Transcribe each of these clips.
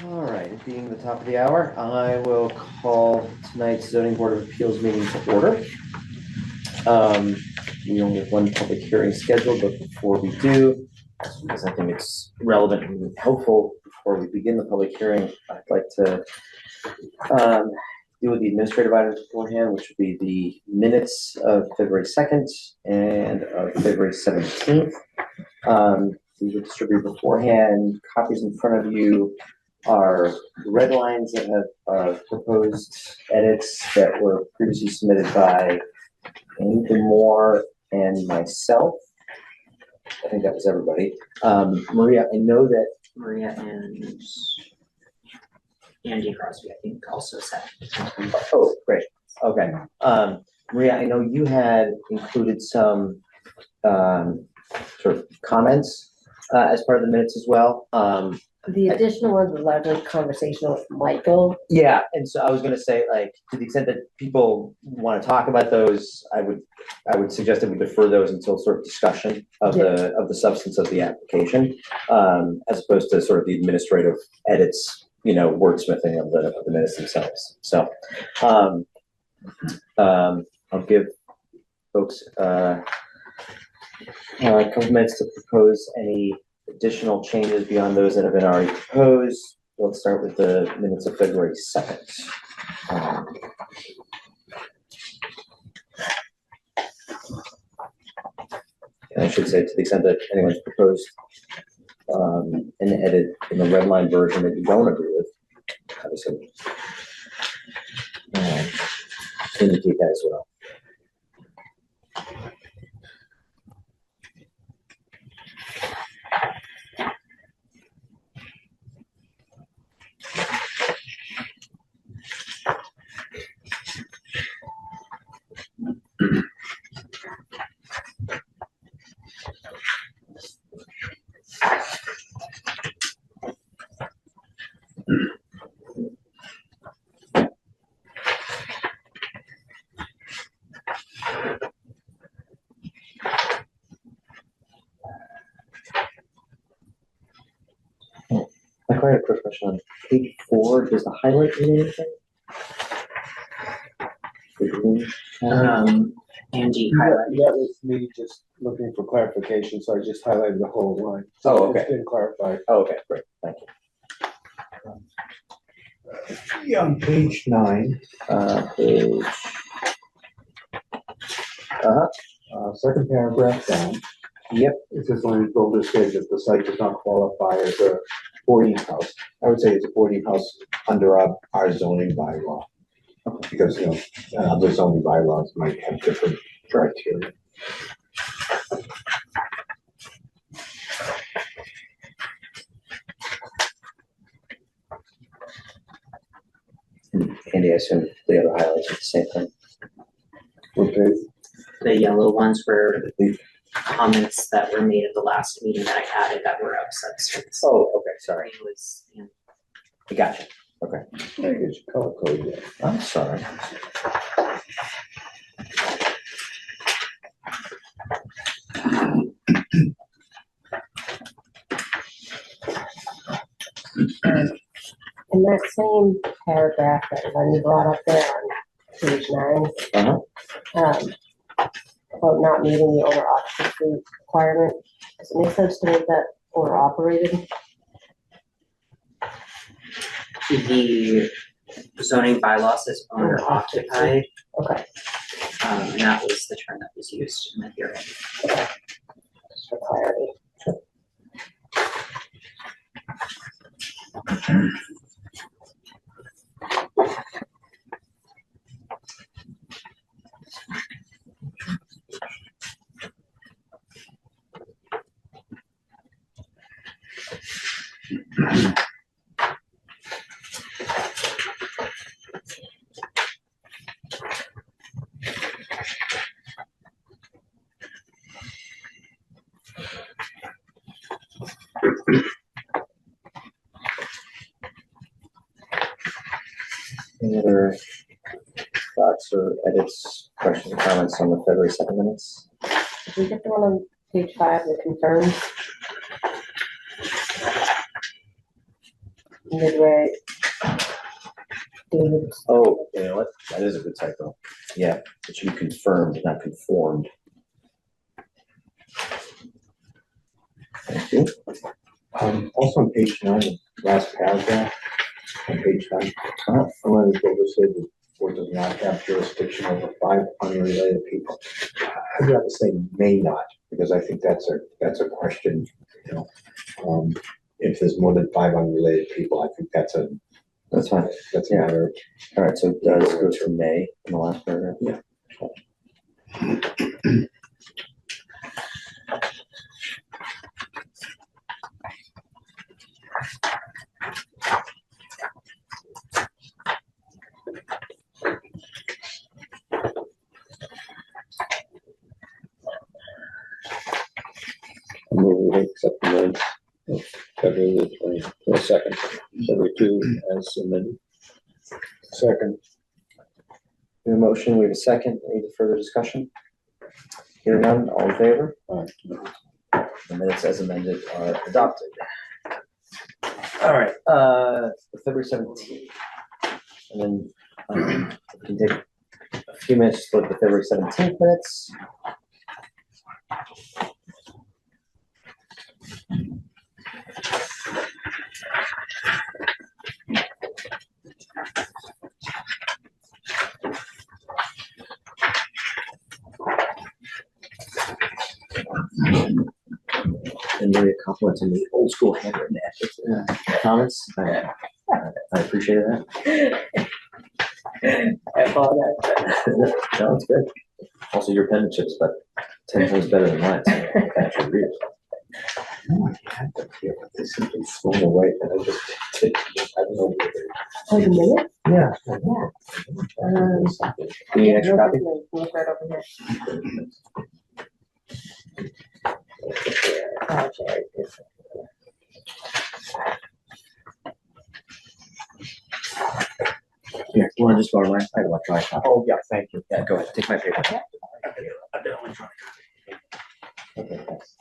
All right, it being the top of the hour, I will call tonight's zoning board of appeals meeting to order. We only have one public hearing scheduled, but before we do, because I think it's relevant and helpful before we begin the public hearing, I'd like to deal with the administrative items beforehand, which would be the minutes of February 2nd and of February 17th. We will distribute beforehand. Copies in front of you are red lines that have proposed edits that were previously submitted by Anita Moore and myself. I think that was everybody. Maria, I know that Maria and Andy Crosby, I think, also said. Oh, great. Okay. Maria, I know you had included some sort of comments as part of the minutes as well. The additional ones were largely conversational with Michael. Yeah, and so I was going to say, like, to the extent that people want to talk about those, I would suggest that we defer those until sort of discussion of the substance of the application, as opposed to sort of the administrative edits, wordsmithing of the minutes themselves. So, I'll give folks a couple minutes to propose any additional changes beyond those that have been already proposed. Let's start with the minutes of February 2nd. I should say, to the extent that anyone's proposed an edit in the red line version that you don't agree with, obviously, indicate that as well. I have a quick question on page 4. Does the highlight mean anything? Andy highlighted. That was me just looking for clarification, so I just highlighted the whole line. So Oh, okay. It's been clarified. Oh, okay, great, thank you. Yeah, on page 9. Page. Second paragraph down. Yep. It says land builder stated that the site does not qualify as a boarding house. I would say it's a boarding house under our zoning bylaw. Because, other zoning bylaws might have different criteria. Andy, I assume the other highlights are the same thing. Okay. The yellow ones were the comments that were made at the last meeting that I added that were of substance. Oh, okay, sorry. It was, I gotcha. Okay. I guess you color code that. I'm sorry. In that same paragraph that Lenny brought up there on page 9, about not meeting the owner occupancy requirement, does it make sense to make that owner operated? the zoning bylaw says owner occupied, Okay, and that was the term that was used in the hearing. just for clarity. Any other thoughts or edits, questions, or comments on the February 2nd minutes? Did we get the one on page 5 that confirms? midway. David, Oh, you know what? That is a good typo. Yeah, it should be confirmed, not conformed. Thank you. Also on page 9, the last paragraph, on page 9, I wanted to go to say the board does not have jurisdiction over 5 unrelated people. I'd rather say may not, because I think that's a question, you know. If there's more than 5 unrelated people, I think that's fine. That's a matter. All right, so it does go to May in the last paragraph? Yeah. Move we accept the minutes of February the 22nd, February 2 as amended. Second. We have a motion, we have a second. Any further discussion? Hearing none, all in favor? The minutes as amended are adopted. All right, February 17th. And then we can take a few minutes to look at the February 17th minutes. And really a compliment to the old school handwritten ethics comments. I appreciate that. I apologize. No, it's good. Also, your penmanship's about 10 times better than mine, so I actually read it. No, I had them here, but they simply thrown away, and I just did. I don't know. Oh, the minute? Yeah. Do you need an extra copy? Look right over here. Oh, sorry. Here, you want to just borrow mine? I have electronic copy. Oh, yeah, thank you. Yeah, go ahead, take my paper. Electronic. Okay, thanks.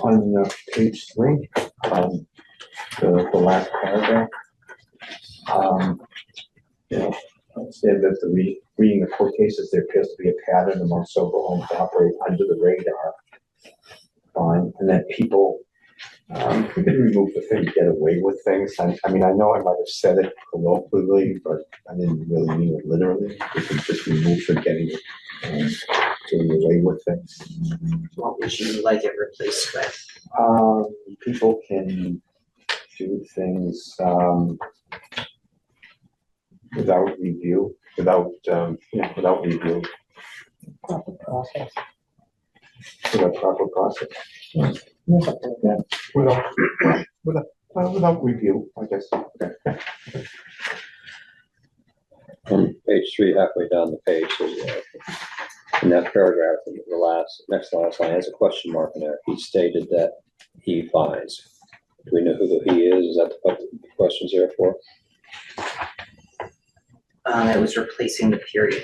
On page 3, the last paragraph, you know, it said that reading the court cases, there appears to be a pattern among sober homes to operate under the radar. Fine, and that people, we could remove the thing, get away with things. I mean, I know I might have said it colloquially, but I didn't really mean it literally. We could just remove the getting away with things. What would you like it replaced with? People can do things without review, without review, Proper process. without proper process. Yeah, without review, I guess. Okay. On page 3, halfway down the page, in that paragraph, the next to last line has a question mark in there. He stated that he finds. Do we know who the he is? Is that what the question's there for? It was replacing the period.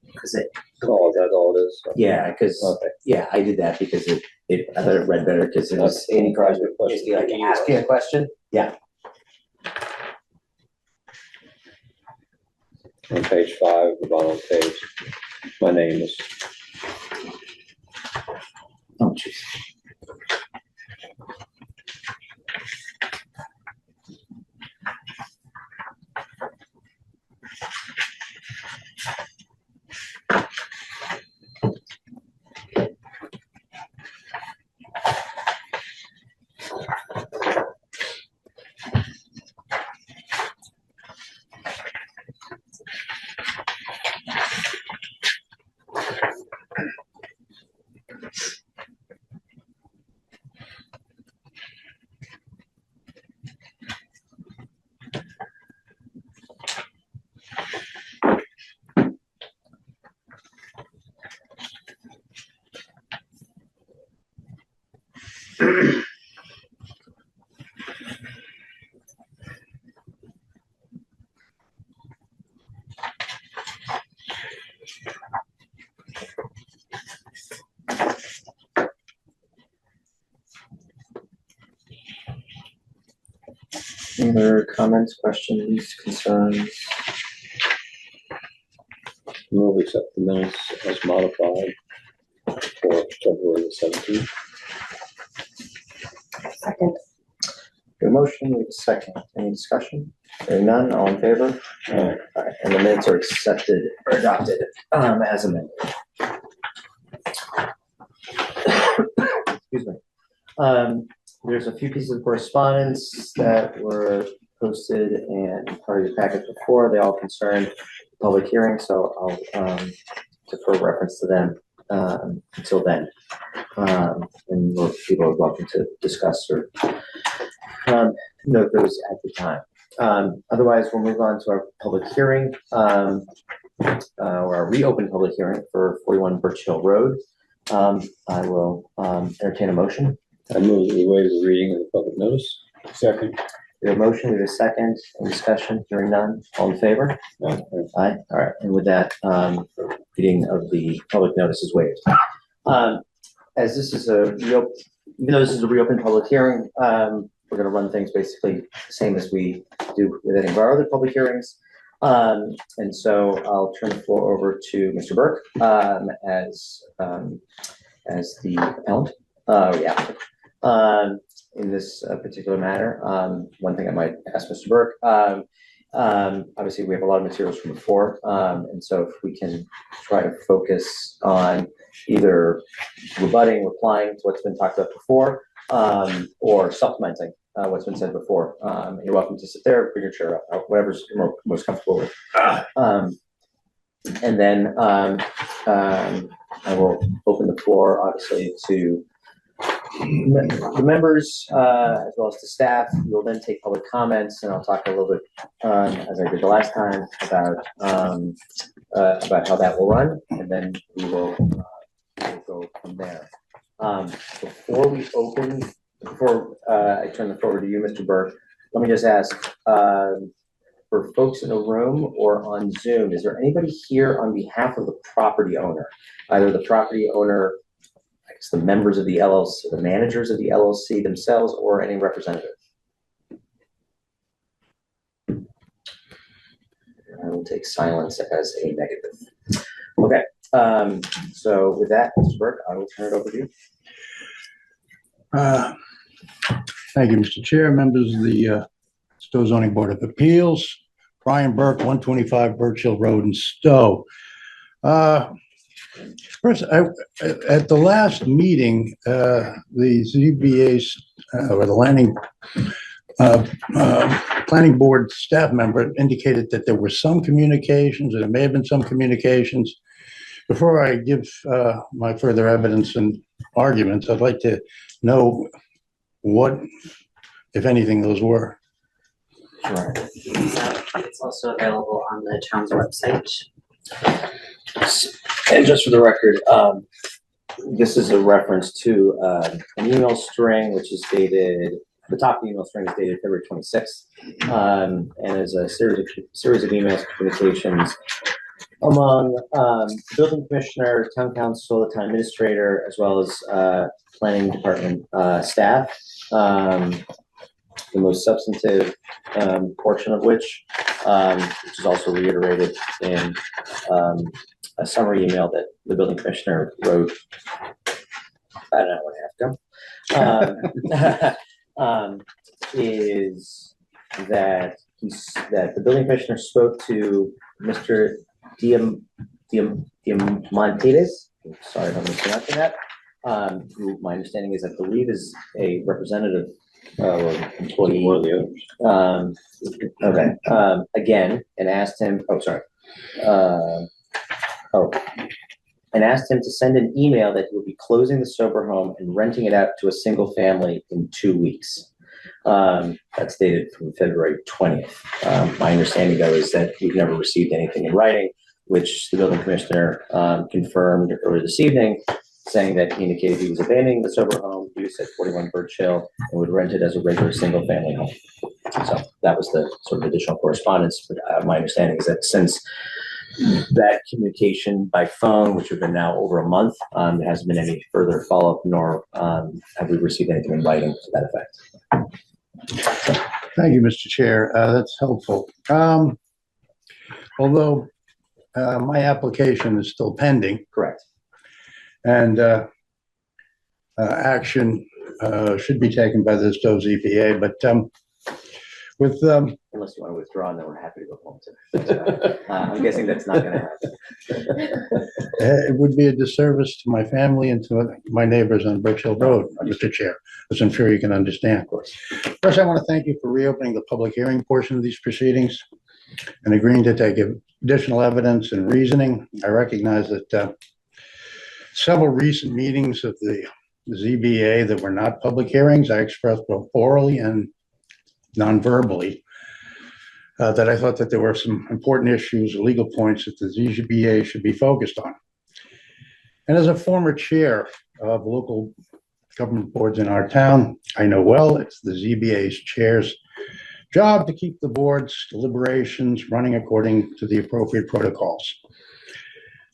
Because it, Oh, is that all it is? Yeah, because, Okay. yeah, I did that because I thought it read better because it was Andy Crosby basically like asking a question. Yeah. On page 5, the bottom page, my name is. Oh, jeez. Any other comments, questions, concerns? Move accept the minutes as modified for February the 17th. Second. Good motion, we have a second. Any discussion? Hearing none, all in favor? All right, and the minutes are accepted or adopted as amended. Excuse me. There's a few pieces of correspondence that were posted and part of your packet before. They all concern public hearing, so I'll defer reference to them until then. And people are welcome to discuss or note those at the time. Otherwise, we'll move on to our public hearing, or our reopened public hearing for 41 Birch Hill Road. I will entertain a motion. I move that we waive the reading of the public notice. Second. We have a motion, we have a second, any discussion, hearing none, all in favor? Aye. Aye, all right, and with that, reading of the public notice is waived. As this is even though this is a reopened public hearing, we're gonna run things basically the same as we do with any of our other public hearings. And so I'll turn the floor over to Mr. Burke, as the appellant, in this particular matter. One thing I might ask Mr. Burke, obviously we have a lot of materials from before, and so if we can try to focus on either rebutting, replying to what's been talked about before, or supplementing what's been said before. You're welcome to sit there, bring your chair up, whatever's you're most comfortable with. And then I will open the floor, obviously, to the members as well as to staff. We'll then take public comments, and I'll talk a little bit, as I did the last time, about how that will run, and then we will we'll go from there. Before I turn the floor over to you, Mr. Burke, let me just ask, for folks in the room or on Zoom, is there anybody here on behalf of the property owner? Either the property owner, I guess the members of the LLC, the managers of the LLC themselves, or any representative? I will take silence as a negative. Okay, so with that, Mr. Burke, I will turn it over to you. Thank you, Mr. Chair, members of the Stow Zoning Board of Appeals. Brian Burke, 125 Birch Hill Road in Stow. First, at the last meeting, the ZBA's or the planning board staff member indicated that there were some communications, and there may have been some communications. Before I give my further evidence and arguments, I'd like to know what, if anything, those were. Sure. It's also available on the town's website. And just for the record, this is a reference to an email string which is dated, the top of the email string is dated February 26th, and is a series of emails, communications among the building commissioner, town council, the town administrator, as well as planning department staff. The most substantive portion of which is also reiterated in a summary email that the building commissioner wrote about an hour and a half ago, is that the building commissioner spoke to Mr. Diamantidis. Sorry if I'm mispronouncing that. Who my understanding is, I believe, is a representative or employee. One of the others. Okay. Again, and asked him. And asked him to send an email that he will be closing the sober home and renting it out to a single family in 2 weeks. That's dated from February 20th. My understanding, though, is that we've never received anything in writing, which the building commissioner confirmed earlier this evening, saying that he indicated he was abandoning the sober home use at 41 Birch Hill and would rent it as a regular single family home. So that was the sort of additional correspondence. But my understanding is that since that communication by phone, which have been now over a month, there hasn't been any further follow-up, nor have we received anything in writing to that effect. Thank you, Mr. Chair. That's helpful. Although my application is still pending. Correct. And action should be taken by the Stow ZBA, but with Unless you want to withdraw, then we're happy to go home too. I'm guessing that's not going to happen. it would be a disservice to my family and to my neighbors on Birch Hill Road, Mr. Chair, as I'm sure you can understand. Of course. First, I want to thank you for reopening the public hearing portion of these proceedings and agreeing to take additional evidence and reasoning. I recognize that several recent meetings of the ZBA that were not public hearings, I expressed both orally and non-verbally that I thought that there were some important issues, legal points that the ZBA should be focused on. And as a former chair of local government boards in our town, I know well it's the ZBA's chair's job to keep the board's deliberations running according to the appropriate protocols.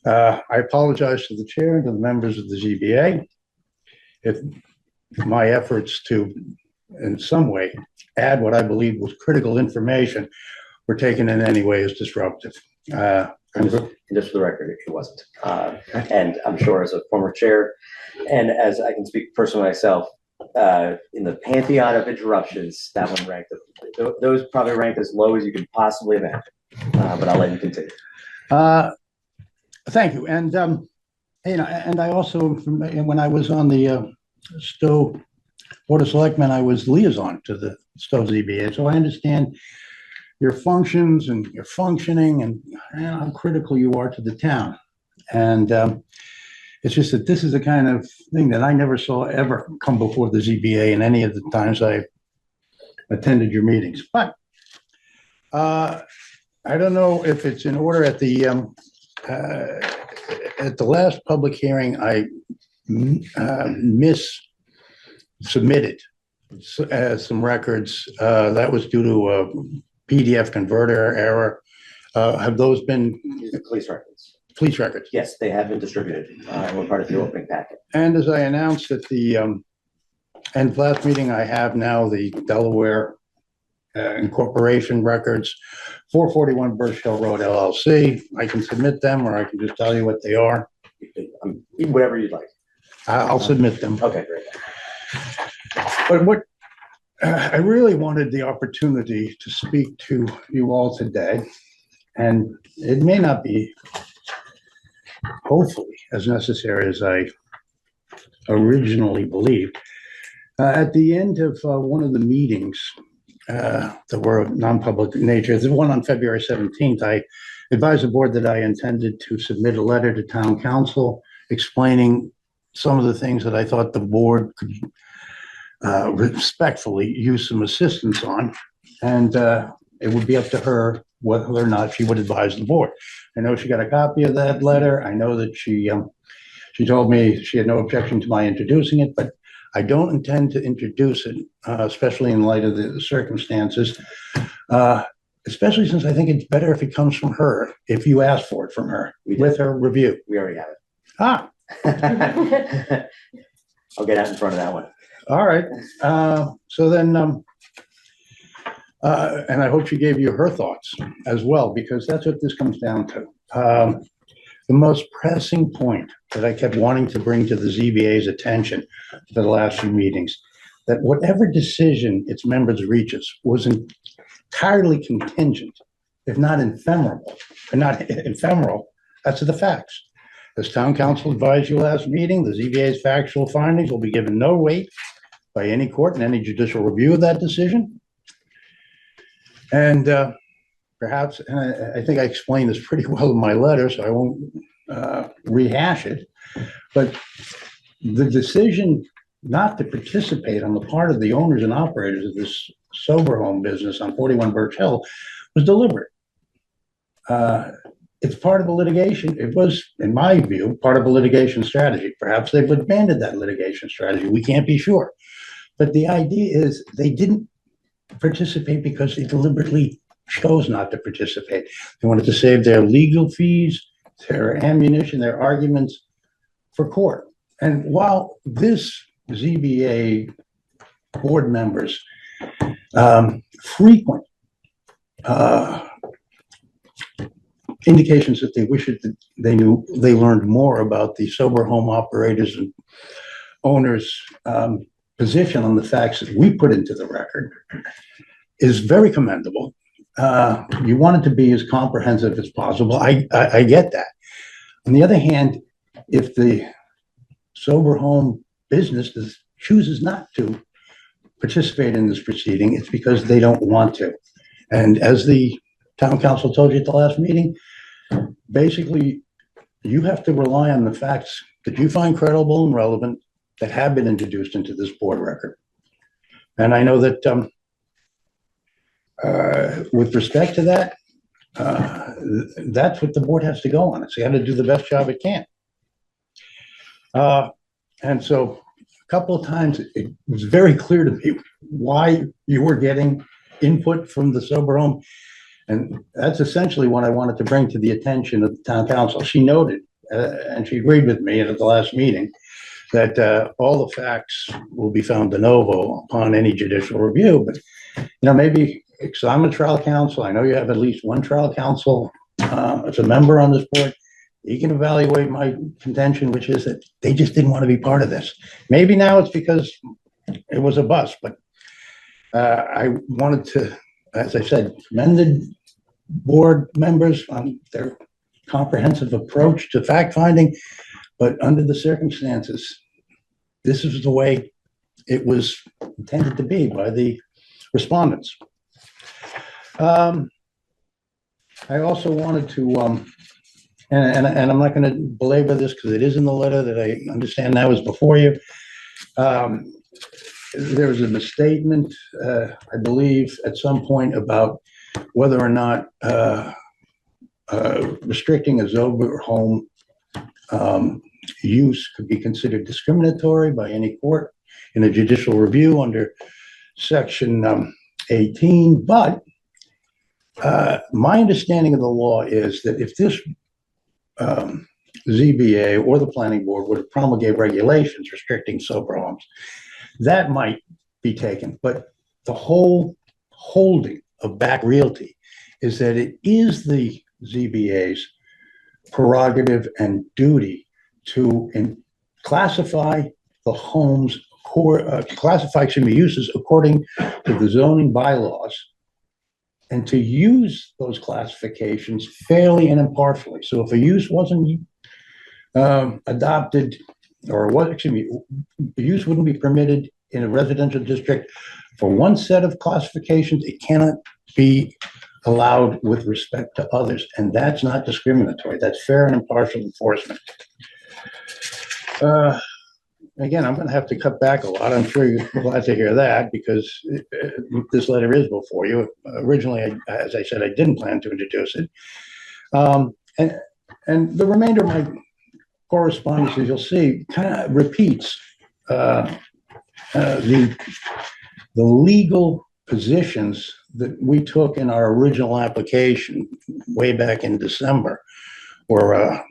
I apologize to the chair and to the members of the ZBA if my efforts to, in some way, add what I believe was critical information were taken in any way as disruptive. And just for the record, it wasn't. And I'm sure as a former chair, and as I can speak personally myself, in the pantheon of interruptions, that one ranked, those probably ranked as low as you could possibly imagine. But I'll let you continue. Thank you. And, you know, and I also, when I was on the Stow Board of Selectmen, I was liaison to the Stow ZBA. So I understand your functions and your functioning and how critical you are to the town. And it's just that this is the kind of thing that I never saw ever come before the ZBA in any of the times I attended your meetings. But I don't know if it's in order at the last public hearing, I submitted some records. That was due to a PDF converter error. Have those been These are police records. police records? Yes, they have been distributed. We're part of the opening packet. And as I announced at the end of last meeting, I have now the Delaware Incorporation records, 441 Birch Hill Road LLC. I can submit them, or I can just tell you what they are. Whatever you'd like. I'll submit them. Okay, great. But what I really wanted the opportunity to speak to you all today, and it may not be, hopefully, as necessary as I originally believed. At the end of one of the meetings that were of non-public nature, the one on February 17th, I advised the board that I intended to submit a letter to town council explaining some of the things that I thought the board could respectfully use some assistance on. And it would be up to her whether or not she would advise the board. I know she got a copy of that letter. I know that she told me she had no objection to my introducing it, but I don't intend to introduce it, especially in light of the circumstances, especially since I think it's better if it comes from her, if you ask for it from her, with her review. We already have it. Ah, I'll get out in front of that one. all right. So then, and I hope she gave you her thoughts as well, because that's what this comes down to. The most pressing point that I kept wanting to bring to the ZBA's attention for the last few meetings, that whatever decision its members reaches was entirely contingent, if not ephemeral, as to the facts. As town council advised you last meeting, the ZBA's factual findings will be given no weight by any court in any judicial review of that decision. And perhaps, and I think I explained this pretty well in my letter, so I won't rehash it, but the decision not to participate on the part of the owners and operators of this sober home business on 41 Birch Hill was deliberate. It's part of the litigation. It was, in my view, part of a litigation strategy. Perhaps they've abandoned that litigation strategy. We can't be sure. But the idea is they didn't participate because they deliberately chose not to participate. They wanted to save their legal fees, their ammunition, their arguments for court. And while this ZBA board members frequent indications that they wish that they learned more about the sober home operators and owners position on the facts that we put into the record is very commendable. You want it to be as comprehensive as possible. I get that. On the other hand, if the sober home business chooses not to participate in this proceeding, it's because they don't want to. And as the town council told you at the last meeting, basically, you have to rely on the facts that you find credible and relevant that have been introduced into this board record. And I know that with respect to that, that's what the board has to go on. It's got to do the best job it can. And so a couple of times it was very clear to me why you were getting input from the sober home. And that's essentially what I wanted to bring to the attention of the town council. She noted, and she agreed with me at the last meeting, that all the facts will be found de novo upon any judicial review. But, you know, maybe, because I'm a trial counsel, I know you have at least one trial counsel as a member on this board, you can evaluate my contention, which is that they just didn't want to be part of this. Maybe now it's because it was a bust, but I wanted to, as I said, commend the board members on their comprehensive approach to fact finding, but under the circumstances, this is the way it was intended to be by the respondents. I also wanted to, and I'm not going to belabor this because it is in the letter that I understand now is before you. There was a misstatement, I believe, at some point about whether or not restricting a sober home use could be considered discriminatory by any court in a judicial review under section 18. But my understanding of the law is that if this ZBA or the planning board would promulgate regulations restricting sober homes, that might be taken. But the whole holding of Back Realty is that it is the ZBA's prerogative and duty to classify the homes, classify uses according to the zoning bylaws, and to use those classifications fairly and impartially. So if a use wasn't adopted, or what, excuse me, the use wouldn't be permitted in a residential district for one set of classifications, it cannot be allowed with respect to others. And that's not discriminatory. That's fair and impartial enforcement. Again, I'm going to have to cut back a lot. I'm sure you're glad to hear that because this letter is before you. Originally, as I said, I didn't plan to introduce it. And the remainder of my correspondence, as you'll see, kind of repeats the legal positions that we took in our original application way back in December, or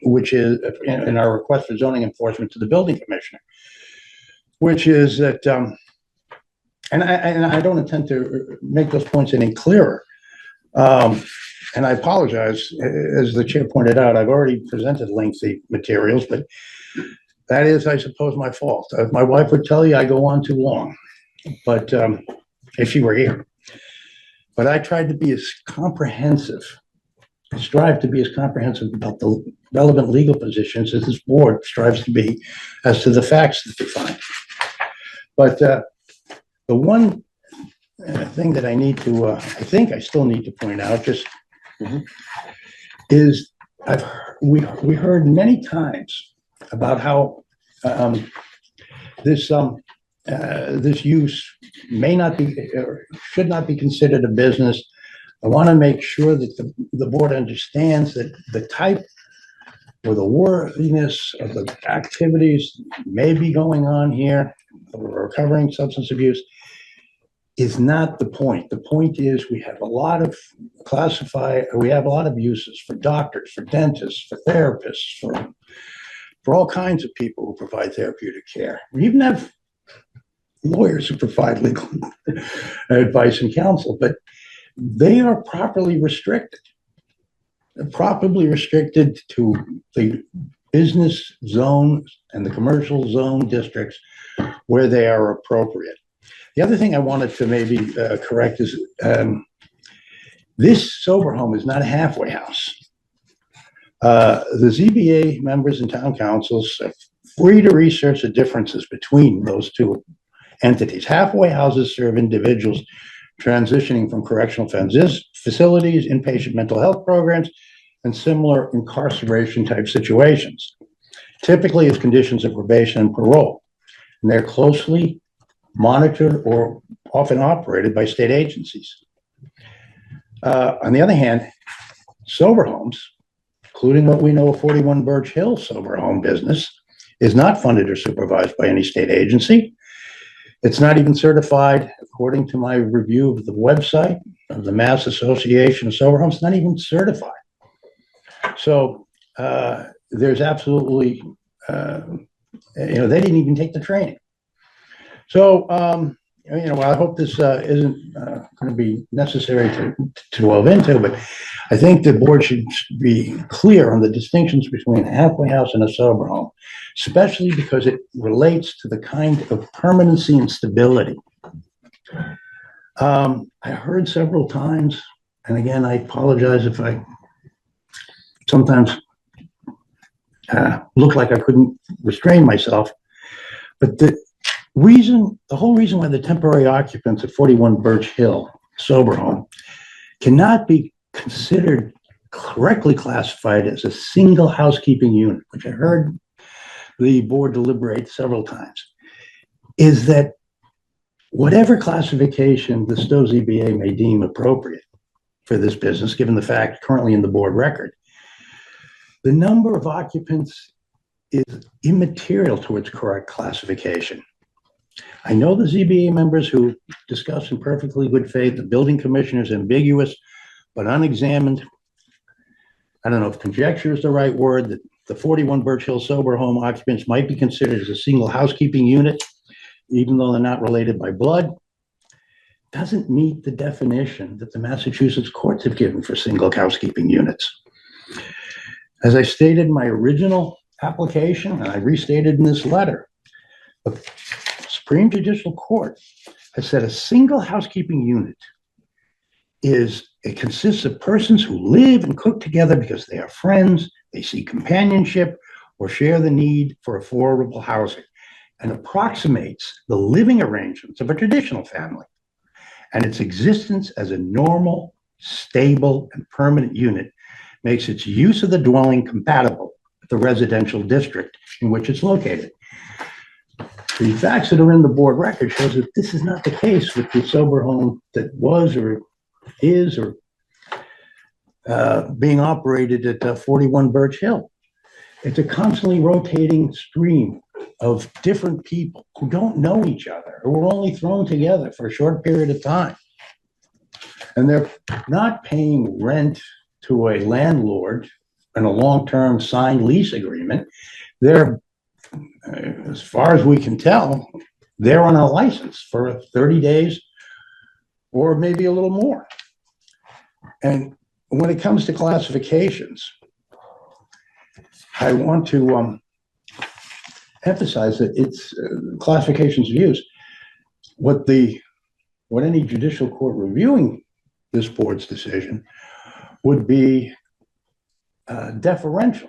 which is in our request for zoning enforcement to the building commissioner, which is that, and I don't intend to make those points any clearer. And I apologize, as the chair pointed out, I've already presented lengthy materials, but that is, I suppose, my fault. My wife would tell you I go on too long, but if she were here. But I tried to be as comprehensive, strive to be as comprehensive about the relevant legal positions as this board strives to be as to the facts that they find. But the one thing that I need to, I think I still need to point out just is we heard many times about how this use may not be or should not be considered a business. I want to make sure that the board understands that the type or the worthiness of the activities may be going on here, recovering substance abuse, is not the point. The point is we have a lot of uses for doctors, for dentists, for therapists, for all kinds of people who provide therapeutic care. We even have lawyers who provide legal advice and counsel, but they are properly restricted. They're properly restricted to the business zone and the commercial zone districts where they are appropriate. The other thing I wanted to maybe correct is this sober home is not a halfway house. The ZBA members and town councils are free to research the differences between those two entities. Halfway houses serve individuals transitioning from correctional facilities, inpatient mental health programs, and similar incarceration type situations, typically as conditions of probation and parole. And they're closely monitored or often operated by state agencies. On the other hand, sober homes, including what we know of 41 Birch Hill sober home business, is not funded or supervised by any state agency. It's not even certified, according to my review of the website of the Mass Association of Sober Homes, not even certified. So there's absolutely, they didn't even take the training. So I hope this isn't going to be necessary to delve into, but I think the board should be clear on the distinctions between a halfway house and a sober home, especially because it relates to the kind of permanency and stability. I heard several times, and again, I apologize if I sometimes look like I couldn't restrain myself, but the whole reason why the temporary occupants at 41 Birch Hill sober home cannot be considered correctly classified as a single housekeeping unit, which I heard the board deliberate several times, is that whatever classification the Stow ZBA may deem appropriate for this business, given the fact currently in the board record, the number of occupants is immaterial to its correct classification. I know the ZBA members who discussed in perfectly good faith the building commissioner is ambiguous, but unexamined, I don't know if conjecture is the right word, that the 41 Birch Hill sober home occupants might be considered as a single housekeeping unit, even though they're not related by blood, doesn't meet the definition that the Massachusetts courts have given for single housekeeping units. As I stated in my original application, and I restated in this letter, the Supreme Judicial Court has said a single housekeeping unit it consists of persons who live and cook together because they are friends, they seek companionship, or share the need for affordable housing, and approximates the living arrangements of a traditional family. And its existence as a normal, stable, and permanent unit makes its use of the dwelling compatible with the residential district in which it's located. The facts that are in the board record shows that this is not the case with the sober home that was or is or being operated at 41 Birch Hill. It's a constantly rotating stream of different people who don't know each other, who were only thrown together for a short period of time. And they're not paying rent to a landlord in a long-term signed lease agreement. They're, as far as we can tell, they're on a license for 30 days or maybe a little more. And when it comes to classifications, I want to emphasize that it's classifications of use. What any judicial court reviewing this board's decision would be deferential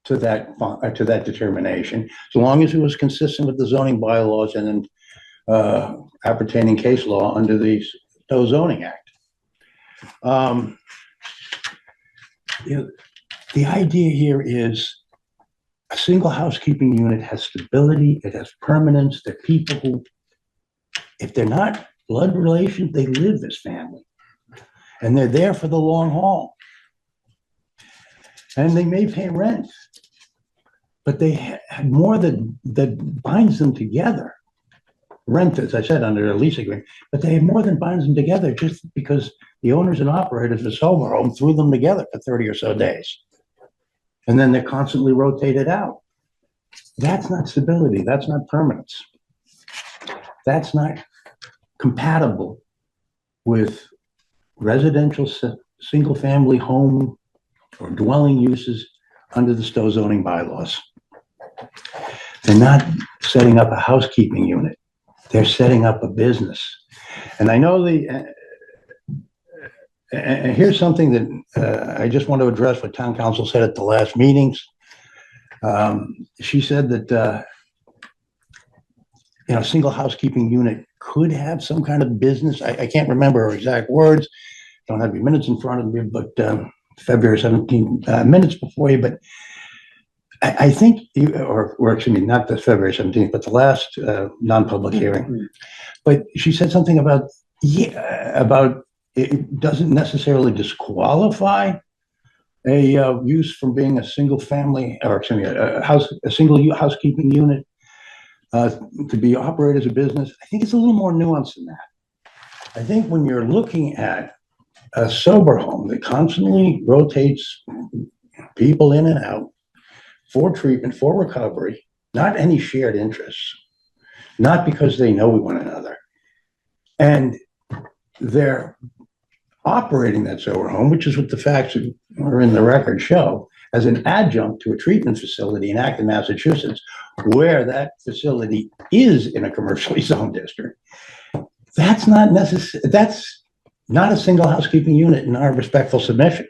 to that determination, so long as it was consistent with the zoning bylaws and appertaining case law under the Stow Zoning Act. The idea here is a single housekeeping unit has stability, it has permanence. They're people who, if they're not blood relations, they live as family. And they're there for the long haul. And they may pay rent, but they have more that binds them together. Rent, as I said, under a lease agreement, but they have more than binds them together just because the owners and operators of the sober home threw them together for 30 or so days. And then they're constantly rotated out. That's not stability. That's not permanence. That's not compatible with residential single-family home or dwelling uses under the Stow zoning bylaws. They're not setting up a housekeeping unit. They're setting up a business. And I know and here's something that I just want to address what town council said at the last meetings. She said that a single housekeeping unit could have some kind of business. I can't remember her exact words. Don't have your minutes in front of me, but February 17th minutes before you. But I think or excuse me, not the February 17th, but the last non-public hearing. But she said something about it doesn't necessarily disqualify a use from being a single family, or excuse me, a single housekeeping unit to be operated as a business. I think it's a little more nuanced than that. I think when you're looking at a sober home that constantly rotates people in and out for treatment, for recovery, not any shared interests, not because they know one another, And they're operating that sober home, which is what the facts are in the record show, as an adjunct to a treatment facility in Acton, Massachusetts, where that facility is in a commercially zoned district. That's not necessary. That's not a single housekeeping unit in our respectful submission.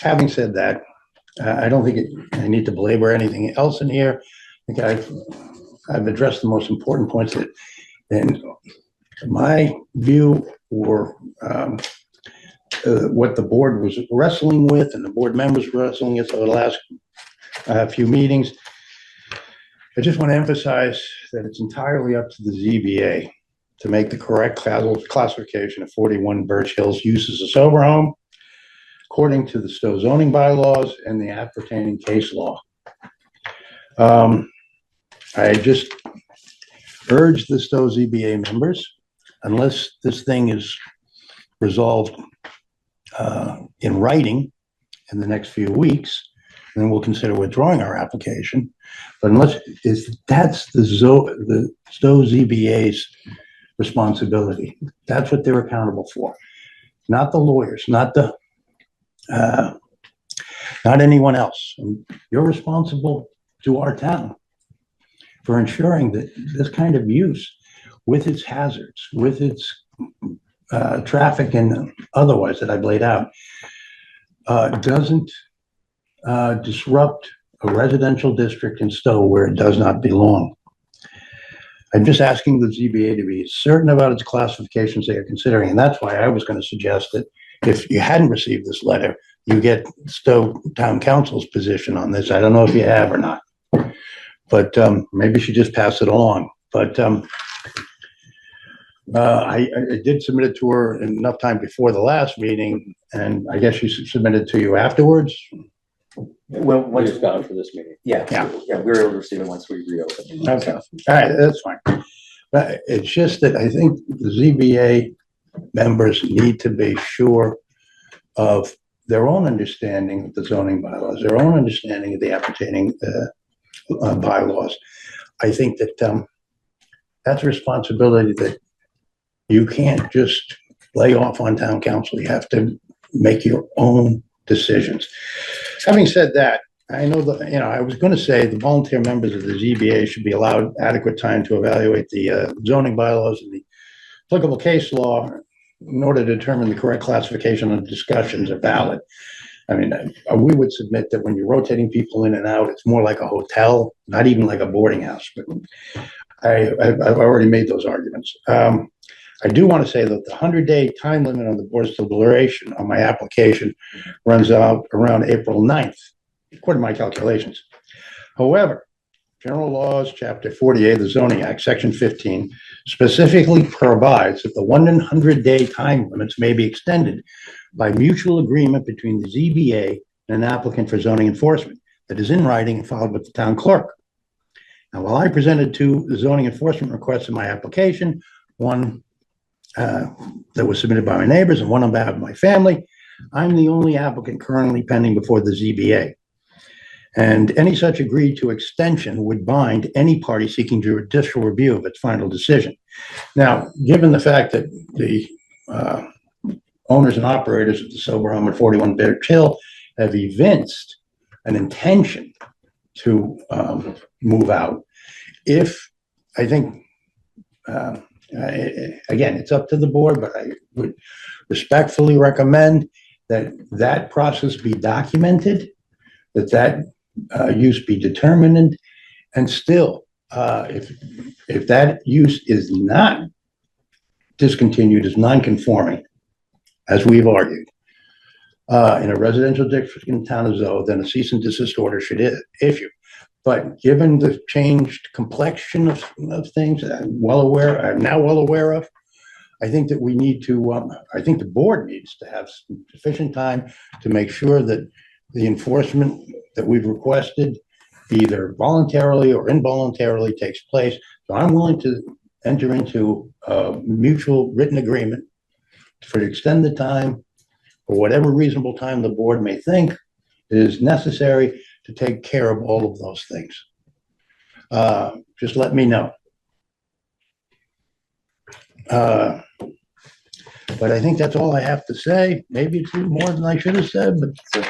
Having said that, I don't think I need to belabor anything else in here. I think I've addressed the most important points that, in my view, were what the board was wrestling with and the board members were wrestling with over the last few meetings. I just want to emphasize that it's entirely up to the ZBA to make the correct classification of 41 Birch Hills use as a sober home, according to the Stow zoning bylaws and the appertaining case law. I just urge the Stow ZBA members, unless this thing is resolved in writing in the next few weeks, then we'll consider withdrawing our application. But unless that's the Stow ZBA's responsibility. That's what they're accountable for, not the lawyers, not anyone else. And you're responsible to our town for ensuring that this kind of use, with its hazards, with its traffic and otherwise that I've laid out, doesn't disrupt a residential district in Stow where it does not belong. I'm just asking the ZBA to be certain about its classifications they are considering, and that's why I was going to suggest that if you hadn't received this letter, you get Stow Town Council's position on this. I don't know if you have or not, but maybe you should just pass it along. But I did submit it to her in enough time before the last meeting, and I guess she submitted it to you afterwards. Well, We once, just got it for this meeting. yeah, we were able to receive it once we reopened. Okay, all right, that's fine. But it's just that I think the ZBA members need to be sure of their own understanding of the zoning bylaws, their own understanding of the appertaining bylaws. I think that that's a responsibility that you can't just lay off on town council. You have to make your own decisions. Having said that, I know that, I was going to say the volunteer members of the ZBA should be allowed adequate time to evaluate the zoning bylaws and the applicable case law in order to determine the correct classification of discussions are valid. I mean, we would submit that when you're rotating people in and out, it's more like a hotel, not even like a boarding house. But I've already made those arguments. I do want to say that the 100-day time limit on the board's deliberation on my application runs out around April 9th, according to my calculations. However, General Laws, Chapter 48 of the Zoning Act, Section 15, specifically provides that the 100-day time limits may be extended by mutual agreement between the ZBA and an applicant for zoning enforcement that is in writing and filed with the town clerk. Now, while I presented two zoning enforcement requests in my application, one that was submitted by my neighbors and one on behalf of my family, I'm the only applicant currently pending before the ZBA. And any such agreed to extension would bind any party seeking judicial review of its final decision. Now, given the fact that the owners and operators of the sober home at 41 Birch Hill have evinced an intention to move out, I think, again, it's up to the board, but I would respectfully recommend that that process be documented, that use be determined, and still, if that use is not discontinued as non-conforming, as we've argued, in a residential district in the town of Stow, then a cease and desist order should issue. But given the changed complexion of things that I'm now well aware of, I think that we need to, I think the board needs to have sufficient time to make sure that the enforcement that we've requested, either voluntarily or involuntarily, takes place. So I'm willing to enter into a mutual written agreement to extend the time for whatever reasonable time the board may think is necessary to take care of all of those things. Just let me know. But I think that's all I have to say. Maybe it's more than I should have said, but So,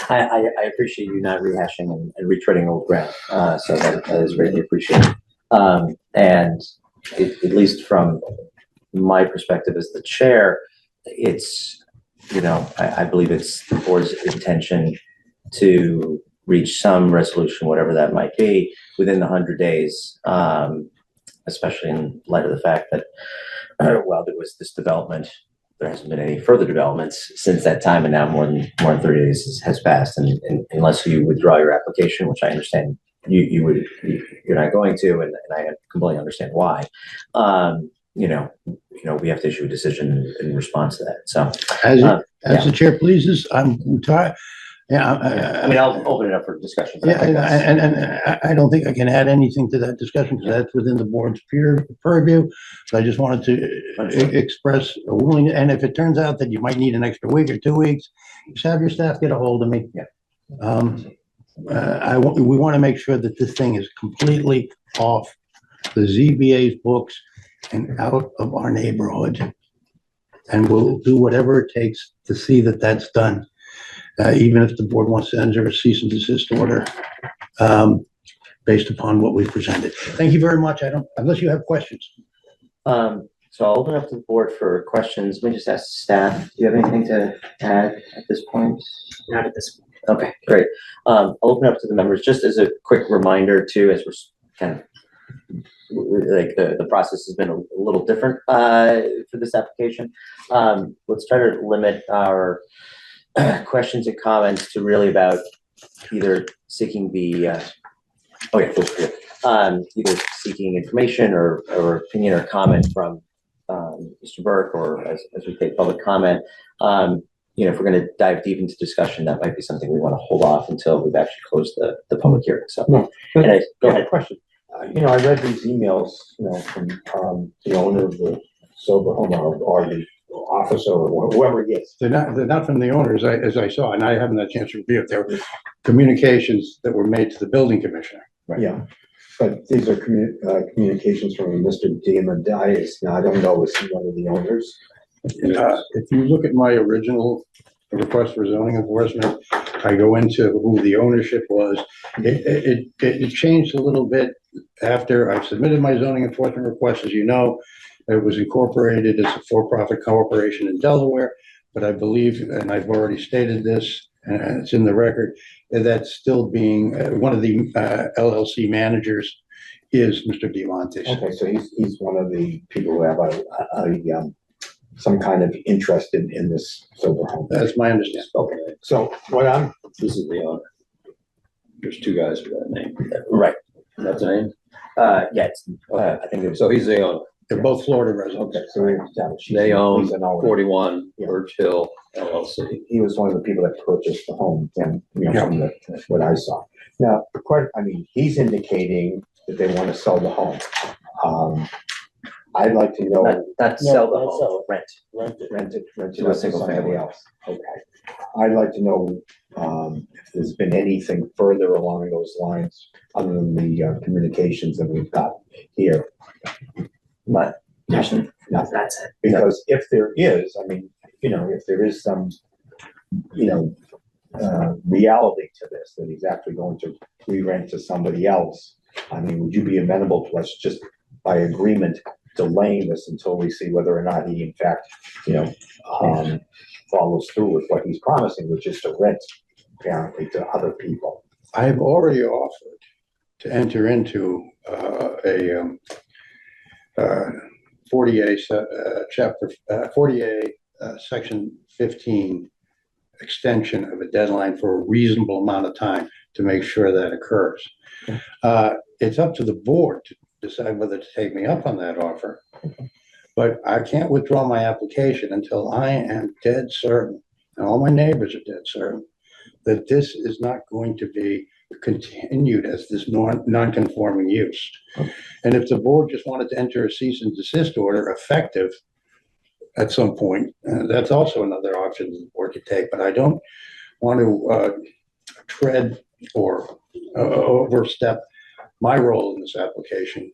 I appreciate you not rehashing and retreading old ground, so that is greatly appreciated. And at least from my perspective as the chair, it's, I believe it's the board's intention to reach some resolution, whatever that might be, within the 100 days, especially in light of the fact that, while there was this development, there hasn't been any further developments since that time, and now more than 30 days has passed, and unless you withdraw your application, which I understand you're not going to, and I completely understand why. We have to issue a decision in response to that. So, as the chair pleases, I'm tired. Yeah, I mean, I'll open it up for discussion. Yeah, and I don't think I can add anything to that discussion because that's within the board's purview. So I just wanted to express a willingness, and if it turns out that you might need an extra week or 2 weeks, just have your staff get a hold of me. Yeah. We want to make sure that this thing is completely off the ZBA's books and out of our neighborhood. And we'll do whatever it takes to see that that's done. Even if the board wants to enter a cease and desist order, based upon what we presented. Thank you very much. Unless you have questions. So I'll open up to the board for questions. Let me just ask staff, do you have anything to add at this point? Not at this point. Okay, great. I'll open up to the members just as a quick reminder too, as we're kind of like the process has been a little different for this application. Let's try to limit our questions and comments to really about either seeking the either seeking information or opinion or comment from Mr. Burke, or as we take public comment. If we're going to dive deep into discussion, that might be something we want to hold off until we've actually closed the public hearing. So, No, go ahead. Question. I read these emails, from the owner of the sober home or the officer or whoever it is. They're not from the owners, as I saw, and I haven't had a chance to review it. There were communications that were made to the building commissioner. Right. Yeah, but these are communications from Mr. Diamadias. Now, I don't know, is he one of the owners? If you look at my original request for zoning enforcement, I go into who the ownership was. It changed a little bit after I submitted my zoning enforcement request. As you know, it was incorporated as a for-profit corporation in Delaware, but I believe, and I've already stated this, and it's in the record, that's still being, one of the LLC managers is Mr. Demontes. Okay, so he's one of the people who have some kind of interest in this sober home. That's my understanding. Okay, so This is the owner. There's two guys with that name. Right. That's the name? Yeah, I think it was. So he's the owner. They're both Florida residents. okay, so we established They own he's an owner. 41 Yeah. Birch Hill LLC. He was one of the people that purchased the home, and from what I saw. Now, he's indicating that they want to sell the home. I'd like to know. Not sell the home, rent. Rent it To a single somebody family. else. Okay. I'd like to know, if there's been anything further along those lines, other than the communications that we've got here. But Nothing. That's it. Because if there is, if there is some, reality to this, that he's actually going to re-rent to somebody else, would you be amenable to us just by agreement delaying this until we see whether or not he in fact, follows through with what he's promising, which is to rent apparently to other people? I've already offered to enter into a 40A chapter 40A section 15 extension of a deadline for a reasonable amount of time to make sure that occurs. It's up to the board to decide whether to take me up on that offer, but I can't withdraw my application until I am dead certain, and all my neighbors are dead certain, that this is not going to be continued as this non-conforming use. And if the board just wanted to enter a cease and desist order effective at some point, that's also another option the board could take, but I don't want to tread or overstep my role in this application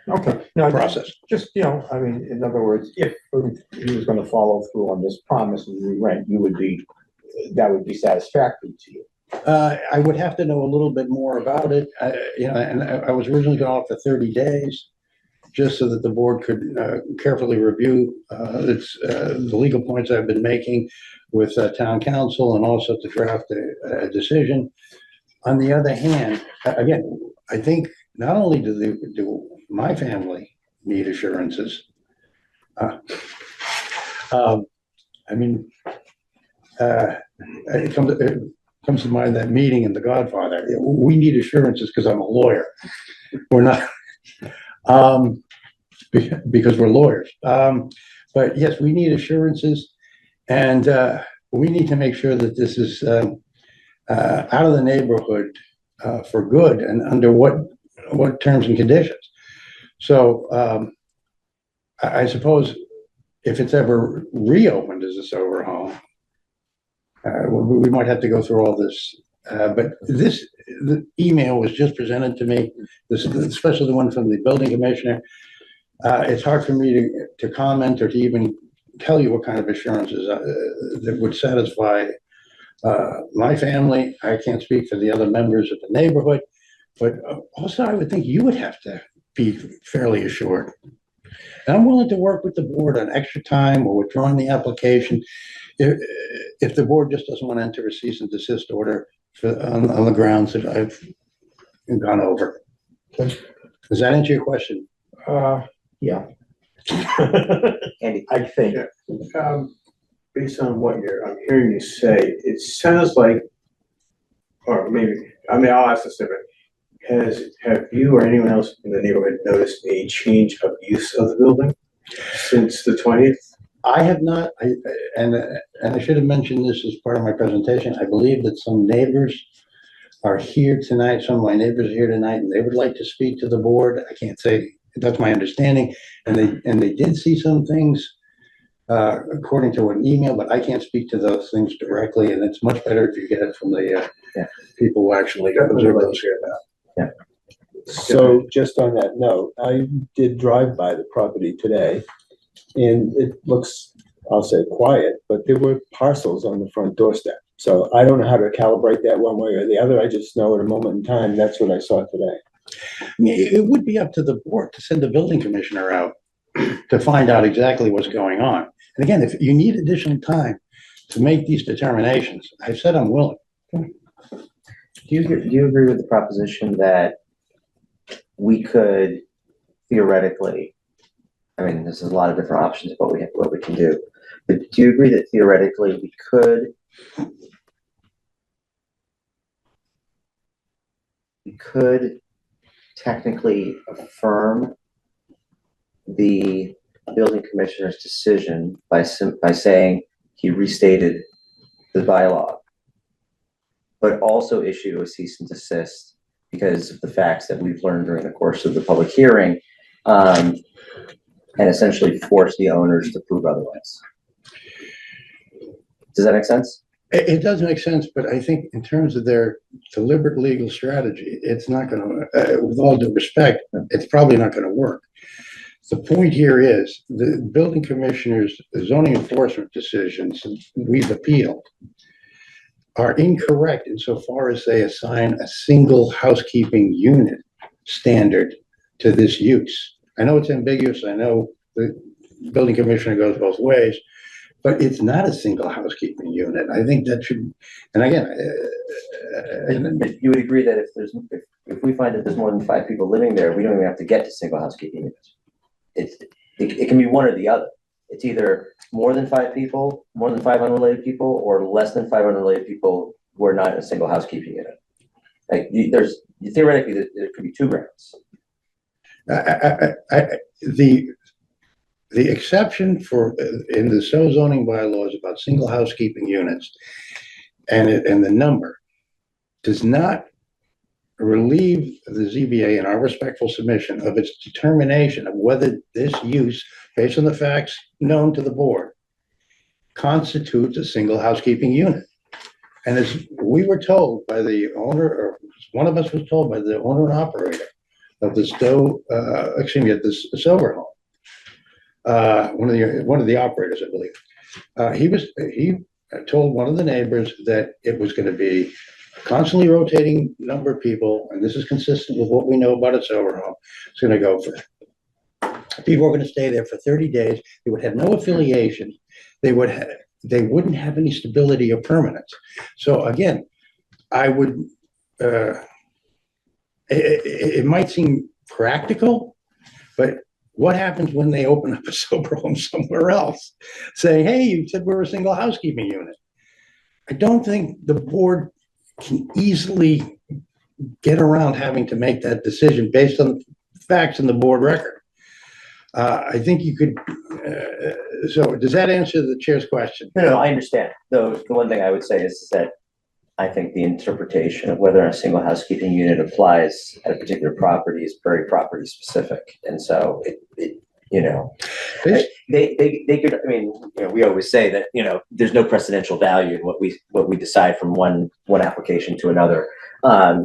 Okay, no, process. just, I mean, in other words, if he was gonna follow through on this promise and re-rent, that would be satisfactory to you. I would have to know a little bit more about it, and I was originally going to offer 30 days, just so that the board could carefully review the legal points I've been making with town council and also to draft a decision. On the other hand, again, I think not only do my family need assurances, I mean, it comes to mind that meeting in The Godfather. We need assurances because I'm a lawyer. We're not, because we're lawyers. But yes, we need assurances, and we need to make sure that this is out of the neighborhood for good and under what terms and conditions. So I suppose if it's ever reopened as a sober home, we might have to go through all this. But the email was just presented to me, especially the one from the building commissioner. It's hard for me to comment or to even tell you what kind of assurances that would satisfy my family. I can't speak for the other members of the neighborhood, but also I would think you would have to be fairly assured. And I'm willing to work with the board on extra time or withdrawing the application if the board just doesn't want to enter a cease and desist order on the grounds that I've gone over. Does that answer your question? Yeah. Andy? I think, based on what I'm hearing you say, it sounds like, or maybe, I mean, I'll ask this different. Have you or anyone else in the neighborhood noticed a change of use of the building since the 20th? I have not, and I should have mentioned this as part of my presentation. I believe that some neighbors are here tonight. Some of my neighbors are here tonight, and they would like to speak to the board. I can't say, that's my understanding. And they did see some things according to an email, but I can't speak to those things directly. And it's much better if you get it from the people who actually observe those here now. Yeah. So just on that note, I did drive by the property today, and it looks, I'll say quiet, but there were parcels on the front doorstep. So I don't know how to calibrate that one way or the other. I just know at a moment in time, that's what I saw today. It would be up to the board to send the building commissioner out to find out exactly what's going on. And again, if you need additional time to make these determinations, I said I'm willing. Do you agree with the proposition that we could theoretically, I mean, there's a lot of different options of what we can do, but do you agree that theoretically we could technically affirm the building commissioner's decision by saying he restated the bylaw, but also issue a cease and desist because of the facts that we've learned during the course of the public hearing, and essentially force the owners to prove otherwise? Does that make sense? It does make sense, but I think in terms of their deliberate legal strategy, it's not going to, with all due respect, it's probably not going to work. The point here is the building commissioner's zoning enforcement decisions we've appealed are incorrect insofar as they assign a single housekeeping unit standard to this use. I know it's ambiguous. I know the building commissioner goes both ways, but it's not a single housekeeping unit. I think that should, and again, You would agree that if we find that there's more than 5 people living there, we don't even have to get to single housekeeping units. It can be one or the other. It's either more than 5 people, more than 5 unrelated people, or less than 5 unrelated people who are not in a single housekeeping unit. Like theoretically, there could be 2 grounds. The exception for in the Stow zoning bylaws about single housekeeping units and the number does not relieve the ZBA in our respectful submission of its determination of whether this use, based on the facts known to the board, constitutes a single housekeeping unit. And as we were told by the owner, or one of us was told by the owner and operator of the Stow, excuse me, at the Silver Home. One of the operators, I believe. He told one of the neighbors that it was gonna be a constantly rotating number of people, and this is consistent with what we know about a Silver Home. It's gonna go for, people are gonna stay there for 30 days. They would have no affiliation. They wouldn't have any stability or permanence. So again, I would, it might seem practical, but what happens when they open up a sober home somewhere else, saying, hey, you said we're a single housekeeping unit? I don't think the board can easily get around having to make that decision based on the facts in the board record. I think you could, so does that answer the chair's question? No, I understand. Though the one thing I would say is that I think the interpretation of whether a single housekeeping unit applies at a particular property is very property specific. And so it you know, they could, I mean, you know, we always say that, you know, there's no precedential value in what we decide from one application to another.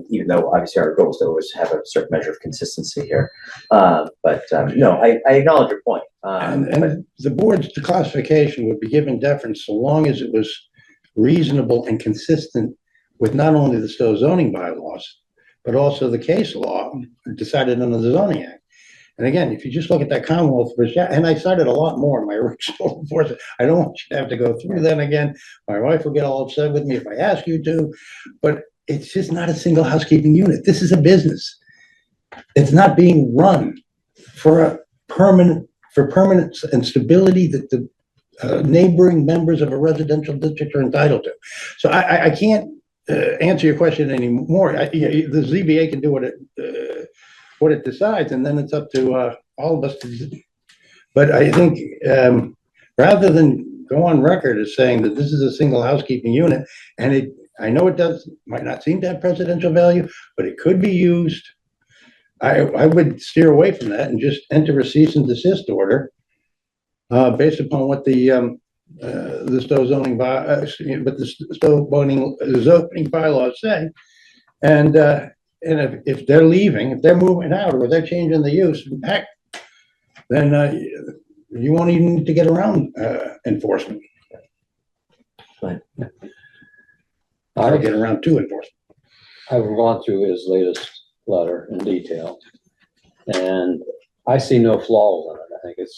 Even though obviously our goal is to always have a certain measure of consistency here. No, I acknowledge your point. And the board's classification would be given deference so long as it was reasonable and consistent with not only the Stowe zoning bylaws, but also the case law decided under the Zoning Act. And again, if you just look at that Commonwealth, and I cited a lot more in my original report, I don't want you to have to go through that again. My wife will get all upset with me if I ask you to, but it's just not a single housekeeping unit. This is a business. It's not being run for permanence and stability that the neighboring members of a residential district are entitled to. So I can't answer your question anymore. The ZBA can do what it decides, and then it's up to all of us to. But I think rather than go on record as saying that this is a single housekeeping unit, and I know it might not seem to have presidential value, but it could be used. I would steer away from that and just enter a cease and desist order based upon what the Stowe zoning zoning bylaws say, and if they're leaving, if they're moving out, or they're changing the use, heck, then you won't even need to get around enforcement. Right. Or get around to enforcement. I've gone through his latest letter in detail, and I see no flaws in it. I think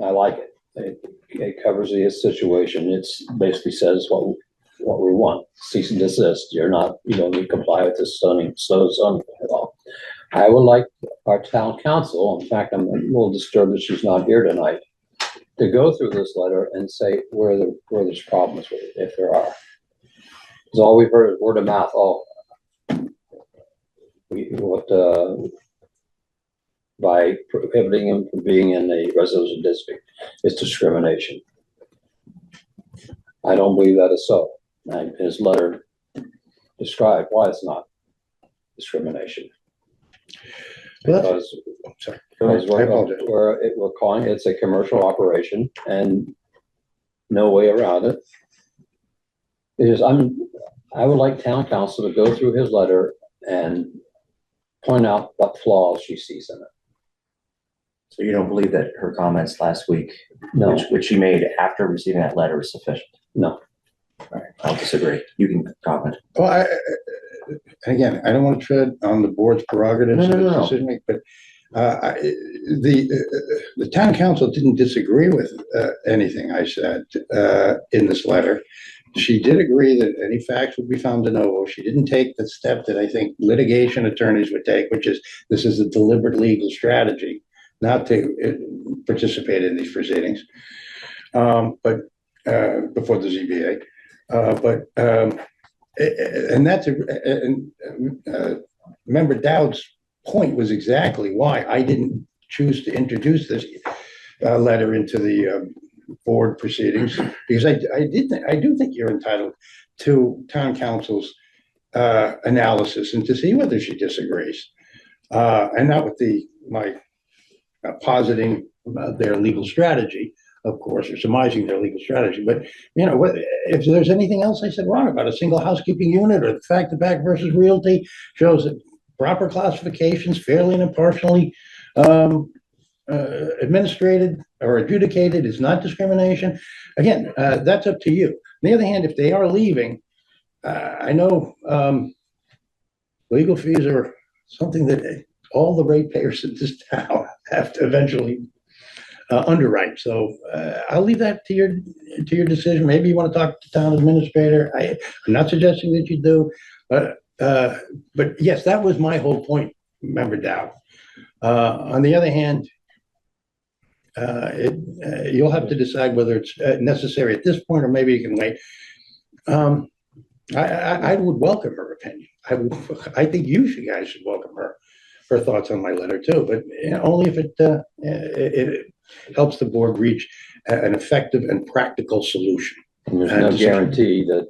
I like it. It covers the situation. It's basically says what we want. Cease and desist. You don't need to comply with this zoning at all. I would like our town council, in fact, I'm a little disturbed that she's not here tonight, to go through this letter and say where there's problems with it, if there are. Because all we've heard is word of mouth. By prohibiting him from being in a residential district is discrimination. I don't believe that is so. And his letter described why it's not discrimination. Because we're calling it's a commercial operation and no way around it. Because I would like town council to go through his letter and point out what flaws she sees in it. So you don't believe that her comments last week, No. which she made after receiving that letter, is sufficient? No. All right, I'll disagree. You can comment. Well, again, I don't want to tread on the board's prerogatives No. and decision making, but the town council didn't disagree with anything I said in this letter. She did agree that any facts would be found de novo. She didn't take the step that I think litigation attorneys would take, which is this is a deliberate legal strategy not to participate in these proceedings, but before the ZBA. And that's Member Dowd's point was exactly why I didn't choose to introduce this letter into the board proceedings, because I do think you're entitled to town council's analysis and to see whether she disagrees, and not with my positing their legal strategy, of course, or surmising their legal strategy. But if there's anything else I said wrong about a single housekeeping unit, or the fact that back versus realty shows that proper classifications, fairly and impartially administrated or adjudicated, is not discrimination. Again, that's up to you. On the other hand, if they are leaving, I know legal fees are something that all the ratepayers in this town have to eventually underwrite. So I'll leave that to your decision. Maybe you want to talk to the town administrator. I'm not suggesting that you do, but yes, that was my whole point, Member Dow. On the other hand, you'll have to decide whether it's necessary at this point, or maybe you can wait. I would welcome her opinion. I think you guys should welcome her thoughts on my letter too, but only if it helps the board reach an effective and practical solution. And there's no guarantee that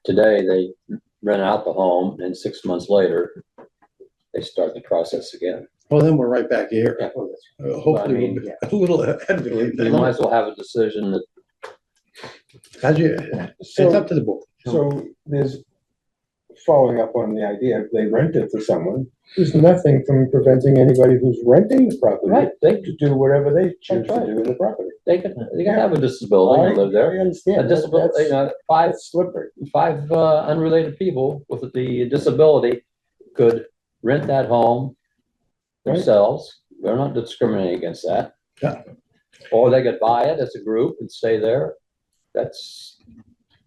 today they rent out the home and 6 months later, they start the process again. Well, then we're right back here. Yeah. Hopefully, I mean, we'll be a little ahead of it. You might as well have a decision that It's up to the board. So there's, following up on the idea, if they rent it to someone, there's nothing from preventing anybody who's renting the property to do whatever they choose to do with the property. they can have a disability and live there. I understand. A disability, That's slippery. five unrelated people with the disability could rent that home themselves. They're not discriminating against that. Yeah. Or they could buy it as a group and stay there. That's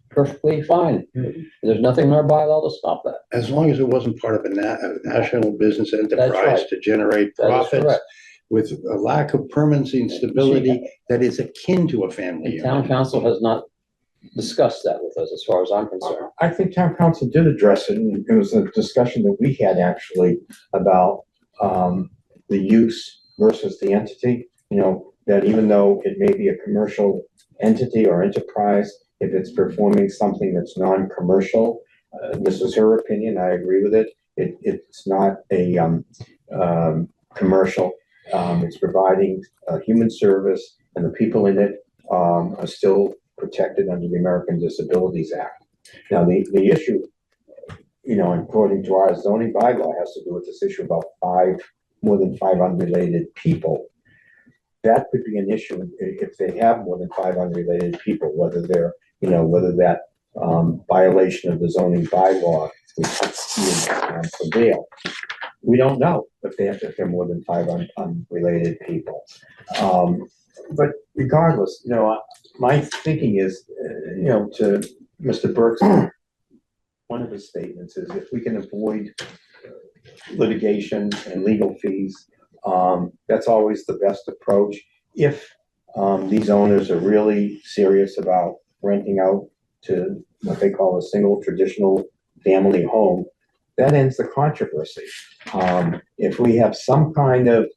perfectly fine. There's nothing in our bylaw to stop that. As long as it wasn't part of a national business enterprise right. to generate That is profits correct. with a lack of permanency and stability that is akin to a family The unit. town council has not discussed that with us as far as I'm concerned. I think town council did address it, and it was a discussion that we had actually about the use versus the entity. You know, that even though it may be a commercial entity or enterprise, if it's performing something that's non-commercial, this was her opinion, I agree with it. It's not a commercial, it's providing human service, and the people in it are still protected under the American Disabilities Act. Now, the issue, you know, according to our zoning bylaw, has to do with this issue about more than five unrelated people. That could be an issue if they have more than five unrelated people, whether they're, you know, whether that violation of the zoning bylaw would prevail. We don't know if they're more than five unrelated people. But regardless, you know, my thinking is, you know, to Mr. Burke's, one of his statements is if we can avoid litigation and legal fees, that's always the best approach. If these owners are really serious about renting out to what they call a single traditional family home, that ends the controversy. If we have some kind of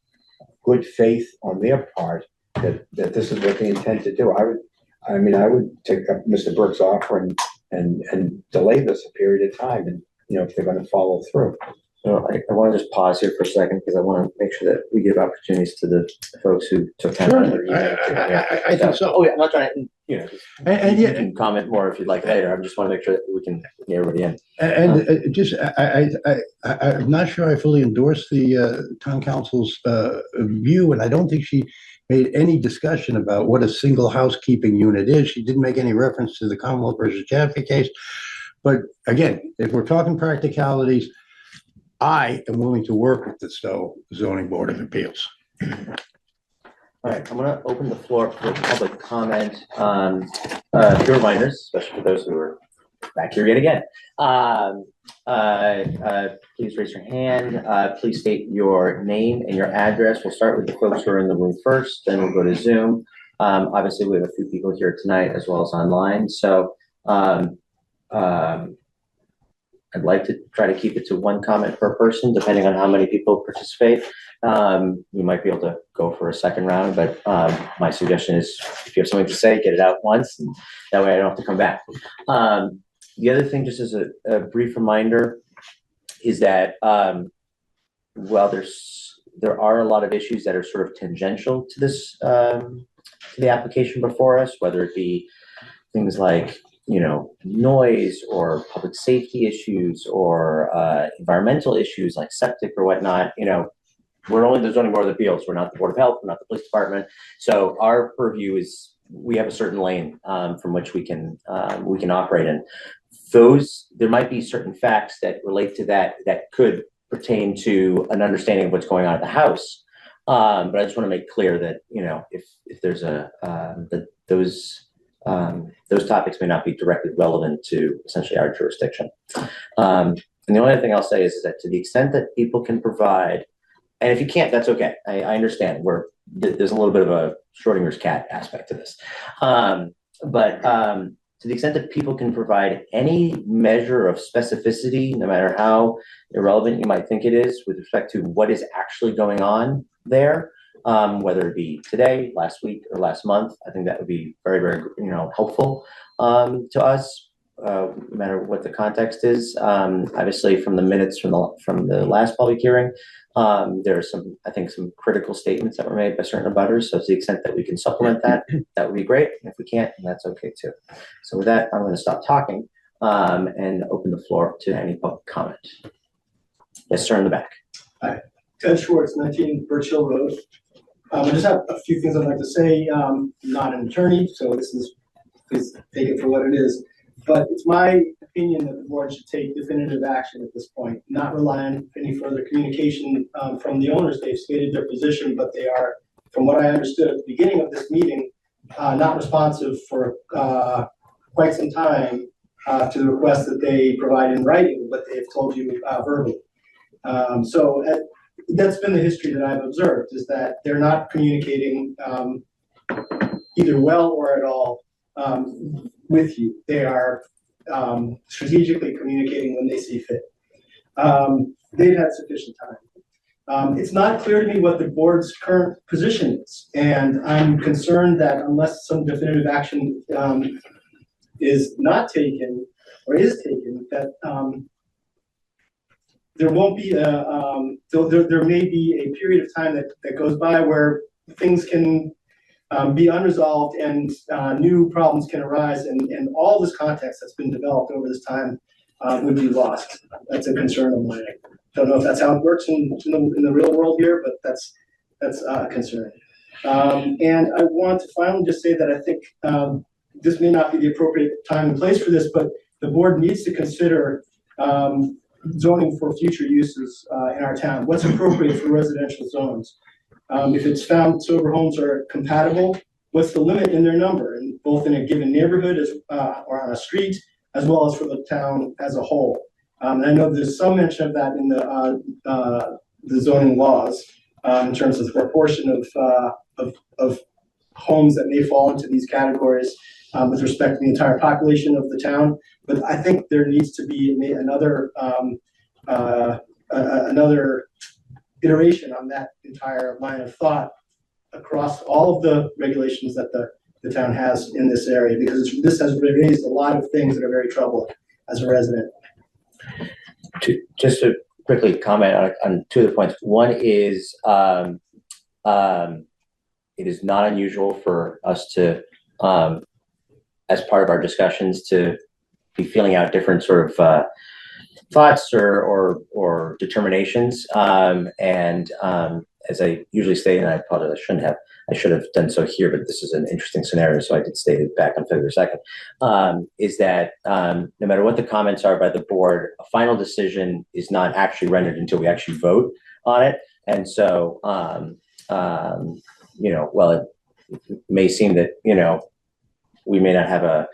good faith on their part that this is what they intend to do, I would take up Mr. Burke's offer and delay this a period of time, and, you know, if they're going to follow through. So I want to just pause here for a second because I want to make sure that we give opportunities to the folks who took time. Sure, I think so. Oh, yeah, I'm not trying to, you know, And you yet, can comment more if you'd like later. I just want to make sure that we can get everybody in. I'm not sure I fully endorse the town council's view, and I don't think she made any discussion about what a single housekeeping unit is. She didn't make any reference to the Commonwealth versus Jaffe case. But again, if we're talking practicalities, I am willing to work with the Stow Zoning Board of Appeals. All right, I'm going to open the floor for public comment. Few reminders, especially for those who are back here yet again. Please raise your hand. Please state your name and your address. We'll start with the folks who are in the room first, then we'll go to Zoom. Obviously, we have a few people here tonight as well as online. So I'd like to try to keep it to one comment per person, depending on how many people participate. We might be able to go for a second round, but my suggestion is if you have something to say, get it out once, and that way I don't have to come back. The other thing, just as a brief reminder, is that while there are a lot of issues that are sort of tangential to this, to the application before us, whether it be things like noise or public safety issues or environmental issues like septic or whatnot, we're only the zoning board of appeals. We're not the board of health. We're not the police department. So our purview is we have a certain lane from which we can operate in. There might be certain facts that relate to that could pertain to an understanding of what's going on at the house. But I just want to make clear that if there's those topics may not be directly relevant to essentially our jurisdiction. And the only other thing I'll say is that to the extent that people can provide, and if you can't, that's okay. I understand. There's a little bit of a Schrodinger's cat aspect to this. But to the extent that people can provide any measure of specificity, no matter how irrelevant you might think it is, with respect to what is actually going on there, whether it be today, last week, or last month, I think that would be very, very, helpful to us, no matter what the context is. Obviously, from the minutes from the last public hearing, there are some critical statements that were made by certain abutters. So to the extent that we can supplement that, that would be great. And if we can't, then that's okay too. So with that, I'm going to stop talking and open the floor to any public comment. Yes, sir, in the back. Hi, Ted Schwartz, 19 Birch Hill Road. I just have a few things I'd like to say. I'm not an attorney, so please take it for what it is. But it's my opinion that the board should take definitive action at this point, not rely on any further communication from the owners. They've stated their position, but they are, from what I understood at the beginning of this meeting, not responsive for quite some time to the request that they provide in writing what they've told you verbally. So that's been the history that I've observed, is that they're not communicating either well or at all with you. They are strategically communicating when they see fit. They've had sufficient time. It's not clear to me what the board's current position is, and I'm concerned that unless some definitive action is not taken or is taken, that there won't be there may be a period of time that goes by where things can be unresolved and new problems can arise, and all this context that's been developed over this time would be lost. That's a concern of mine. I don't know if that's how it works in the real world here, but that's a concern. And I want to finally just say that I think this may not be the appropriate time and place for this, but the board needs to consider zoning for future uses in our town. What's appropriate for residential zones? If it's found that sober homes are compatible, what's the limit in their number, and both in a given neighborhood or on a street, as well as for the town as a whole? And I know there's some mention of that in the zoning laws in terms of the proportion of homes that may fall into these categories with respect to the entire population of the town. But I think there needs to be another iteration on that entire line of thought across all of the regulations that the town has in this area, because this has raised a lot of things that are very troubling as a resident. Just to quickly comment on two of the points. One is it is not unusual for us to, as part of our discussions, to be feeling out different sort of thoughts or determinations. As I usually state, and I apologize, I should have done so here, but this is an interesting scenario, so I did state it back on February 2nd, is that no matter what the comments are by the board, a final decision is not actually rendered until we actually vote on it. And so, while it may seem that, we may not have a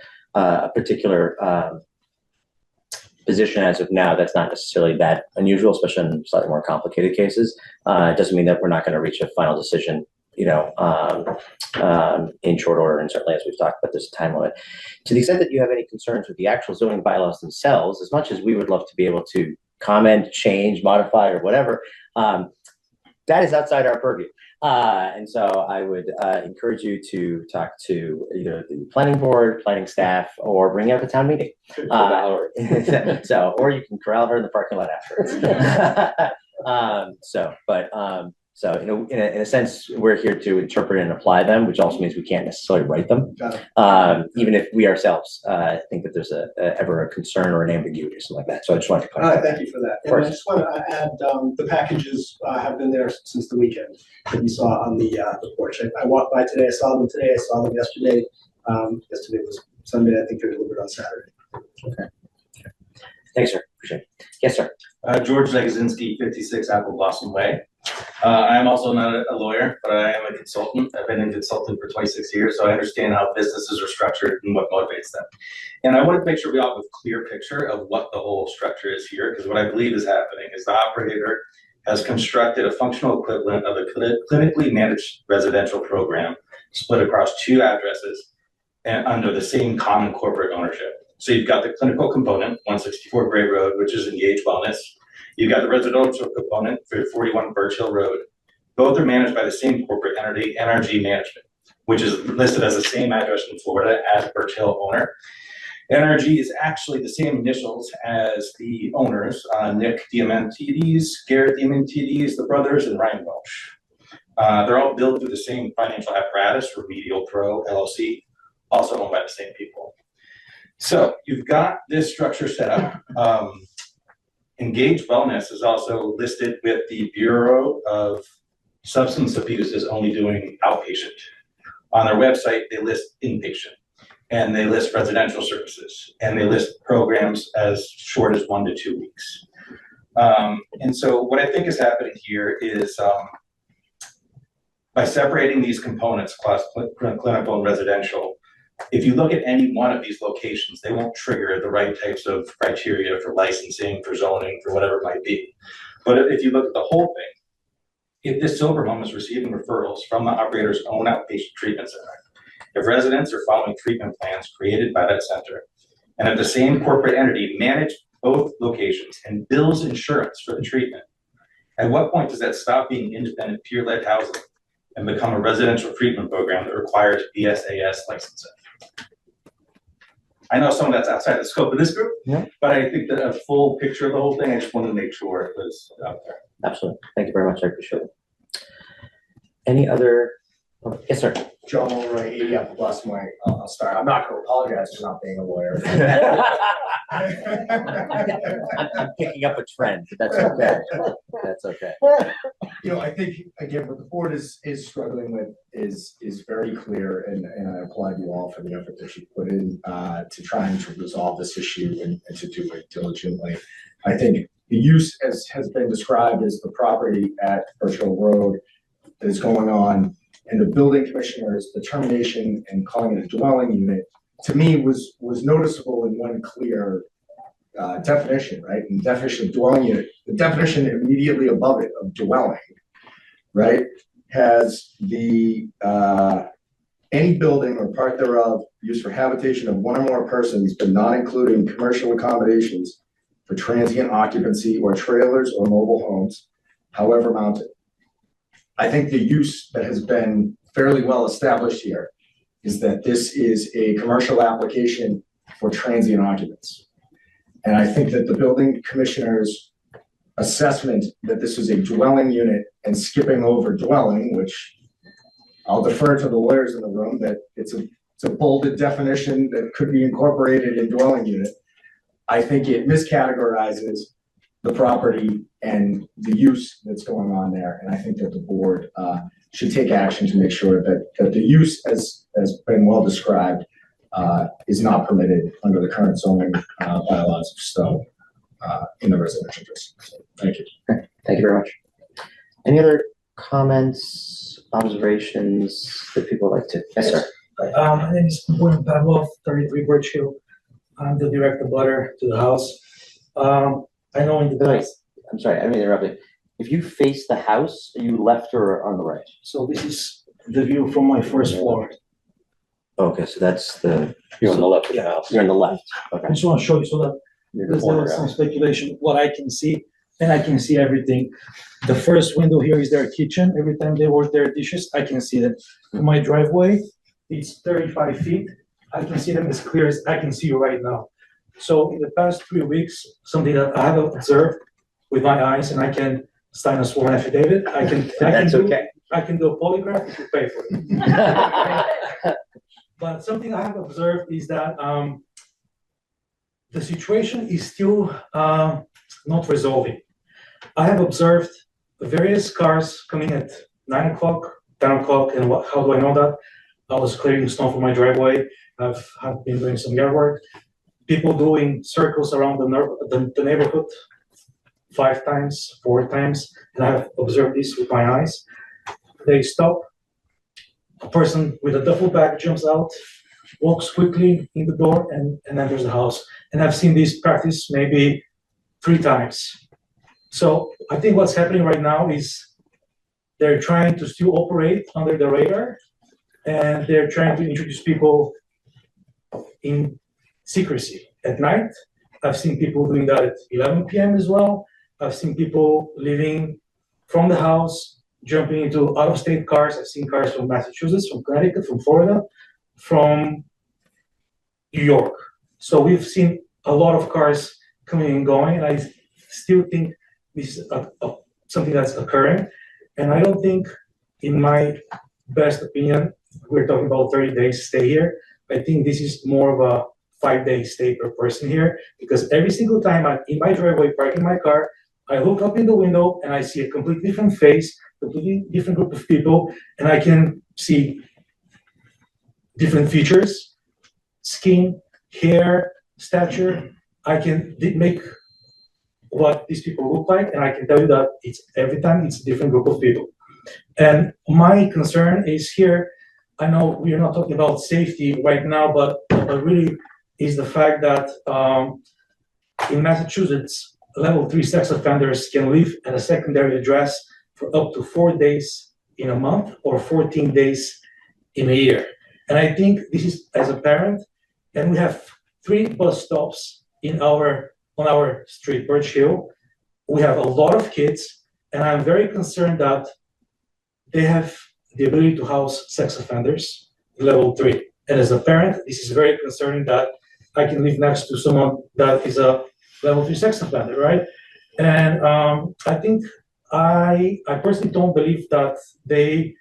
particular position as of now, that's not necessarily that unusual, especially in slightly more complicated cases. It doesn't mean that we're not going to reach a final decision, in short order, and certainly as we've talked about, there's a time limit. To the extent that you have any concerns with the actual zoning bylaws themselves, as much as we would love to be able to comment, change, modify, or whatever, that is outside our purview. And so I would encourage you to talk to either the planning board, planning staff, or bring it up at town meeting. Or you can corral her in the parking lot afterwards. So in a sense, we're here to interpret and apply them, which also means we can't necessarily write them. Got it. Even if we ourselves think that there's ever a concern or an ambiguity or something like that. So I just wanted to All clarify. right, thank you for that. And I just want to add, the packages have been there since the weekend that you saw on the porch. I walked by today, I saw them today, I saw them yesterday. Yesterday was Sunday, I think they were delivered on Saturday. Okay. Thanks, sir. Appreciate it. Yes, sir. George Legazinski, 56 Apple Blossom Way. I am also not a lawyer, but I am a consultant. I've been in consulting for 26 years, so I understand how businesses are structured and what motivates them. And I wanted to make sure we all have a clear picture of what the whole structure is here, because what I believe is happening is the operator has constructed a functional equivalent of a clinically managed residential program split across 2 addresses and under the same common corporate ownership. So you've got the clinical component, 164 Gray Road, which is Engage Wellness. You've got the residential component for 41 Birch Hill Road. Both are managed by the same corporate entity, NRG Management, which is listed as the same address in Florida as Birch Hill owner. NRG is actually the same initials as the owners, Nick Diamantidis, Garrett Diamantidis, the brothers, and Ryan Welch. They're all billed through the same financial apparatus, Remedial Pro LLC, also owned by the same people. So you've got this structure set up. Engage Wellness is also listed with the Bureau of Substance Abuse as only doing outpatient. On their website, they list inpatient, and they list residential services, and they list programs as short as 1 to 2 weeks. And so what I think is happening here is by separating these components, clinical and residential, if you look at any one of these locations, they won't trigger the right types of criteria for licensing, for zoning, for whatever it might be. But if you look at the whole thing, if this sober home is receiving referrals from the operator's own outpatient treatment center, if residents are following treatment plans created by that center, and if the same corporate entity managed both locations and bills insurance for the treatment, at what point does that stop being independent peer-led housing and become a residential treatment program that requires BSAS licensing? I know some of that's outside the scope of this group, but I think that a full picture of the whole thing, I just wanted to make sure it was out there. Absolutely. Thank you very much. I appreciate it. Any other? Yes, sir. John Mulray, 80 Apple Blossom Way. I'll start. I'm not going to apologize for not being a lawyer. I'm picking up a trend, but that's okay. That's okay. I think, again, what the board is struggling with is very clear, and I applaud you all for the effort that you put in to trying to resolve this issue and to do it diligently. I think the use, as has been described, as the property at Birch Hill Road that is going on, and the building commissioner's determination and calling it a dwelling unit, to me was noticeable in one clear definition, right? And definition of dwelling unit, the definition immediately above it of dwelling, right, has the any building or part thereof used for habitation of one or more persons, but not including commercial accommodations for transient occupancy or trailers or mobile homes, however mounted. I think the use that has been fairly well established here is that this is a commercial application for transient occupants. And I think that the building commissioner's assessment that this is a dwelling unit and skipping over dwelling, which I'll defer to the lawyers in the room, that it's a bolded definition that could be incorporated in dwelling unit. I think it miscategorizes the property and the use that's going on there. And I think that the board should take action to make sure that the use, as been well described, is not permitted under the current zoning bylaws of Stow in the residential district. So, thank you. Okay. Thank you very much. Any other comments, observations that people would like to? Yes, sir. My name is Pavlov, 33 Birch Hill. I'm the direct abutter to the house. I know in the past. I'm sorry, I mean interrupt you. If you face the house, are you left or on the right? So this is the view from my first floor. Okay, so that's the. You're on the left of the house. You're on the left. Okay. I just want to show you so that You're because the there corner was some guy. speculation what I can see, and I can see everything. The first window here is their kitchen. Every time they wash their dishes, I can see them. My driveway, it's 35 feet. I can see them as clear as I can see you right now. So in the past 3 weeks, something that I have observed with my eyes, and I can sign a sworn affidavit. I can That's do, okay. I can do a polygraph if you pay for it. But something I have observed is that the situation is still not resolving. I have observed various cars coming at 9 o'clock, 10 o'clock, and how do I know that? I was clearing snow for my driveway. I've been doing some yard work. People doing circles around the neighborhood 5 times, 4 times, and I have observed this with my eyes. They stop. A person with a duffel bag jumps out, walks quickly in the door, and enters the house. And I've seen this practice maybe 3 times. So I think what's happening right now is they're trying to still operate under the radar, and they're trying to introduce people in secrecy at night. I've seen people doing that at 11 p.m. as well. I've seen people leaving from the house, jumping into out-of-state cars. I've seen cars from Massachusetts, from Connecticut, from Florida, from New York. So we've seen a lot of cars coming and going, and I still think this is something that's occurring. And I don't think, in my best opinion, we're talking about 30 days stay here. I think this is more of a 5-day stay per person here, because every single time I'm in my driveway parking my car, I look up in the window and I see a completely different face, completely different group of people, and I can see different features, skin, hair, stature. I can make what these people look like, and I can tell you that it's every time it's a different group of people. And my concern is here, I know we are not talking about safety right now, but really is the fact that in Massachusetts, level 3 sex offenders can live at a secondary address for up to 4 days in a month or 14 days in a year. And I think this is, as a parent, and we have 3 bus stops on our street, Birch Hill. We have a lot of kids, and I'm very concerned that they have the ability to house sex offenders, level 3. And as a parent, this is very concerning that I can live next to someone that is a level 3 sex offender, right? And I think I personally don't believe that they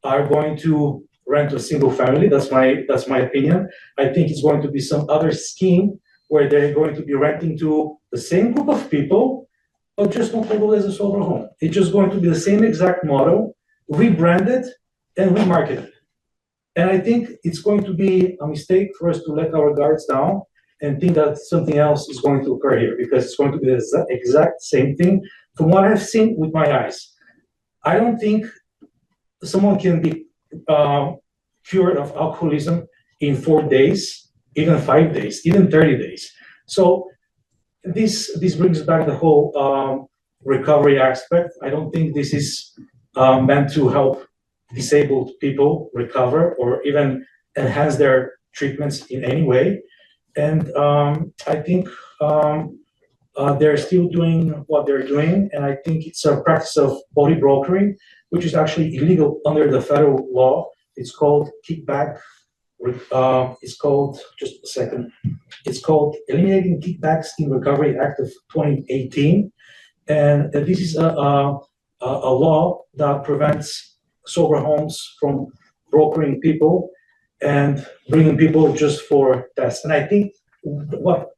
are going to rent to a single family. That's my opinion. I think it's going to be some other scheme where they're going to be renting to the same group of people, but just not labeled as a sober home. It's just going to be the same exact model, rebranded and remarketed. And I think it's going to be a mistake for us to let our guards down and think that something else is going to occur here, because it's going to be the exact same thing from what I've seen with my eyes. I don't think someone can be cured of alcoholism in 4 days, even 5 days, even 30 days. So this brings back the whole recovery aspect. I don't think this is meant to help disabled people recover or even enhance their treatments in any way. And I think they're still doing what they're doing. And I think it's a practice of body brokering, which is actually illegal under the federal law. It's called kickback. It's called, just a second, it's called Eliminating Kickbacks in Recovery Act of 2018. And this is a law that prevents sober homes from brokering people and bringing people just for tests. And I think what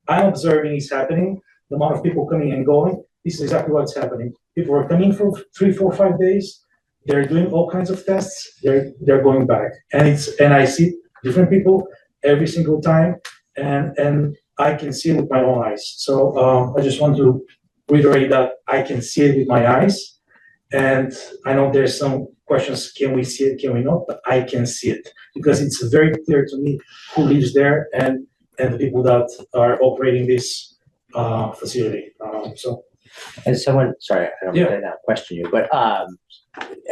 I'm observing is happening, the amount of people coming and going, this is exactly what's happening. People are coming for 3, 4, 5 days, they're doing all kinds of tests, they're going back. And I see different people every single time, and I can see it with my own eyes. So I just want to reiterate that I can see it with my eyes. And I know there's some questions, can we see it, can we not? But I can see it because it's very clear to me who lives there and the people that are operating this facility. As someone, sorry, I don't mean to question you, but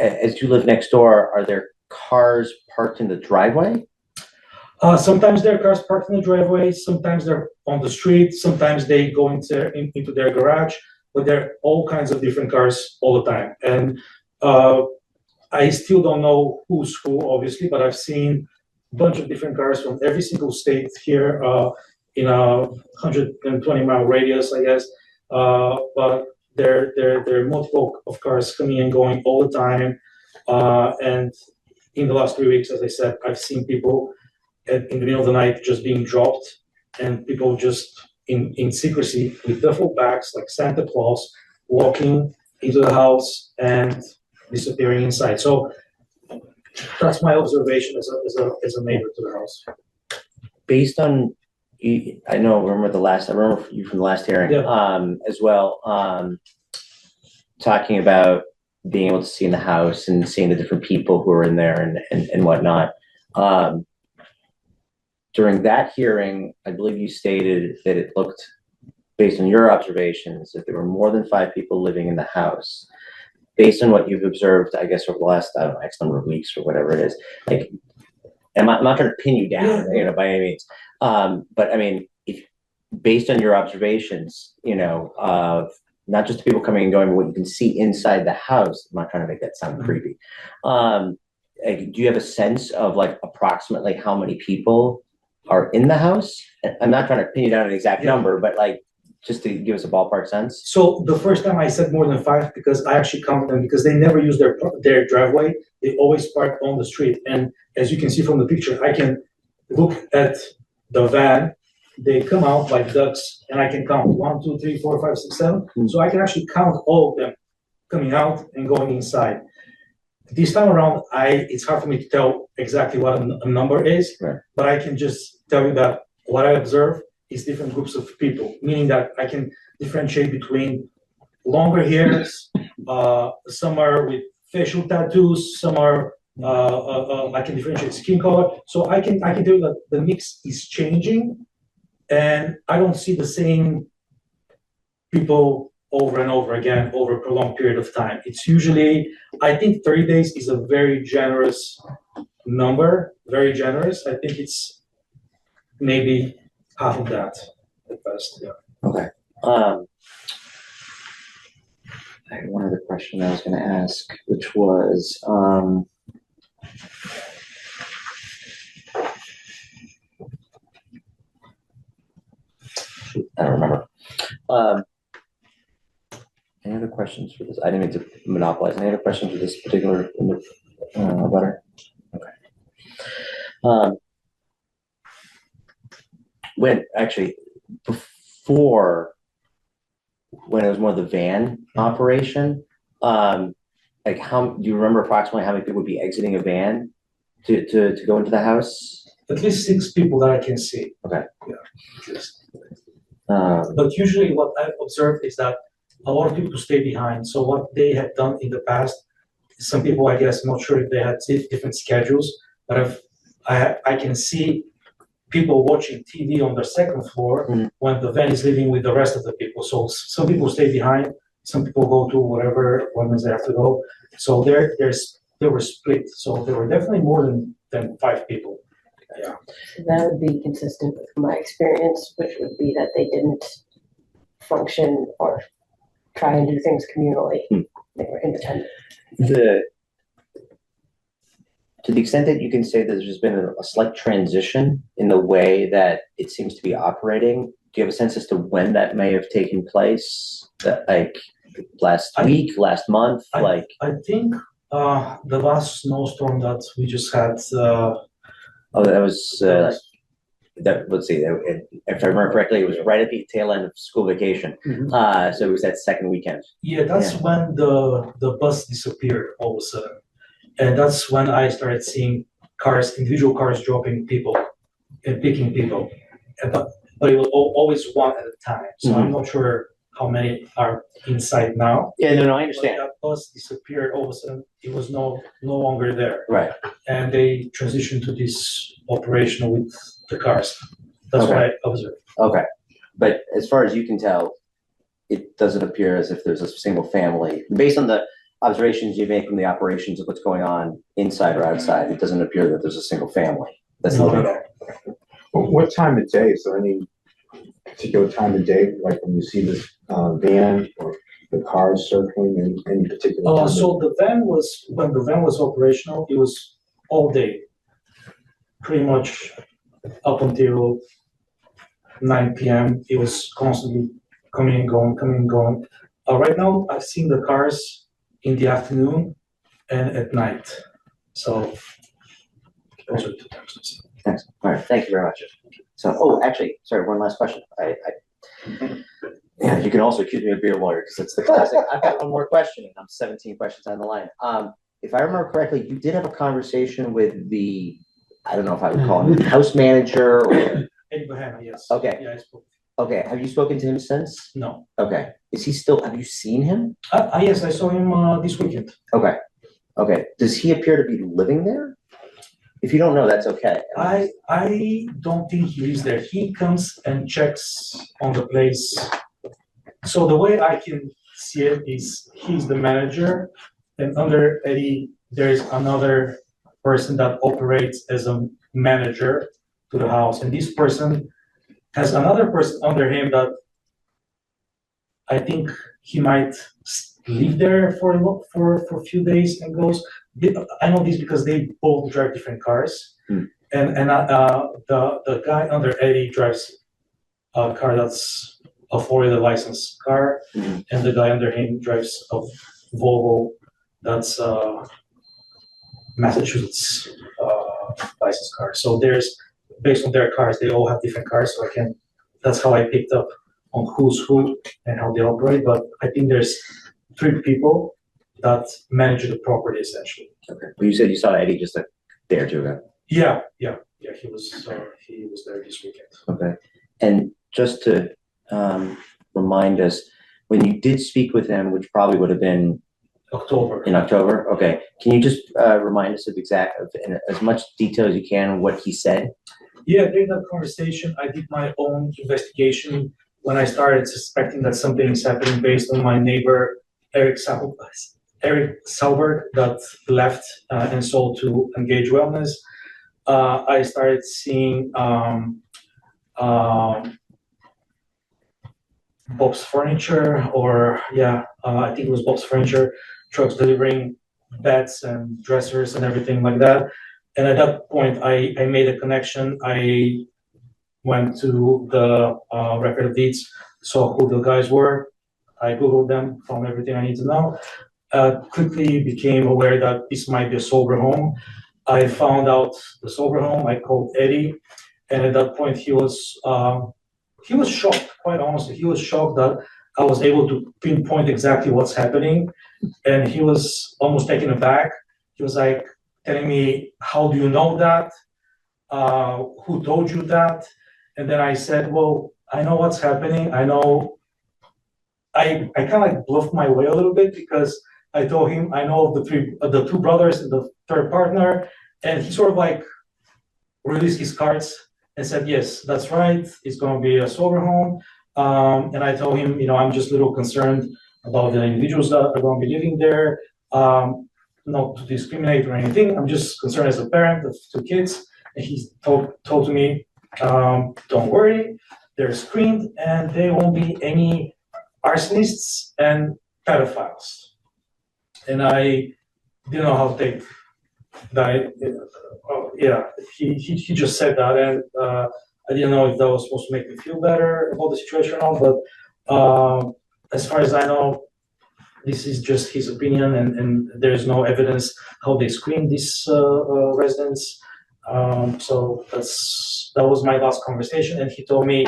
as you live next door, are there cars parked in the driveway? Sometimes there are cars parked in the driveway, sometimes they're on the street, sometimes they go into their garage, but there are all kinds of different cars all the time. And I still don't know who's who, obviously, but I've seen a bunch of different cars from every single state here in a 120-mile radius, I guess. But there are multiple of cars coming and going all the time. And in the last 3 weeks, as I said, I've seen people in the middle of the night just being dropped, and people just in secrecy with duffel bags like Santa Claus walking into the house and disappearing inside. So that's my observation as a neighbor to the house. Based on, I remember you from the last hearing, as well, talking about being able to see in the house and seeing the different people who are in there and whatnot. During that hearing, I believe you stated that it looked, based on your observations, that there were more than 5 people living in the house. Based on what you've observed, I guess, over the last, I don't know, X number of weeks or whatever it is, like, I'm not trying to pin you down, by any means. But I mean, if based on your observations, of not just the people coming and going, but what you can see inside the house, I'm not trying to make that sound creepy. Like, do you have a sense of like approximately how many people are in the house? I'm not trying to pin you down an exact number, but like, just to give us a ballpark sense. So the first time I said more than 5 because I actually counted them because they never use their driveway. They always park on the street. And as you can see from the picture, I can look at the van. They come out like ducks, and I can count 1, 2, 3, 4, 5, 6, 7. So I can actually count all of them coming out and going inside. This time around, it's hard for me to tell exactly what a number is, but I can just tell you that what I observe is different groups of people, meaning that I can differentiate between longer hairs, some are with facial tattoos, some are, I can differentiate skin color. So I can tell you that the mix is changing, and I don't see the same people over and over again over a prolonged period of time. It's usually, I think 30 days is a very generous number, very generous. I think it's maybe half of that at best, Okay. I had one other question I was going to ask, which was, I don't remember. Any other questions for this? I didn't mean to monopolize. Any other questions for this particular letter? Okay. Before, when it was more the van operation, like do you remember approximately how many people would be exiting a van to go into the house? At least 6 people that I can see. Okay. Yeah. But usually what I've observed is that a lot of people stay behind. So what they have done in the past, some people, I guess, not sure if they had different schedules, but I can see people watching TV on the second floor when the van is leaving with the rest of the people. So some people stay behind, some people go to whatever appointments they have to go. So they were split. So there were definitely more than 5 people. Yeah. So that would be consistent with my experience, which would be that they didn't function or try and do things communally. They were independent. To the extent that you can say that there's been a slight transition in the way that it seems to be operating, do you have a sense as to when that may have taken place? Like last week, last month? I think the last snowstorm that we just had. That was. Let's see. If I remember correctly, it was right at the tail end of school vacation. So it was that second weekend. Yeah, that's when the bus disappeared all of a sudden. And that's when I started seeing individual cars dropping people and picking people. But it was always one at a time. So I'm not sure how many are inside now. Yeah, no, I understand. But that bus disappeared all of a sudden. It was no longer there. Right. And they transitioned to this operation with the cars. That's what I observed. Okay. But as far as you can tell, it doesn't appear as if there's a single family. Based on the observations you make from the operations of what's going on inside or outside, it doesn't appear that there's a single family that's living there. What time of day? Is there any particular time of day, like when you see this van or the cars circling in any particular time? So when the van was operational, it was all day, pretty much up until 9 p.m. It was constantly coming and going, Right now, I've seen the cars in the afternoon and at night. So those are the 2 times I've seen. Thanks. All right, thank you very much. So, oh, actually, sorry, one last question. Yeah, you can also accuse me of being a lawyer because it's the classic. I've got one more question and I'm 17 questions on the line. If I remember correctly, you did have a conversation with the, I don't know if I would call him house manager or. Abraham, yes. Okay. Yeah, I spoke. Okay, have you spoken to him since? No. Okay, is he still, have you seen him? Yes, I saw him this weekend. Okay, okay, does he appear to be living there? If you don't know, that's okay. I don't think he lives there. He comes and checks on the place. So the way I can see it is he's the manager, and under Eddie, there's another person that operates as a manager to the house, and this person has another person under him that I think he might live there for a few days and goes. I know this because they both drive different cars, and the guy under Eddie drives a car that's a Florida licensed car, and the guy under him drives a Volvo that's Massachusetts licensed car. So there's, based on their cars, they all have different cars. So that's how I picked up on who's who and how they operate. But I think there's 3 people that manage the property essentially. Okay, well, you said you saw Eddie just a day or 2 ago. Yeah, he was there this weekend. Okay, and just to remind us, when you did speak with him, which probably would have been in October, okay, can you just remind us of in as much detail as you can, what he said? Yeah, during that conversation, I did my own investigation when I started suspecting that something is happening based on my neighbor, Eric Salberg, that left and sold to Engage Wellness. I started seeing Bob's Furniture, I think it was Bob's Furniture, trucks delivering beds and dressers and everything like that. And at that point, I made a connection. I went to the record of deeds, saw who the guys were. I Googled them, found everything I need to know. Quickly became aware that this might be a sober home. I found out the sober home. I called Eddie, and at that point, he was shocked. Quite honestly, he was shocked that I was able to pinpoint exactly what's happening, and he was almost taken aback. He was like telling me, "How do you know that? Who told you that?" And then I said, "Well, I know what's happening. I know." I kind of like bluffed my way a little bit because I told him I know the 2 brothers and the 3rd partner, and he sort of like released his cards and said, "Yes, that's right. It's going to be a sober home." And I told him, I'm just a little concerned about the individuals that are going to be living there. Not to discriminate or anything. I'm just concerned as a parent of 2 kids. And he told me, "Don't worry, they're screened, and there won't be any arsonists and pedophiles." And I didn't know how to take that. He just said that, and I didn't know if that was supposed to make me feel better about the situation or not. But as far as I know, this is just his opinion, and there's no evidence how they screened these residents. So that was my last conversation, and he told me,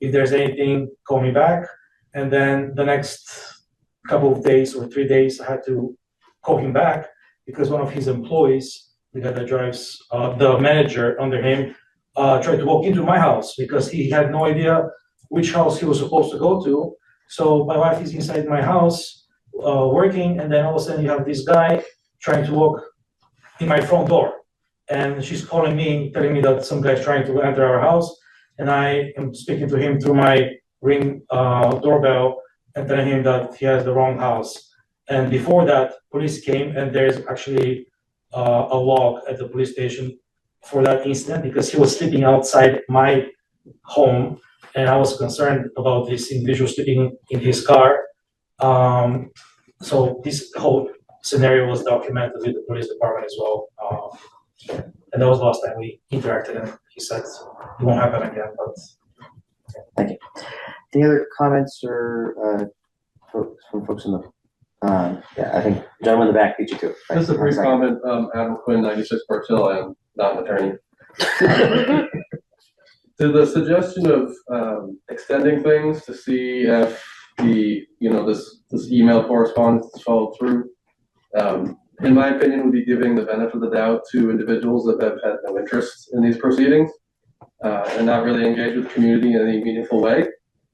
"If there's anything, call me back." And then the next couple of days or 3 days, I had to call him back because one of his employees, the guy that drives, the manager under him, tried to walk into my house because he had no idea which house he was supposed to go to. So my wife is inside my house working, and then all of a sudden you have this guy trying to walk in my front door. And she's calling me, telling me that some guy's trying to enter our house, and I am speaking to him through my Ring doorbell and telling him that he has the wrong house. And before that, police came, and there's actually a log at the police station for that incident because he was sleeping outside my home, and I was concerned about this individual sleeping in his car. So this whole scenario was documented with the police department as well. And that was the last time we interacted, and he said it won't happen again. But thank you. Any other comments or from folks in the, yeah, I think gentleman in the back beat you to it. Just a brief comment, Adam Quinn, 96 Parcel, I am not an attorney. To the suggestion of extending things to see if this email correspondence is followed through, in my opinion, would be giving the benefit of the doubt to individuals that have had no interest in these proceedings and not really engaged with the community in any meaningful way.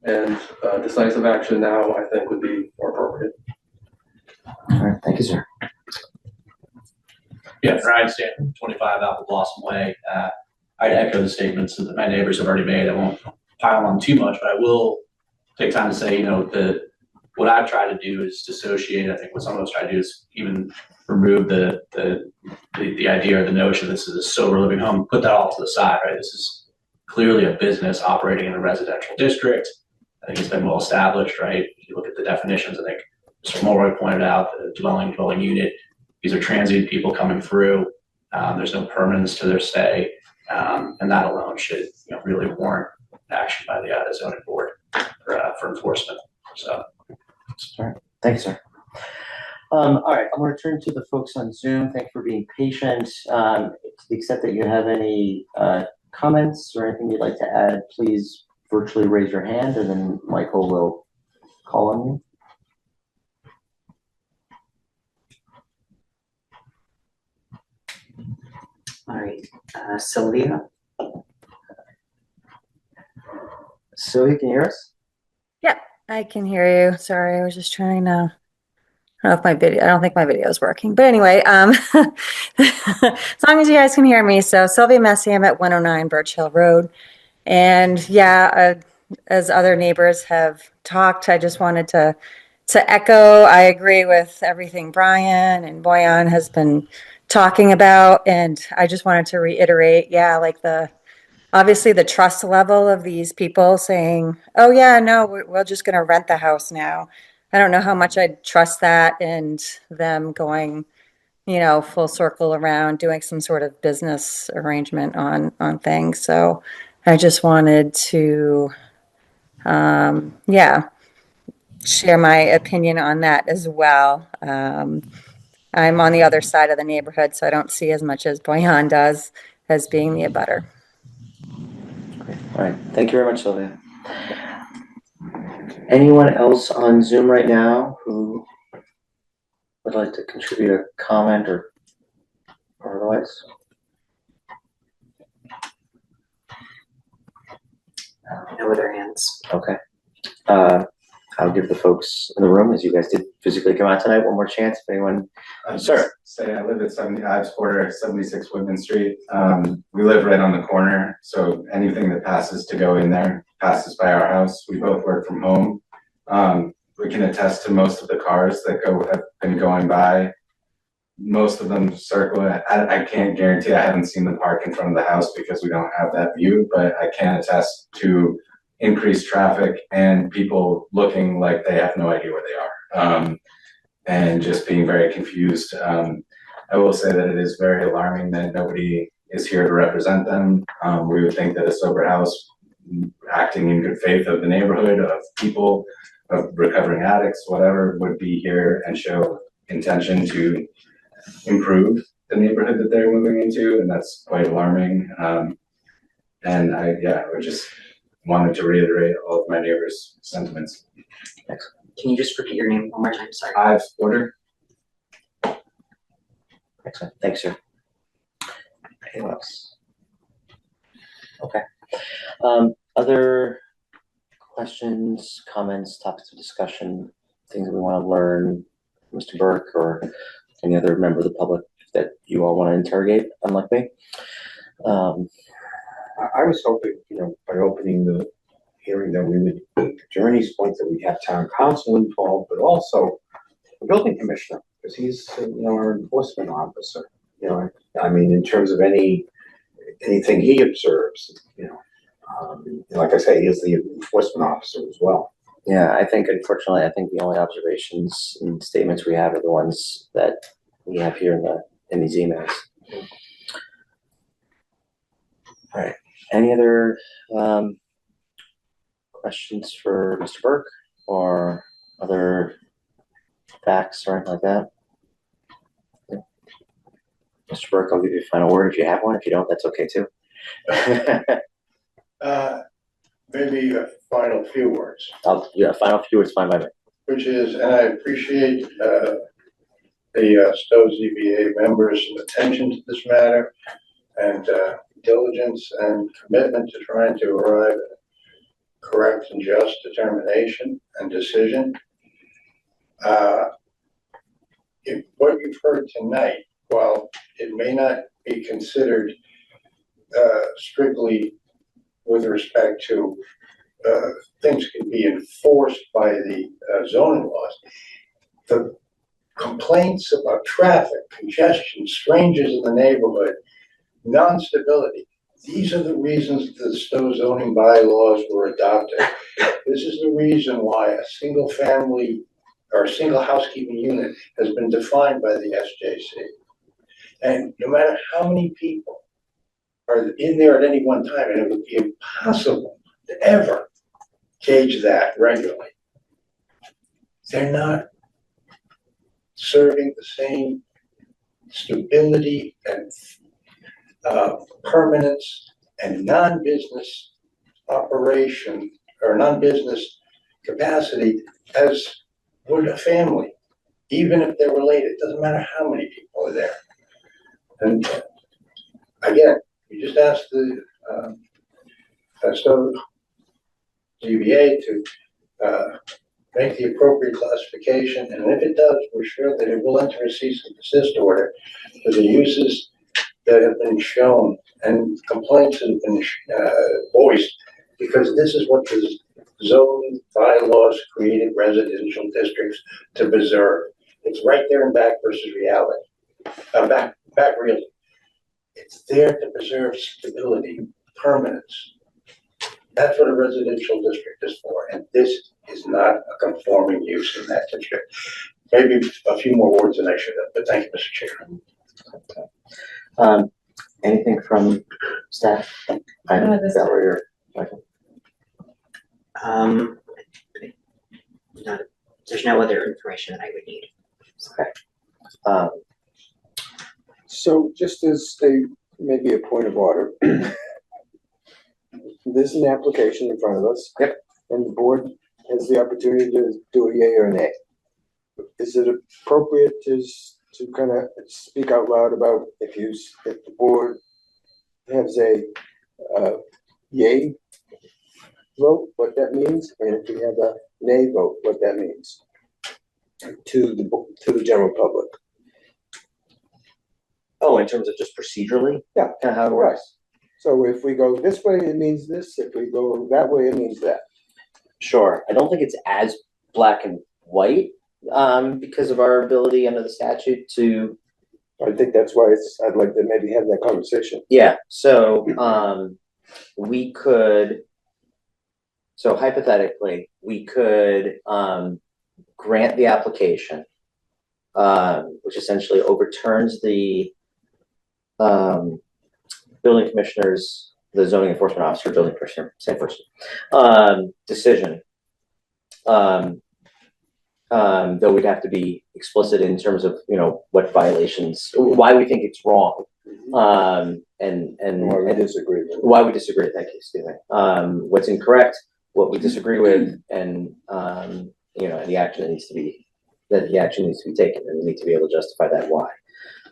And decisive action now, I think, would be more appropriate. All right, thank you, sir. Yeah, Ryan Stanton, 25 Apple Blossom Way. I'd echo the statements that my neighbors have already made. I won't pile on too much, but I will take time to say, what I've tried to do is dissociate. I think what some of us try to do is even remove the idea or the notion this is a sober living home, put that all to the side, right? This is clearly a business operating in a residential district. I think it's been well established, right? If you look at the definitions, I think Mr. Mulroy pointed out the dwelling unit. These are transient people coming through. There's no permanence to their stay. And that alone should really warrant action by the zoning board for enforcement. So, all right, thanks, sir. All right, I'm going to turn to the folks on Zoom. Thanks for being patient. To the extent that you have any comments or anything you'd like to add, please virtually raise your hand, and then Michael will call on you. All right, Sylvia. Sylvia, can you hear us? Yeah, I can hear you. Sorry, I was just trying to. I don't know if I don't think my video is working, but anyway, as long as you guys can hear me. So Sylvia Messy, I'm at 109 Birch Hill Road, and yeah, as other neighbors have talked, I just wanted to echo. I agree with everything Brian and Boyan has been talking about, and I just wanted to reiterate, yeah, like obviously the trust level of these people saying, oh yeah, no, we're just going to rent the house now. I don't know how much I'd trust that, and them going, full circle around doing some sort of business arrangement on things. So I just wanted to, share my opinion on that as well. I'm on the other side of the neighborhood, so I don't see as much as Boyan does as being the abutter. Okay. All right, thank you very much, Sylvia. Anyone else on Zoom right now who would like to contribute a comment or otherwise? No other hands. Okay. I'll give the folks in the room, as you guys did physically come out tonight, one more chance. If anyone, sir. Say I live at 75 Porter, 76 Whitman Street. We live right on the corner, so anything that passes to go in there passes by our house. We both work from home. We can attest to most of the cars that have been going by. Most of them circle. I can't guarantee. I haven't seen them park in front of the house because we don't have that view, but I can attest to increased traffic and people looking like they have no idea where they are, and just being very confused. I will say that it is very alarming that nobody is here to represent them. We would think that a sober house, acting in good faith of the neighborhood, of people, of recovering addicts, whatever, would be here and show intention to improve the neighborhood that they're moving into, and that's quite alarming. And I just wanted to reiterate all of my neighbors' sentiments. Excellent. Can you just repeat your name one more time? Sorry. Ives Porter. Excellent. Thanks, sir. Anyone else? Okay. Other questions, comments, topics of discussion, things that we want to learn, Mr. Burke or any other member of the public that you all want to interrogate, unlike me? I was hoping, by opening the hearing that we would, during these points, that we'd have town council involved, but also the building commissioner, because he's, our enforcement officer. In terms of anything he observes, like I say, he is the enforcement officer as well. Yeah, unfortunately, the only observations and statements we have are the ones that we have here in these emails. All right. Any other questions for Mr. Burke or other facts or anything like that? Mr. Burke, I'll give you a final word if you have one. If you don't, that's okay too. Maybe a final few words, Yeah, final few words, fine by me. which is, and I appreciate, the Stow ZBA members' attention to this matter and, diligence and commitment to trying to arrive at a correct and just determination and decision. If what you've heard tonight, while it may not be considered strictly with respect to things can be enforced by the zoning laws, the complaints about traffic, congestion, strangers in the neighborhood, non-stability, these are the reasons the Stow zoning bylaws were adopted. This is the reason why a single family or a single housekeeping unit has been defined by the SJC. And no matter how many people are in there at any one time, and it would be impossible to ever gauge that regularly, they're not serving the same stability and permanence and non-business operation or non-business capacity as would a family, even if they're related. Doesn't matter how many people are there. And again, you just asked the Stow ZBA to make the appropriate classification, and if it does, we're sure that it will enter a cease and desist order for the uses that have been shown and complaints that have been voiced, because this is what the zoning bylaws created residential districts to preserve. It's right there in back versus reality. Back really. It's there to preserve stability, permanence. That's what a residential district is for, and this is not a conforming use in that district. Maybe a few more words than I should have, but thank you, Mr. Chair. Anything from staff? Valerie or Michael? There's no other information that I would need. Okay. So just as maybe a point of order, there's an application in front of us. Yep. And the board has the opportunity to do a yay or a nay. Is it appropriate to kind of speak out loud about if the board has a yay vote, what that means, and if you have a nay vote, what that means to the general public? Oh, in terms of just procedurally? Yeah. Kind of how it works? So if we go this way, it means this. If we go that way, it means that. Sure. I don't think it's as black and white because of our ability under the statute to. I think that's why I'd like to maybe have that conversation. Yeah. So hypothetically, we could grant the application, which essentially overturns the building commissioner's, the zoning enforcement officer, building commissioner, same person, decision. Though we'd have to be explicit in terms of, what violations, why we think it's wrong. And why we disagree. Why we disagree, thank you, Stephen. What's incorrect, what we disagree with, and the action that needs to be taken, and we need to be able to justify that why.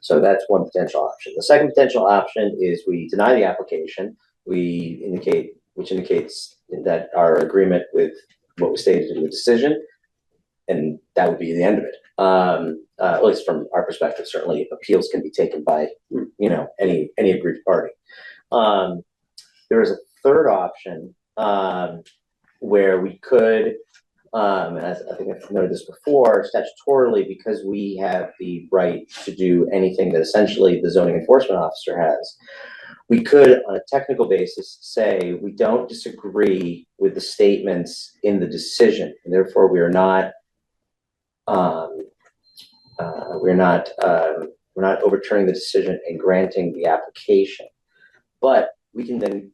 So that's one potential option. The second potential option is we deny the application. Which indicates that our agreement with what was stated in the decision, and that would be the end of it. At least from our perspective, certainly appeals can be taken by, any aggrieved party. There is a third option where we could, and as I think I've noted this before, statutorily, because we have the right to do anything that essentially the zoning enforcement officer has, we could, on a technical basis, say we don't disagree with the statements in the decision, and therefore we are not overturning the decision and granting the application. But we can then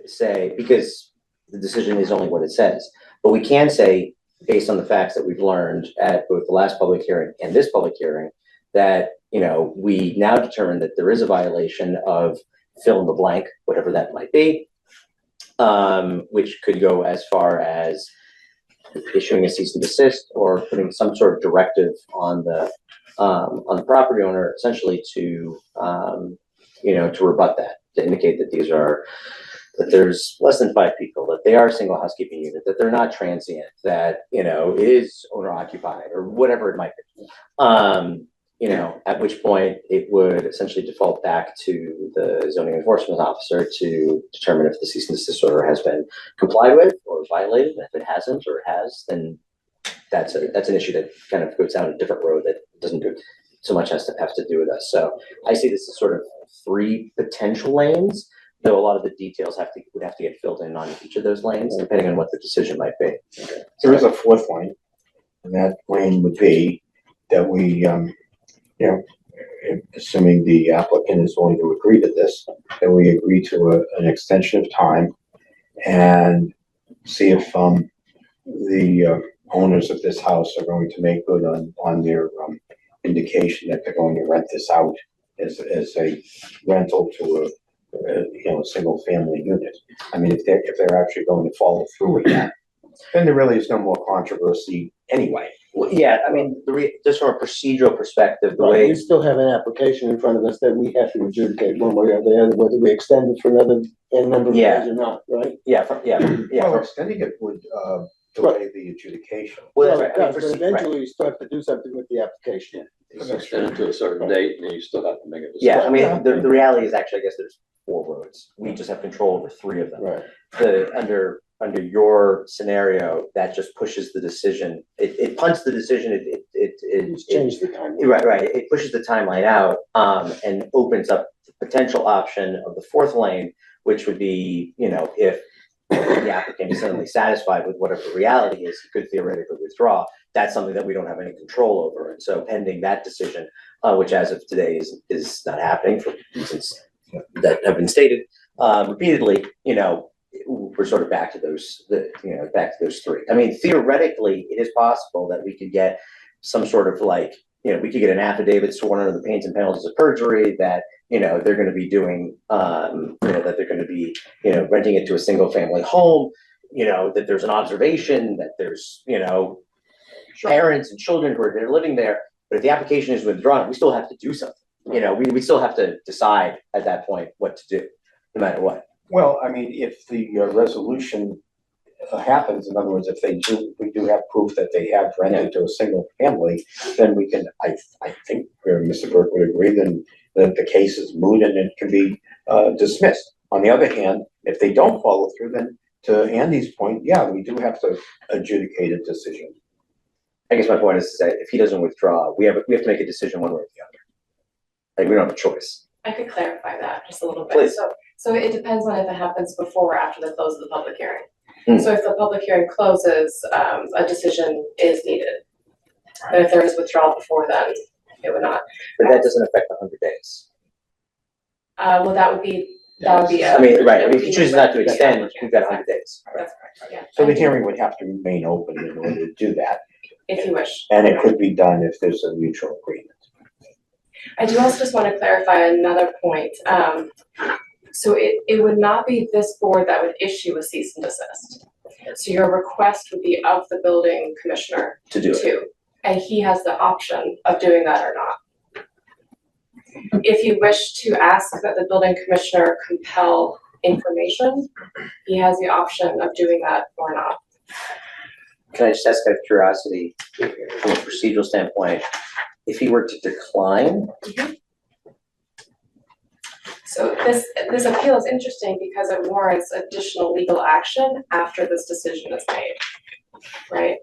say, because the decision is only what it says, but we can say based on the facts that we've learned at both the last public hearing and this public hearing, that, we now determine that there is a violation of fill in the blank, whatever that might be, which could go as far as issuing a cease and desist or putting some sort of directive on the property owner, essentially to rebut that, to indicate that that there's less than 5 people, that they are a single housekeeping unit, that they're not transient, that, it is owner occupied or whatever it might be. At which point it would essentially default back to the zoning enforcement officer to determine if the cease and desist order has been complied with or violated. If it hasn't or it has, then that's an issue that kind of goes down a different road that doesn't do so much have to do with us. So I see this as sort of 3 potential lanes, though a lot of the details would have to get filled in on each of those lanes, depending on what the decision might be. There is a 4th lane, and that lane would be that we, assuming the applicant is willing to agree to this, that we agree to an extension of time and see if the owners of this house are going to make good on their indication that they're going to rent this out as a rental to a single family unit. I mean, if they're actually going to follow through with that, then there really is no more controversy anyway. Well, yeah, I mean, just from a procedural perspective, the way We still have an application in front of us that we have to adjudicate one way or the other, whether we extend it for another N number of days or not, right? Well, extending it would delay the adjudication. Well, it does, but eventually you still have to do something with the application. Extend it to a certain date, and then you still have to make a decision. Yeah, I mean, the reality is actually, I guess there's 4 roads. We just have control over 3 of them. Right. Under your scenario, that just pushes the decision. It punts the decision. It's changed the timeline. Right. It pushes the timeline out and opens up the potential option of the 4th lane, which would be, if the applicant is suddenly satisfied with whatever the reality is, he could theoretically withdraw. That's something that we don't have any control over. And so pending that decision, which as of today is not happening for reasons that have been stated repeatedly, we're sort of back to those 3. I mean, theoretically, it is possible that we could get some sort of we could get an affidavit sworn under the pains and penalties of perjury that, they're going to be doing, that they're going to be, renting it to a single family home, that there's an observation that there's, parents and children who are living there. But if the application is withdrawn, we still have to do something. We still have to decide at that point what to do, no matter what. Well, I mean, if the resolution happens, in other words, if we do have proof that they have rented to a single family, then we can, I think Mr. Burke would agree, then that the case is moot and it can be dismissed. On the other hand, if they don't follow through, then to Andy's point, yeah, we do have to adjudicate a decision. I guess my point is that if he doesn't withdraw, we have to make a decision one way or the other. We don't have a choice. I could clarify that just a little bit. Please. So it depends on if it happens before or after the close of the public hearing. So if the public hearing closes, a decision is needed. But if there is withdrawal before then, it would not. But that doesn't affect the 100 days. Well, that would be. I mean, right. I mean, if you choose not to extend, we've got 100 days. That's correct. Yeah. So the hearing would have to remain open in order to do that. If you wish. And it could be done if there's a mutual agreement. I do also just want to clarify another point. So it would not be this board that would issue a cease and desist. So your request would be of the building commissioner to do it. And he has the option of doing that or not. If you wish to ask that the building commissioner compel information, he has the option of doing that or not. Can I just ask out of curiosity, from a procedural standpoint, if he were to decline? So this appeal is interesting because it warrants additional legal action after this decision is made, right?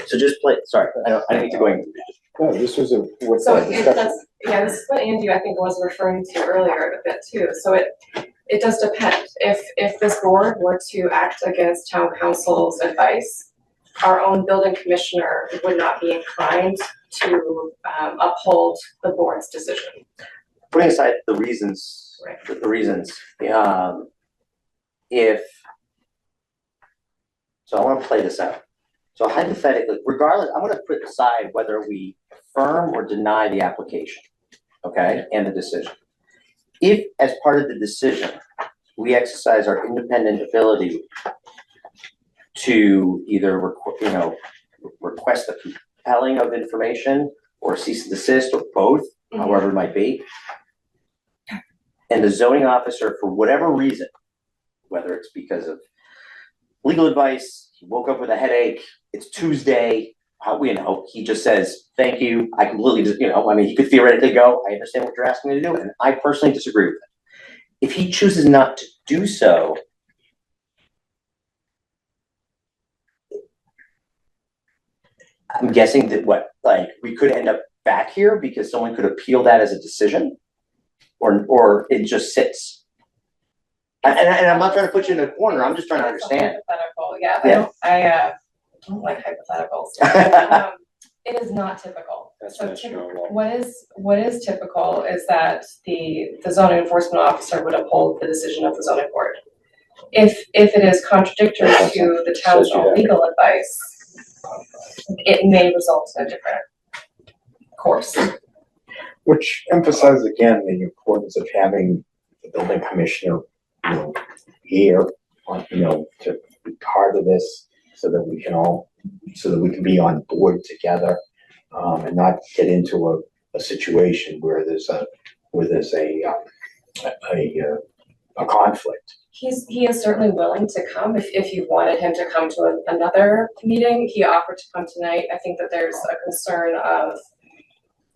So just play. Sorry, I don't need to go into. No, this was this is what Andy I think was referring to earlier a bit too. So it does depend. If this board were to act against town council's advice, our own building commissioner would not be inclined to uphold the board's decision. Putting aside the reasons, so I want to play this out. So hypothetically, regardless, I'm gonna put aside whether we affirm or deny the application, okay, and the decision. If, as part of the decision, we exercise our independent ability to either, request the compelling of information or cease and desist or both, however it might be, and the zoning officer, for whatever reason, whether it's because of legal advice, he woke up with a headache, it's Tuesday, he just says, thank you, I completely just, he could theoretically go, I understand what you're asking me to do, and I personally disagree with it. If he chooses not to do so, I'm guessing that we could end up back here because someone could appeal that as a decision, or it just sits. And I'm not trying to put you in a corner, I'm just trying to understand. Hypothetical, yeah. I don't like hypotheticals. It is not typical. That's So national law. what is typical is that the zoning enforcement officer would uphold the decision of the zoning board. If it is contradictory to the town's own legal advice, it may result in a different course. Which emphasizes again the importance of having the building commissioner, here on, to be part of this so that we can be on board together, and not get into a situation where there's a conflict. He is certainly willing to come if you wanted him to come to another meeting. He offered to come tonight. I think that there's a concern of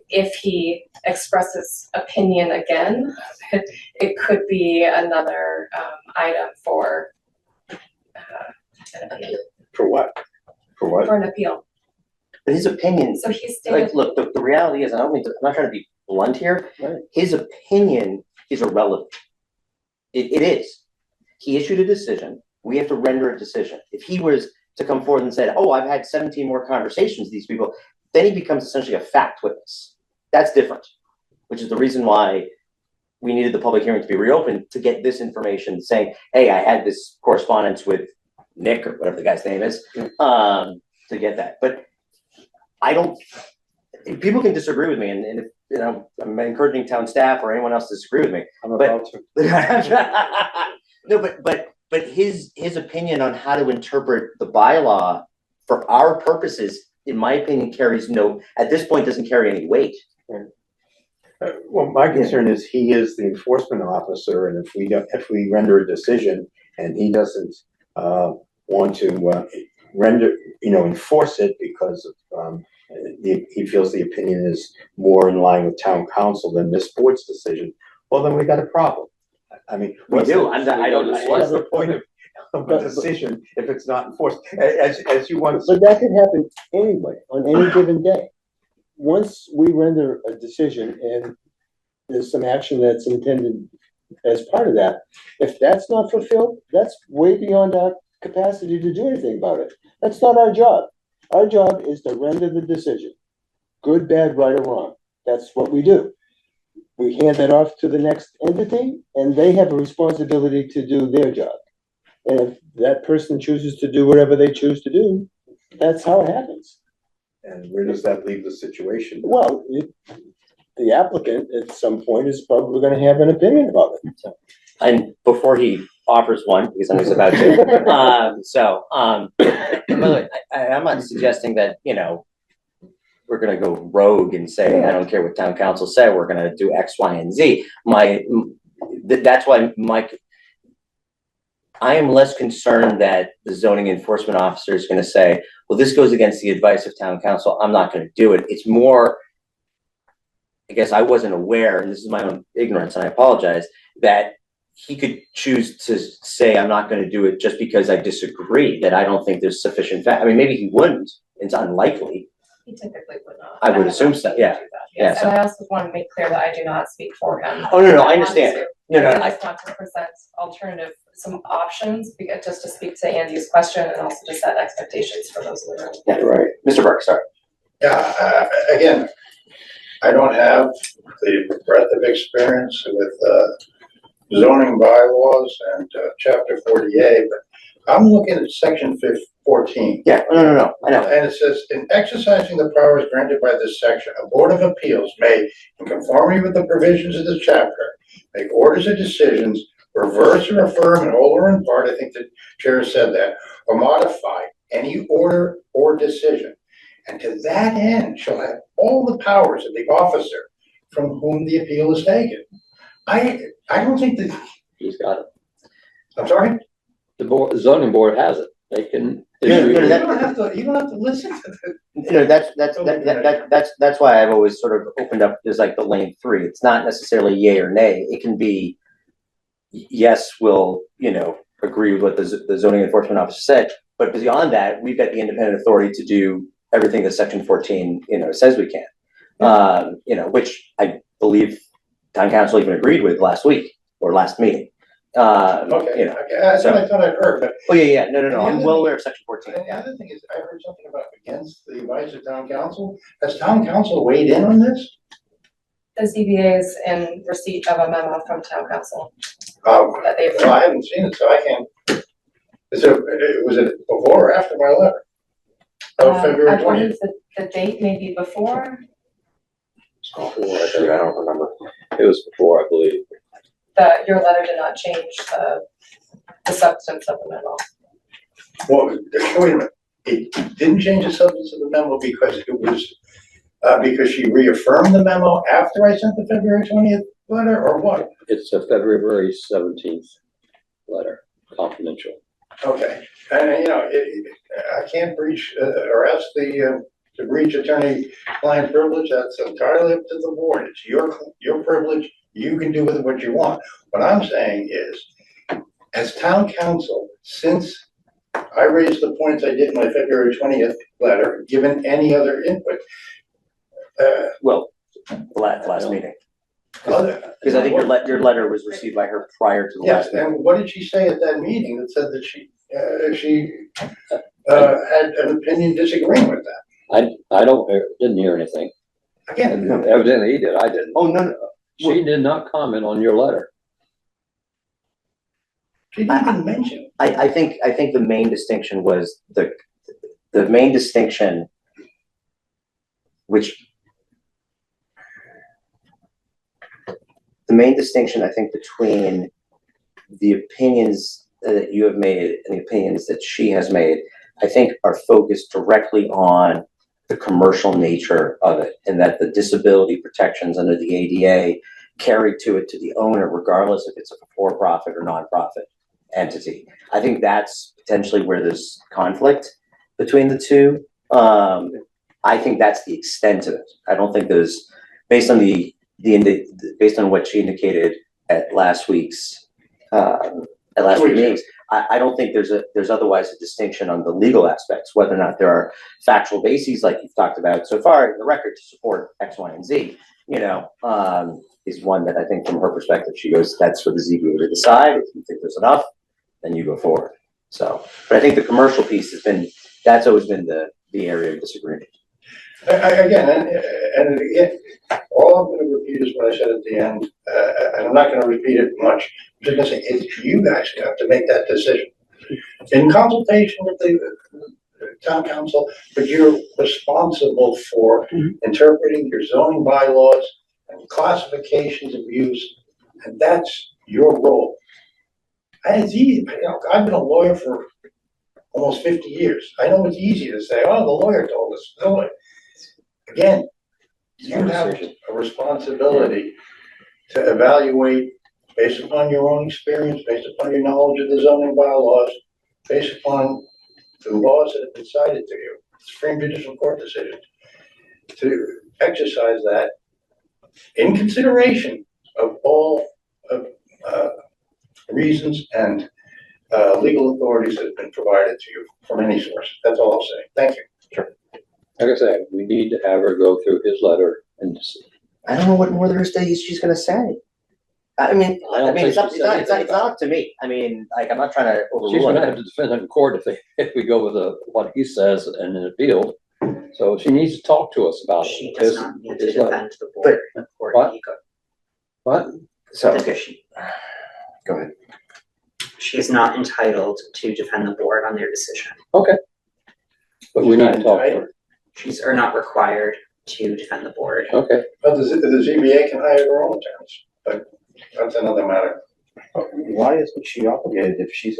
if he expresses opinion again, it could be another item for an appeal. For what? For what? For an appeal. But his opinion, So he stated, look, the reality is, I'm not trying to be blunt here, his opinion is irrelevant. It is. He issued a decision, we have to render a decision. If he was to come forward and said, oh, I've had 17 more conversations with these people, then he becomes essentially a fact witness. That's different, which is the reason why we needed the public hearing to be reopened, to get this information saying, hey, I had this correspondence with Nick or whatever the guy's name is, to get that. But people can disagree with me, and if, I'm encouraging town staff or anyone else to disagree with me. I'm about to. No, but his opinion on how to interpret the bylaw for our purposes, in my opinion, at this point, doesn't carry any weight. Well, my concern is he is the enforcement officer, and if we render a decision and he doesn't want to enforce it because of he feels the opinion is more in line with town council than this board's decision, well, then we got a problem. I mean, what's the point of a decision if it's not enforced? As you want to. But that could happen anyway, on any given day. Once we render a decision and there's some action that's intended as part of that, if that's not fulfilled, that's way beyond our capacity to do anything about it. That's not our job. Our job is to render the decision. Good, bad, right, or wrong. That's what we do. We hand that off to the next entity, and they have a responsibility to do their job. And if that person chooses to do whatever they choose to do, that's how it happens. And where does that leave the situation? Well, the applicant at some point is probably going to have an opinion about it. And before he offers one, because I was about to, I'm not suggesting that, we're gonna go rogue and say, I don't care what town council said, we're gonna do X, Y, and Z. That's why I am less concerned that the zoning enforcement officer is gonna say, well, this goes against the advice of town council, I'm not gonna do it. It's more, I guess I wasn't aware, and this is my own ignorance, and I apologize, that he could choose to say, I'm not gonna do it just because I disagree, that I don't think there's sufficient fact. I mean, maybe he wouldn't, it's unlikely. he typically would not. I would assume so, yeah. Yes, Yeah, and I also want to make clear that I do not speak for him. Oh, no, I understand. I just want to present some options, just to speak to Andy's question and also to set expectations for those in the room. Yeah, right. Mr. Burke, sorry. Yeah, again, I don't have the breadth of experience with zoning bylaws and chapter 40A, but I'm looking at section 14. Yeah, no, I know. And it says, in exercising the powers granted by this section, a Board of Appeals may, in conformity with the provisions of this chapter, make orders or decisions, reverse or affirm in whole or in part, I think the chair said that, or modify any order or decision. And to that end shall have all the powers of the officer from whom the appeal is taken. I don't think that. He's got it. I'm sorry? The zoning board has it. They can. You don't have to listen to it. That's why I've always sort of opened up as like the lane 3. It's not necessarily yay or nay. It can be, yes, we'll, agree with what the zoning enforcement officer said, but beyond that, we've got the independent authority to do everything that section 14, says we can. Which I believe town council even agreed with last week or last meeting. Okay, that's what I thought I'd heard, but. Oh, yeah, no, I'm well aware of section 14. And the other thing is, I heard something about against the advice of town council. Has town council weighed in on this? The ZBA is in receipt of a memo from town council. That they've. Well, I haven't seen it, so I can't. Was it before or after my letter? February I 20th? believe the date may be before. I don't remember. It was before, I believe. Your letter did not change the substance of the memo. Well, wait a minute. It didn't change the substance of the memo because it was, because she reaffirmed the memo after I sent the February 20th letter, or what? It's a February 17th letter, confidential. Okay, and I can't breach or ask to breach attorney-client privilege. That's entirely up to the board. It's your privilege. You can do with it what you want. What I'm saying is, as town council, since I raised the points I did in my February 20th letter, given any other input. Well, the last meeting. Because I think your letter was received by her prior to the last meeting. Yes, and what did she say at that meeting that said that she had an opinion disagreeing with that? I didn't hear anything. Again. Evidently he did, I didn't. Oh, no. She did not comment on your letter. She didn't even mention. I think the main distinction was the main distinction, I think, between the opinions that you have made and the opinions that she has made, I think are focused directly on the commercial nature of it, and that the disability protections under the ADA carry to the owner, regardless if it's a for-profit or non-profit entity. I think that's potentially where there's conflict between the two. I think that's the extent of it. I don't think there's, based on based on what she indicated at last week's meetings, I don't think there's otherwise a distinction on the legal aspects, whether or not there are factual bases like you've talked about so far in the record to support X, Y, and Z, is one that I think from her perspective, she goes, that's for the ZBA to decide. If you think there's enough, then you go forward. So, but I think the commercial piece that's always been the area of disagreement. Again, and again, all I'm going to repeat is what I said at the end, and I'm not going to repeat it much. I'm just going to say, it's you guys who have to make that decision in consultation with the town council, but you're responsible for interpreting your zoning bylaws and classifications of use, and that's your role. And it's easy. I've been a lawyer for almost 50 years. I know it's easy to say, oh, the lawyer told us. No, again, you have a responsibility to evaluate based upon your own experience, based upon your knowledge of the zoning bylaws, based upon the laws that have been cited to you, Supreme Judicial Court decisions, to exercise that in consideration of all reasons and legal authorities that have been provided to you from any source. That's all I'll say. Thank you. Sure. Like I said, we need to have her go through his letter and I don't know what more there is that she's going to say. It's not up to me. I'm not trying to overrule. She's going to have to defend it in court if we go with what he says and an appeal. So she needs to talk to us about it. She does not need to defend the board in court. What? So, okay. go ahead. She is not entitled to defend the board on their decision. Okay. But we need to talk to her. She's are not required to defend the board. Okay. But the ZBA can hire their own attorneys, but that's another matter. Why isn't she obligated if she's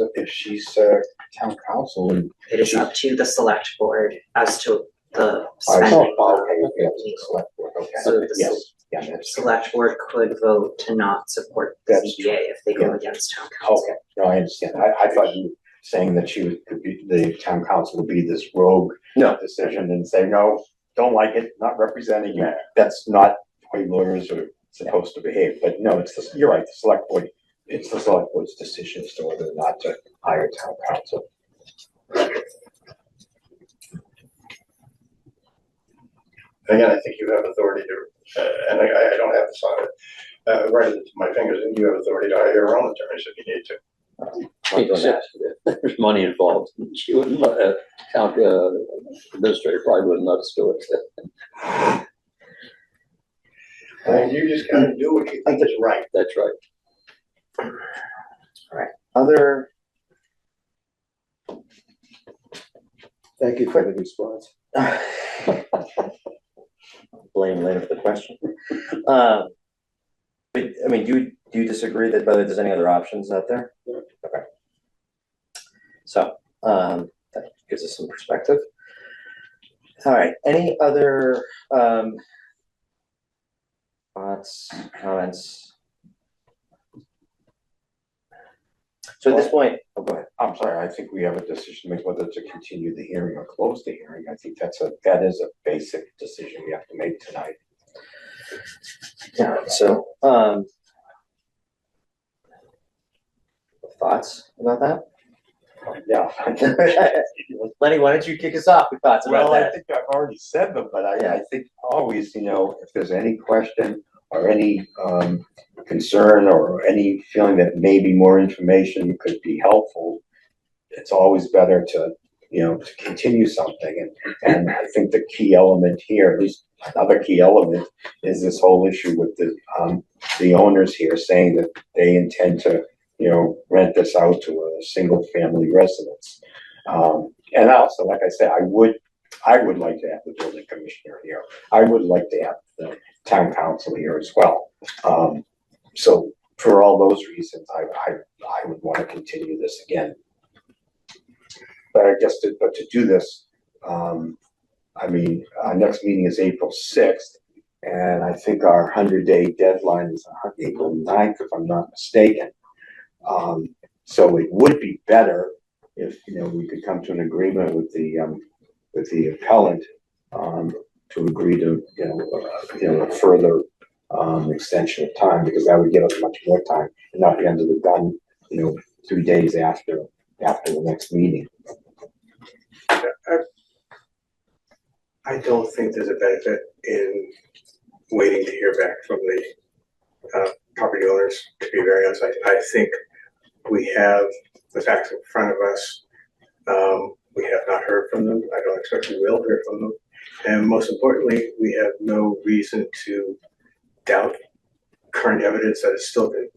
town council and? It is up to the select board as to the I spending. thought, okay, yeah, it's the select board, okay. So the Yes, yeah, that's. select board could vote to not support the That's ZBA if they go against town council. Okay, no, I understand. I thought you were saying that could be, the town council would be this rogue decision and say, no, don't like it, not representing you. That's not the way lawyers are supposed to behave. But no, you're right, the select board, it's the select board's decision as to whether or not to hire town council. Again, I think you have authority to, and I don't have this on it, right into my fingers, and you have authority to hire your own attorneys if you need to. Except there's money involved. She wouldn't let a town administrator probably wouldn't let us do it. And you just gotta do what you think is right. That's right. All right, other. Thank you for the response. Blame later for the question. But I mean, do you disagree that whether there's any other options out there? Yeah. Okay. So, that gives us some perspective. All right, any other, thoughts, comments? So at this point, oh, go ahead. I'm sorry, I think we have a decision to make whether to continue the hearing or close the hearing. I think that is a basic decision we have to make tonight. Yeah, so, thoughts about that? Yeah. Lenny, why don't you kick us off with thoughts about Well, that? I think I've already said them, but I think always, if there's any question or any concern or any feeling that maybe more information could be helpful, it's always better to, to continue something. And I think the key element here, at least another key element, is this whole issue with the owners here saying that they intend to, rent this out to a single family residence. And also, like I said, I would like to have the building commissioner here. I would like to have the town council here as well. So for all those reasons, I would want to continue this again. But I guess to do this, our next meeting is April 6th, and I think our 100-day deadline is April 9th, if I'm not mistaken. So it would be better if, we could come to an agreement with the appellant, to agree to, a further, extension of time, because that would give us much more time and not be under the gun, 3 days after the next meeting. I don't think there's a benefit in waiting to hear back from the property owners, to be very honest. I think we have the facts in front of us. We have not heard from them. I don't expect we will hear from them. And most importantly, we have no reason to doubt current evidence that has still been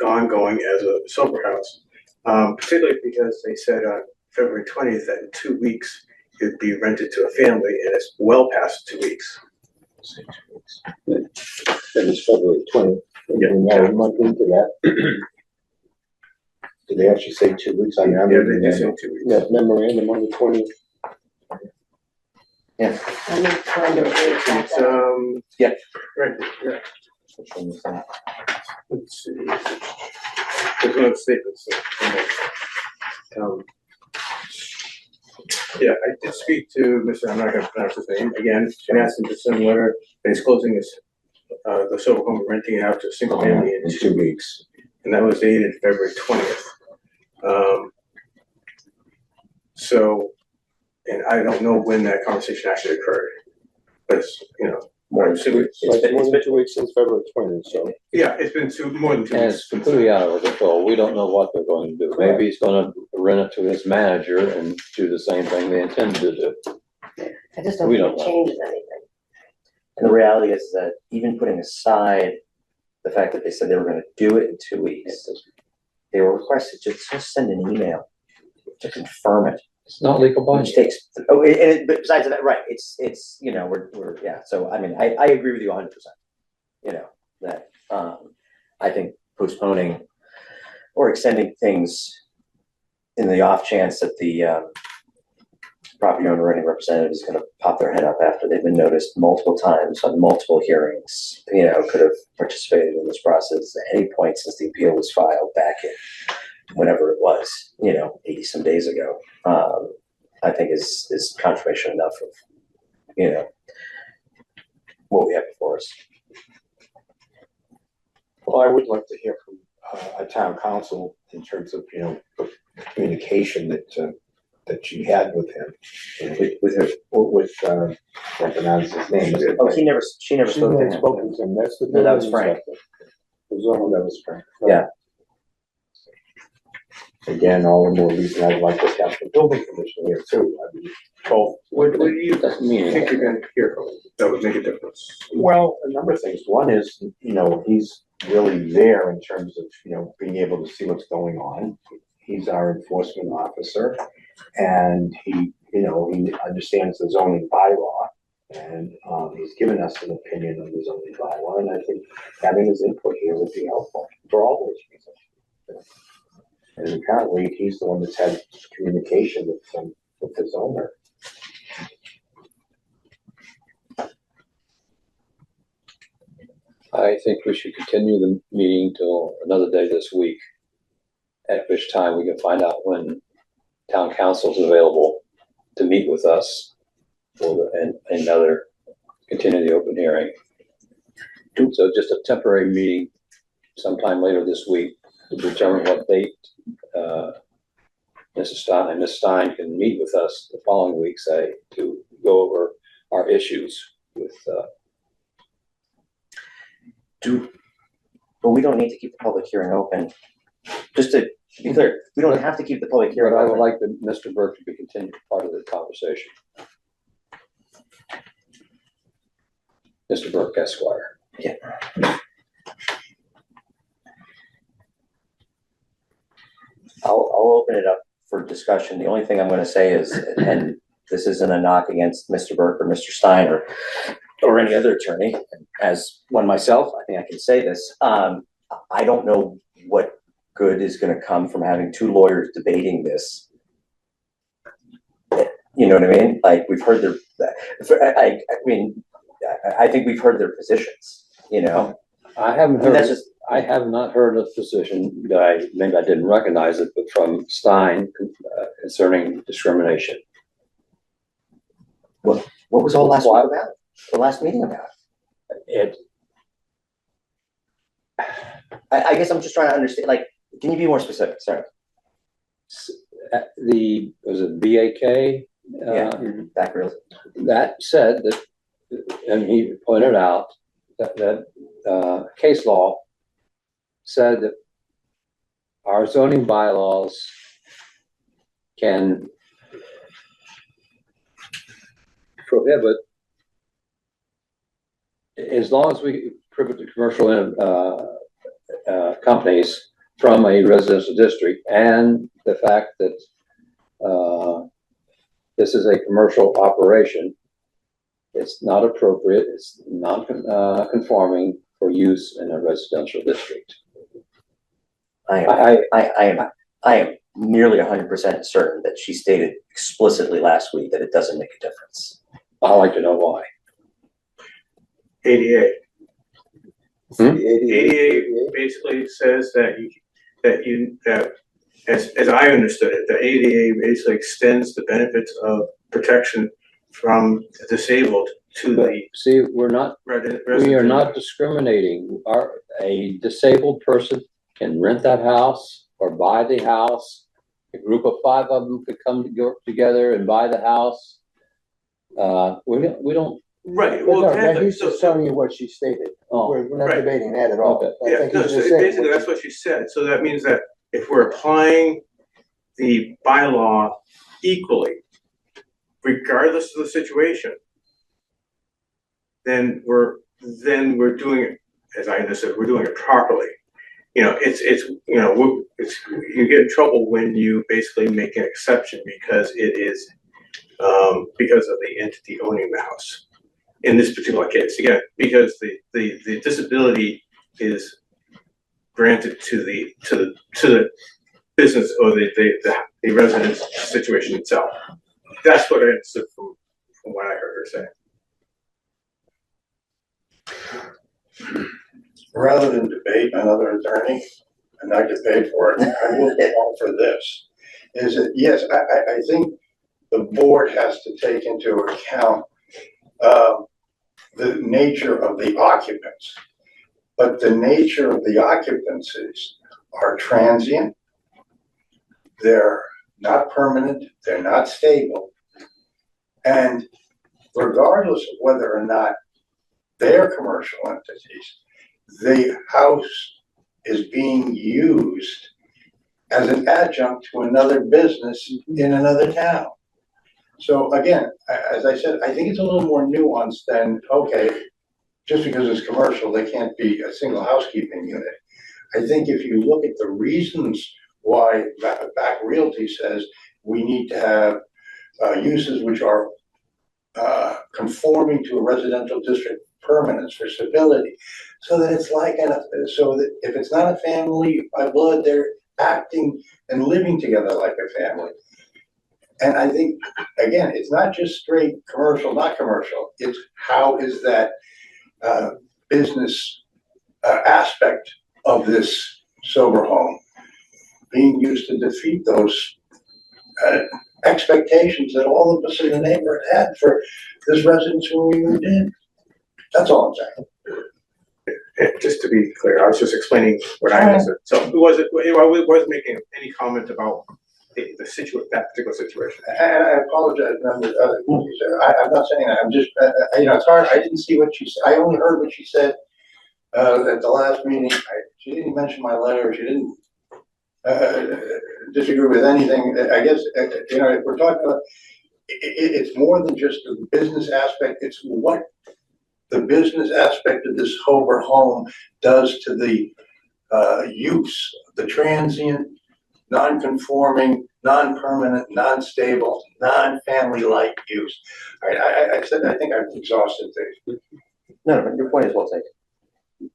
ongoing as a sober house. Particularly because they said on February 20th that in 2 weeks it would be rented to a family, and it's well past 2 weeks. That is February 20th. Yeah. We're now a month into that. Did they actually say 2 weeks? Yeah, they did say 2 weeks. That memorandum on the 20th. Yeah. I'm trying to read that. It's, Yeah. right, yeah. Which one is that? Let's see. There's no statements. Yeah, I did speak to Mr. I'm not gonna pronounce his name again, and asked him to send a letter that he's closing his, the sober home, renting it out to a single family in 2 weeks. And that was dated February 20th. So, and I don't know when that conversation actually occurred, but it's, more than 2 weeks. It's been more than 2 weeks since February 20th, so. Yeah, it's been more than 2 And weeks. it's completely out of our control. We don't know what they're going to do. Maybe he's gonna rent it to his manager and do the same thing they intended to do. I just don't We think don't it know. changes anything. And the reality is that even putting aside the fact that they said they were gonna do it in 2 weeks, they were requested to just send an email to confirm it. It's not legal binding. Which takes, but besides that, right, it's, you know, we're, yeah, so I mean, I agree with you 100%. You know, that, I think postponing or extending things in the off chance that the, property owner or any representative is gonna pop their head up after they've been noticed multiple times on multiple hearings, you know, could have participated in this process at any point since the appeal was filed back in whenever it was, you know, 80 some days ago. I think is confirmation enough of, you know, what we have before us. Well, I would like to hear from a town council in terms of, you know, the communication that you had with him. With him, with, I can't pronounce his name. Oh, she never spoke to him. Spoken to him, that's the. No, that was Frank. It was all, that was Frank. Yeah. Again, all the more reason I'd like to have the building commissioner here too. I mean, Well, what do you Doesn't mean think you're gonna hear from him that would make a difference? well, a number of things. One is, you know, he's really there in terms of, you know, being able to see what's going on. He's our enforcement officer and he, you know, he understands the zoning bylaw. And he's given us an opinion on the zoning bylaw, and I think having his input here would be helpful for all those reasons. And apparently, he's the one that's had communication with his owner. I think we should continue the meeting till another day this week, at which time we can find out when town council is available to meet with us for another, continue the open hearing. So just a temporary meeting sometime later this week to determine what date Mrs. Stein and Ms. Stein can meet with us the following week, say, to go over our issues with But we don't need to keep the public hearing open. Just to be clear, we don't have to keep the public hearing but I would open. like Mr. Burke to be continued part of the conversation. Mr. Burke, Esquire. Yeah. I'll open it up for discussion. The only thing I'm gonna say is, and this isn't a knock against Mr. Burke or Mr. Stein or any other attorney, as one myself, I think I can say this. I don't know what good is gonna come from having two lawyers debating this. You know what I mean? Like, we've heard I think we've heard their positions, you know? I haven't And heard, that's just, I have not heard a position that maybe I didn't recognize it, but from Stein concerning discrimination. what was all last week about? The last meeting about? It, I guess I'm just trying to understand, like, can you be more specific? Sorry. was it BAK? Back real. That said that, and he pointed out that case law said that our zoning bylaws can prohibit, as long as we prohibit the commercial companies from a residential district, and the fact that this is a commercial operation, it's not appropriate, it's non-conforming for use in a residential district. I am nearly 100% certain that she stated explicitly last week that it doesn't make a difference. I'd like to know why. ADA. Hmm? ADA basically says that as I understood it, the ADA basically extends the benefits of protection from the disabled to But the see, we are not discriminating. A disabled person can rent that house or buy the house. A group of 5 of them could come together and buy the house. We don't. Right. Well, Well, no, he's just telling you what she stated. Oh. We're not Right. debating that at all. Okay. I Yeah, think no, he's so just saying basically that's what she said. So that means that if we're applying the bylaw equally, regardless of the situation, then we're doing it, as I understood, we're doing it properly. you get in trouble when you basically make an exception because it is, because of the entity owning the house. In this particular case, again, because the disability is granted to the business or the residence situation itself. That's what I understood from what I heard her say. Rather than debate another attorney and not get paid for it, I will offer this, is that, yes, I think the board has to take into account the nature of the occupants, but the nature of the occupancies are transient, they're not permanent, they're not stable, and regardless of whether or not they're commercial entities, the house is being used as an adjunct to another business in another town. So again, as I said, I think it's a little more nuanced than, okay, just because it's commercial, they can't be a single housekeeping unit. I think if you look at the reasons why Back Realty says we need to have uses which are conforming to a residential district permanence for stability, so that it's like, so that if it's not a family by blood, they're acting and living together like a family. And I think, again, it's not just straight commercial, not commercial. It's how is that business aspect of this sober home being used to defeat those expectations that all of us in the neighborhood had for this residence when we moved in. That's all I'm saying. Just to be clear, I was just explaining what I understood. So I wasn't making any comment about that particular situation. And I apologize, members, I'm not saying that, I'm just, it's hard, I didn't see what she said, I only heard what she said at the last meeting. She didn't mention my letter, she didn't disagree with anything. I guess, if we're talking about, it's more than just the business aspect, it's what the business aspect of this sober home does to the use, the transient, non-conforming, non-permanent, non-stable, non-family-like use. All right, I said, I think I've exhausted things. No, your point is well taken.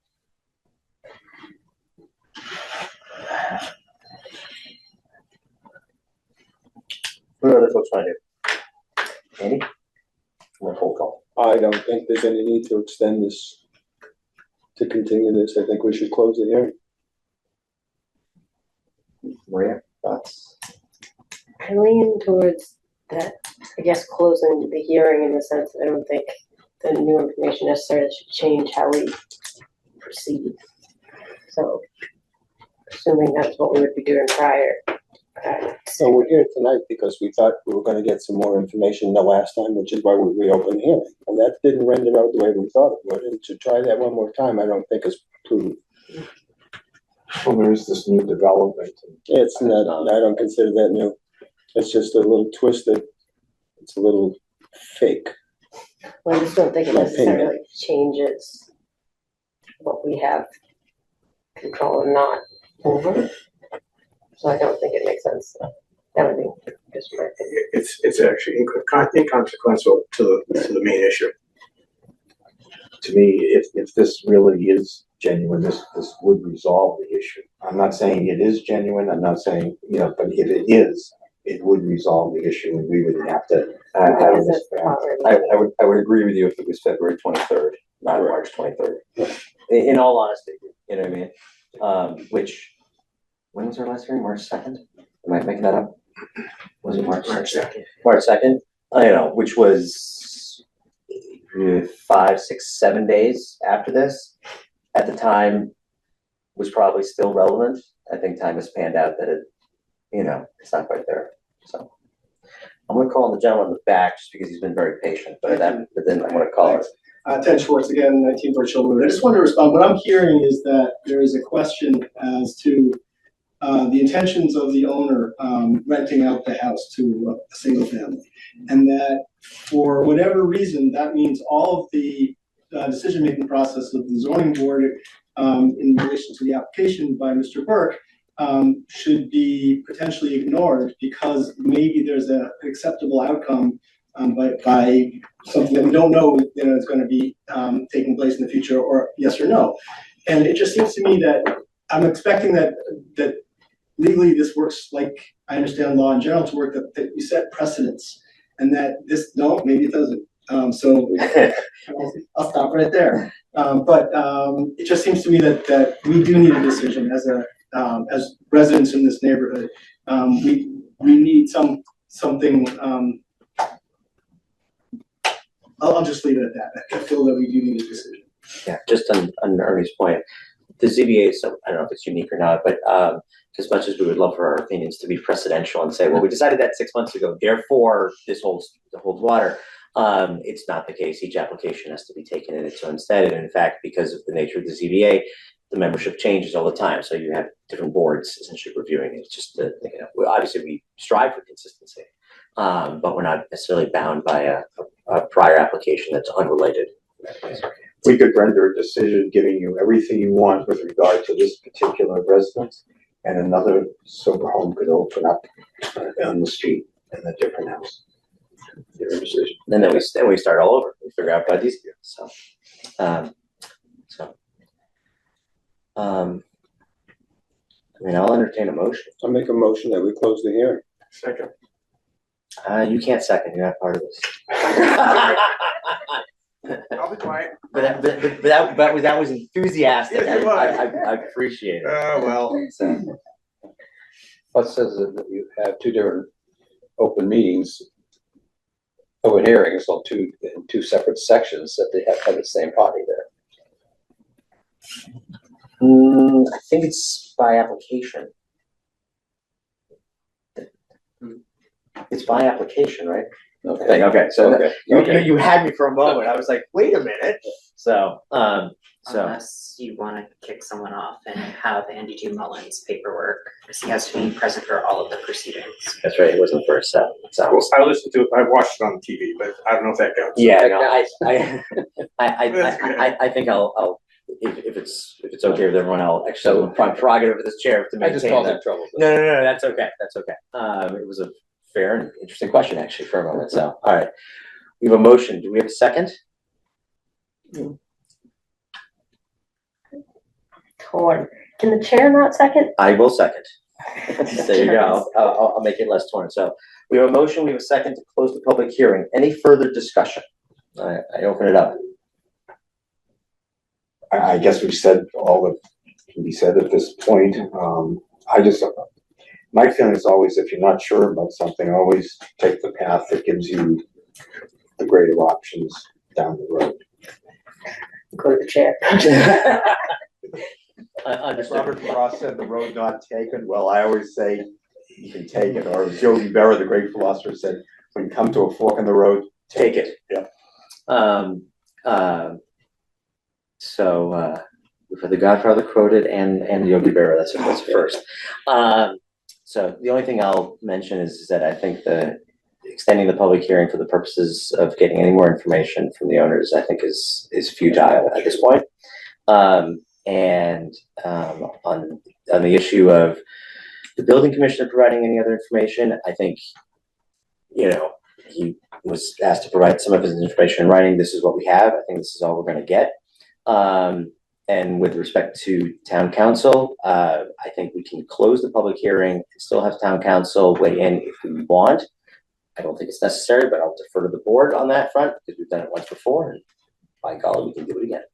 What are other folks want to do? Andy? Roll call. I don't think there's any need to extend this, to continue this. I think we should close the hearing. Maria, thoughts? I lean towards that, I guess, closing the hearing in the sense that I don't think the new information necessarily should change how we proceed. So, assuming that's what we would be doing prior. So we're here tonight because we thought we were going to get some more information the last time, which is why we reopened the hearing. And that didn't render out the way we thought it would. And to try that one more time, I don't think is prudent. Well, there is this new development. It's not, I don't consider that new. It's just a little twisted. It's a little fake. Well, I just don't think it My necessarily changes what we have control and not over. So I don't think it makes sense. That would be just my opinion. It's actually inconsequential to the main issue. To me, if this really is genuine, this would resolve the issue. I'm not saying it is genuine, I'm not saying, but if it is, it would resolve the issue and we wouldn't have to. I would agree with you if it was February 23rd, not March 23rd. In all honesty, you know what I mean? Which, when was our last hearing? March 2nd? Am I making that up? Was it March 2nd? March 2nd, which was 5, 6, 7 days after this. At the time, was probably still relevant. I think time has panned out that it's not quite there. So I'm going to call the gentleman in the back just because he's been very patient, but then I'm going to call it. Ted Schwartz again, 19 Birch Road. I just want to respond. What I'm hearing is that there is a question as to the intentions of the owner renting out the house to a single family, and that for whatever reason, that means all of the decision-making process of the zoning board in relation to the application by Mr. Burke, should be potentially ignored because maybe there's an acceptable outcome by something that we don't know, is going to be taking place in the future, or yes or no. And it just seems to me that I'm expecting that legally this works like I understand law in general to work, that you set precedents, and that this, no, maybe it doesn't. So I'll stop right there. But it just seems to me that we do need a decision as residents in this neighborhood. We need something. I'll just leave it at that. I feel that we do need a decision. Yeah, just on Ernie's point, the ZBA, so I don't know if it's unique or not, but as much as we would love for our opinions to be precedential and say, well, we decided that 6 months ago, therefore this holds water. It's not the case. Each application has to be taken in its own stead. And in fact, because of the nature of the ZBA, the membership changes all the time. So you have different boards essentially reviewing it. It's just, obviously we strive for consistency, but we're not necessarily bound by a prior application that's unrelated. We could render a decision giving you everything you want with regard to this particular residence, and another sober home could open up on the street in a different house. Different decision. And then we start all over. We figure out by these people. So, I mean, I'll entertain a motion. I'll make a motion that we close the hearing. Second. You can't second. You're not part of this. I'll be quiet. But that was enthusiastic. Yes, it was. I appreciate it. Well. So, What says that you have two different open meetings, open hearings on two separate sections, that they have the same body there? I think it's by application. It's by application, right? Okay. Okay. So Okay. You had me for a moment. I was like, wait a minute. So, Unless you want to kick someone off and have Andy do Mullen's paperwork, because he has to be present for all of the proceedings. That's right. It wasn't for a set. Well, I listened to it. I watched it on TV, but I don't know if that counts. Yeah, no, I think I'll if it's okay with everyone, I'll actually prerogative of this chair to I just maintain caused that. trouble. No, that's okay. That's okay. It was a fair and interesting question actually for a moment. So, all right, we have a motion. Do we have a second? Torn. Can the chair not second? I will second. There you go. I'll make it less torn. So we have a motion. We have a second to close the public hearing. Any further discussion? I open it up. I guess we've said all that can be said at this point. My feeling is always, if you're not sure about something, always take the path that gives you the greater options down the road. Go to the chair. Robert Frost said the road not taken. Well, I always say you can take it, or as Yogi Berra, the great philosopher, said, when you come to a fork in the road, take it. Yeah. So we've had the Godfather quoted and Yogi Berra. That's first. So the only thing I'll mention is that I think extending the public hearing for the purposes of getting any more information from the owners, I think is futile at this point. And on the issue of the building commissioner providing any other information, I think, he was asked to provide some of his information in writing. This is what we have. I think this is all we're going to get. And with respect to town council, I think we can close the public hearing and still have town council weigh in if we want. I don't think it's necessary, but I'll defer to the board on that front because we've done it once before, and by golly, we can do it again.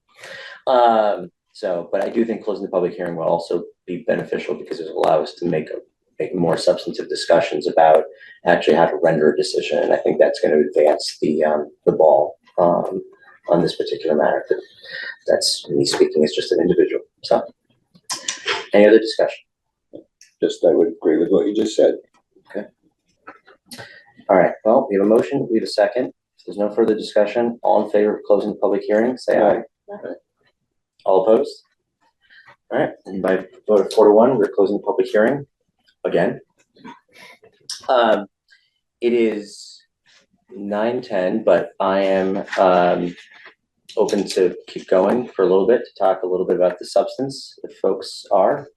But I do think closing the public hearing will also be beneficial because it will allow us to make more substantive discussions about actually how to render a decision, and I think that's going to advance the ball on this particular matter. But that's me speaking as just an individual. So, any other discussion? Just, I would agree with what you just said. Okay. All right. Well, we have a motion. We have a second. If there's no further discussion, all in favor of closing the public hearing, say aye. Aye. All opposed? All right. And by vote of 4-1, we're closing the public hearing again. It is 9:10, but I am open to keep going for a little bit, to talk a little bit about the substance, if folks are.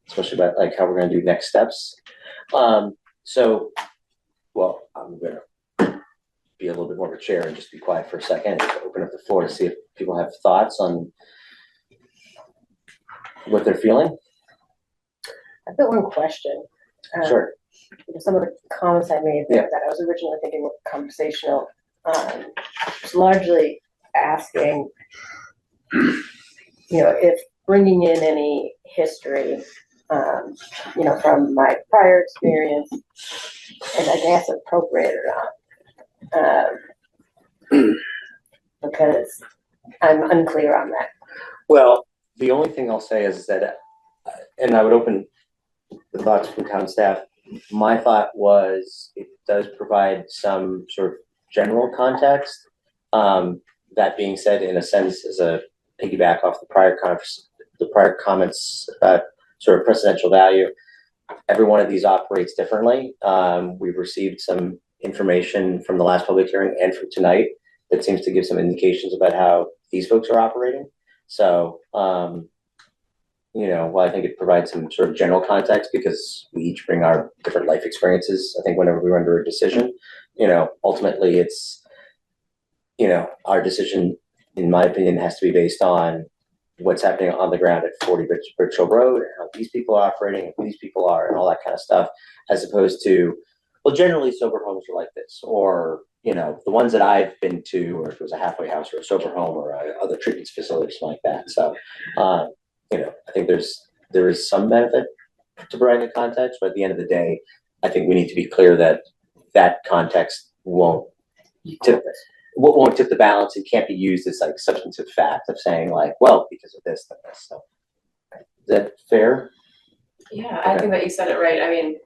Especially about like how we're gonna do next steps. So, well, I'm gonna be a little bit more of a chair and just be quiet for a second and open up the floor to see if people have thoughts on what they're feeling. I've got one question. Sure. Some of the comments I made that I was originally thinking were conversational, was largely asking, if bringing in any history, from my prior experience, and I guess appropriate or not, because I'm unclear on that. Well, the only thing I'll say is that, and I would open the thoughts from town staff. My thought was it does provide some sort of general context. That being said, in a sense, as a piggyback off the prior comments about sort of precedential value, every one of these operates differently. We've received some information from the last public hearing and from tonight that seems to give some indications about how these folks are operating. So, well, I think it provides some sort of general context because we each bring our different life experiences. I think whenever we render a decision, ultimately it's, our decision, in my opinion, has to be based on what's happening on the ground at 40 Birch Hill Road and how these people are operating and who these people are and all that kind of stuff, as opposed to, well, generally sober homes are like this, or, the ones that I've been to, or if it was a halfway house or a sober home or other treatment facilities, something like that. So, I think there is some benefit to providing the context, but at the end of the day, I think we need to be clear that that context won't tip the balance. It can't be used as like substantive fact of saying like, well, because of this, then this. So, is that fair? Yeah, I think that you said it right. I mean,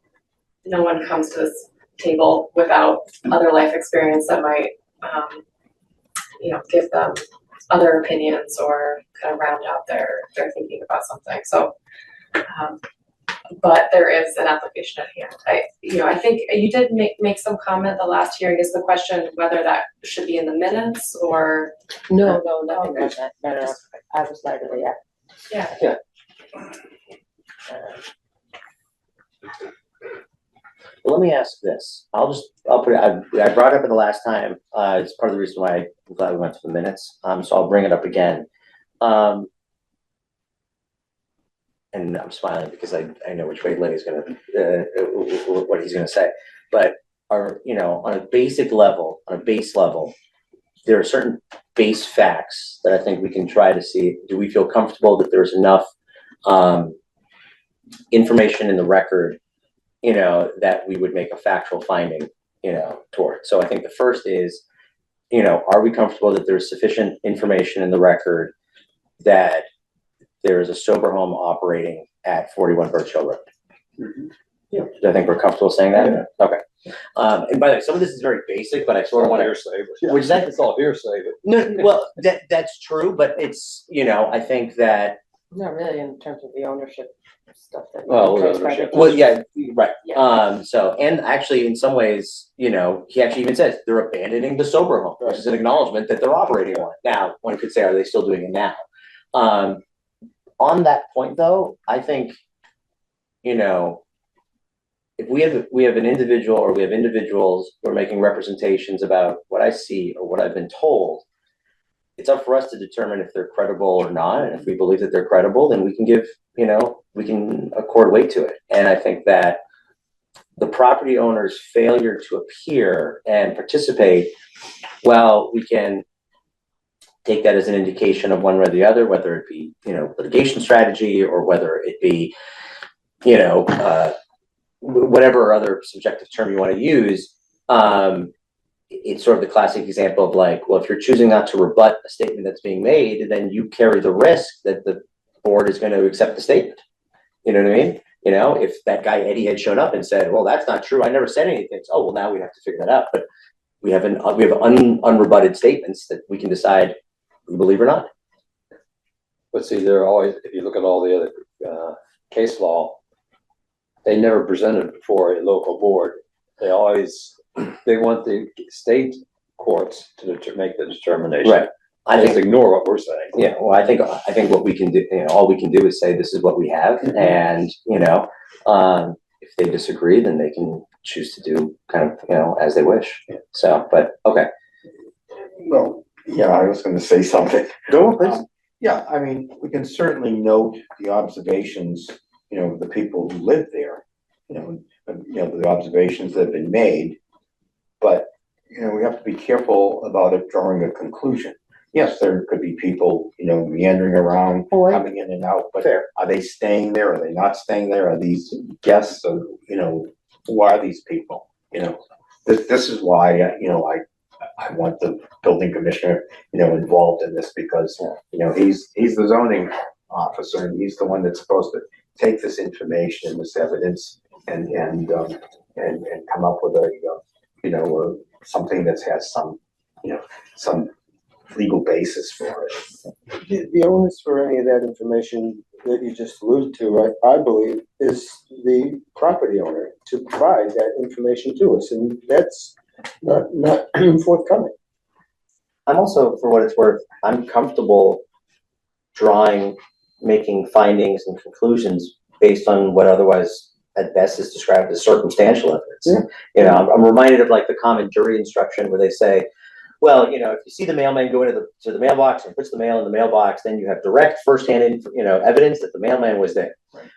no one comes to this table without other life experience that might, give them other opinions or kind of round out their thinking about something. So, but there is an application at hand. I think you did make some comment the last hearing. Is the question whether that should be in the minutes or? No, nothing like that. No, I was literally, yeah. Well, let me ask this. I'll put it, I brought it up in the last time. It's part of the reason why I'm glad we went to the minutes. So I'll bring it up again. And I'm smiling because I know which way Lenny's gonna, what he's gonna say. But on a base level, there are certain base facts that I think we can try to see. Do we feel comfortable that there's enough information in the record, that we would make a factual finding, toward? So I think the first is, are we comfortable that there's sufficient information in the record that there is a sober home operating at 41 Birch Hill Road? Mm-hmm. Yeah. Do I think we're comfortable saying that? Yeah. Okay. And by the way, some of this is very basic, but I sort of want to hearsay. Which is that? It's all hearsay. But No, well, that's true, but it's, I think that. not really in terms of the ownership stuff that. Well, yeah, right. Yeah. So, and actually, in some ways, he actually even says they're abandoning the sober home, which is an acknowledgement that they're operating one. Now, one could say, are they still doing it now? On that point, though, I think, if we have an individual or we have individuals who are making representations about what I see or what I've been told, it's up for us to determine if they're credible or not. And if we believe that they're credible, then we can we can accord weight to it. And I think that the property owner's failure to appear and participate, well, we can take that as an indication of one way or the other, whether it be, litigation strategy or whether it be, whatever other subjective term you want to use. It's sort of the classic example of like, well, if you're choosing not to rebut a statement that's being made, then you carry the risk that the board is going to accept the statement. You know what I mean? If that guy Eddie had shown up and said, well, that's not true, I never said anything. So, oh, well, now we have to figure that out. But we have unrebutted statements that we can decide we believe or not. But see, they're always, if you look at all the other case law, they never presented before a local board. They want the state courts to make the determination. Right. I Just think, ignore what we're saying. yeah, well, I think what we can do, all we can do is say this is what we have, and, if they disagree, then they can choose to do kind of, as they wish. So, but, okay. Well, yeah, I was gonna say something. Go on, please. Yeah, I mean, we can certainly note the observations, of the people who live there, the observations that have been made. But, we have to be careful about it drawing a conclusion. Yes, there could be people, meandering around, coming in and out, but are they staying there? Are they not staying there? Are these guests? Or, who are these people? This is why, I want the building commissioner, involved in this because, he's the zoning officer and he's the one that's supposed to take this information, this evidence and come up with something that has some legal basis for it. The onus for any of that information that you just alluded to, I believe, is the property owner to provide that information to us, and that's not forthcoming. I'm also, for what it's worth, I'm comfortable making findings and conclusions based on what otherwise at best is described as circumstantial evidence. Yeah. I'm reminded of like the common jury instruction where they say, well, if you see the mailman go into the mailbox and puts the mail in the mailbox, then you have direct firsthand, evidence that the mailman was there. Right.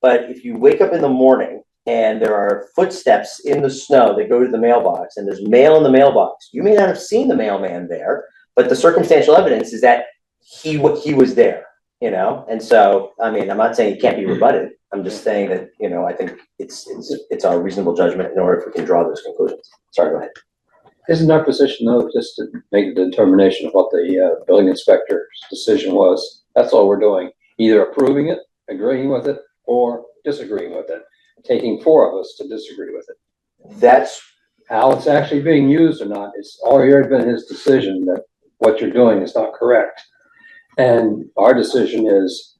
But if you wake up in the morning and there are footsteps in the snow that go to the mailbox and there's mail in the mailbox, you may not have seen the mailman there, but the circumstantial evidence is that he was there, And so, I mean, I'm not saying it can't be rebutted. I'm just saying that, I think it's our reasonable judgment in order if we can draw those conclusions. Sorry, go ahead. Isn't our position though, just to make a determination of what the building inspector's decision was? That's all we're doing, either approving it, agreeing with it, or disagreeing with it. Taking four of us to disagree with it. That's how it's actually being used or not. It's already been his decision that what you're doing is not correct. And our decision is,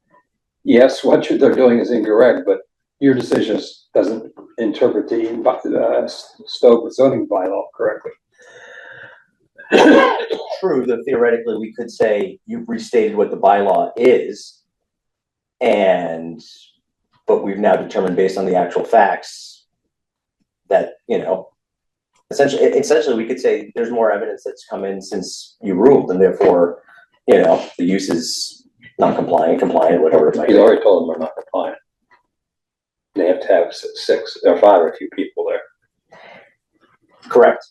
yes, what they're doing is incorrect, but your decision doesn't interpret the Stow zoning bylaw correctly. True that theoretically we could say you've restated what the bylaw is, but we've now determined based on the actual facts that, essentially we could say there's more evidence that's come in since you ruled, and therefore, the use is non-compliant, compliant, whatever it might be. He's already told them they're not compliant. They have to have 6 or 5 or a few people there. Correct.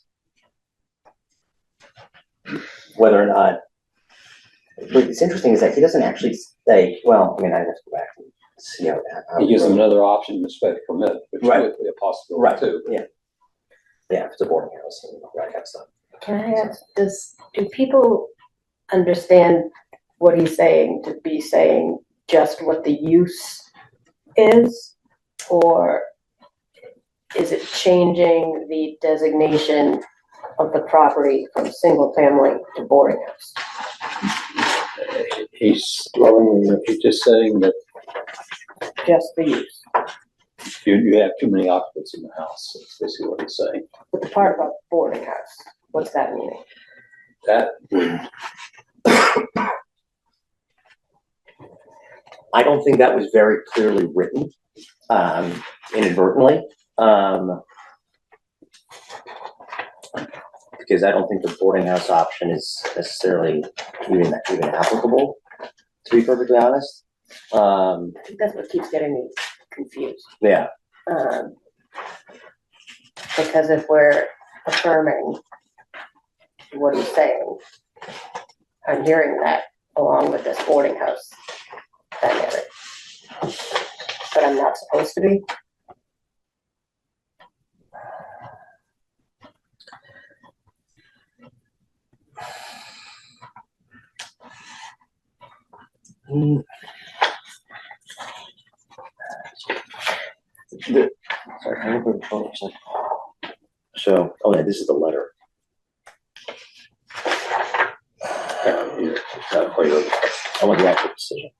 Whether or not, what's interesting is that he doesn't actually say, well, I mean, I'd have to go back and see how that. He gives them another option to spec permit, which would be a possibility too. Yeah. Yeah, if it's a boarding house and all that kind of stuff. Can I ask, do people understand what he's saying to be saying just what the use is? Or is it changing the designation of the property from single family to boarding house? He's just saying that Just the use. you have too many occupants in the house. That's basically what he's saying. But the part about boarding house, what's that meaning? That would. I don't think that was very clearly written, inadvertently. Because I don't think the boarding house option is necessarily even applicable, to be perfectly honest. I think that's what keeps getting me confused. Yeah. Because if we're affirming what he's saying, I'm hearing that along with this boarding house dynamic. But I'm not supposed to be. So, oh yeah, this is the letter. I want the actual decision.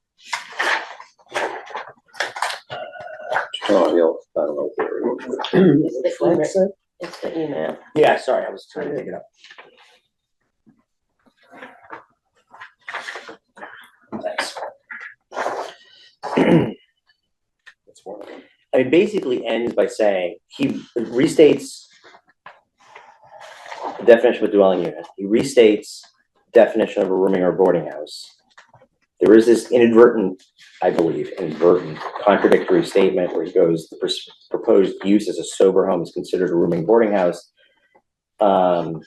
Oh, I don't know. It's the email. It's the email. Yeah, sorry, I was trying to pick it up. That's one of them. It basically ends by saying, he restates the definition of a dwelling unit. He restates definition of a rooming or boarding house. There is this inadvertent, I believe, contradictory statement where he goes, the proposed use as a sober home is considered a rooming boarding house. And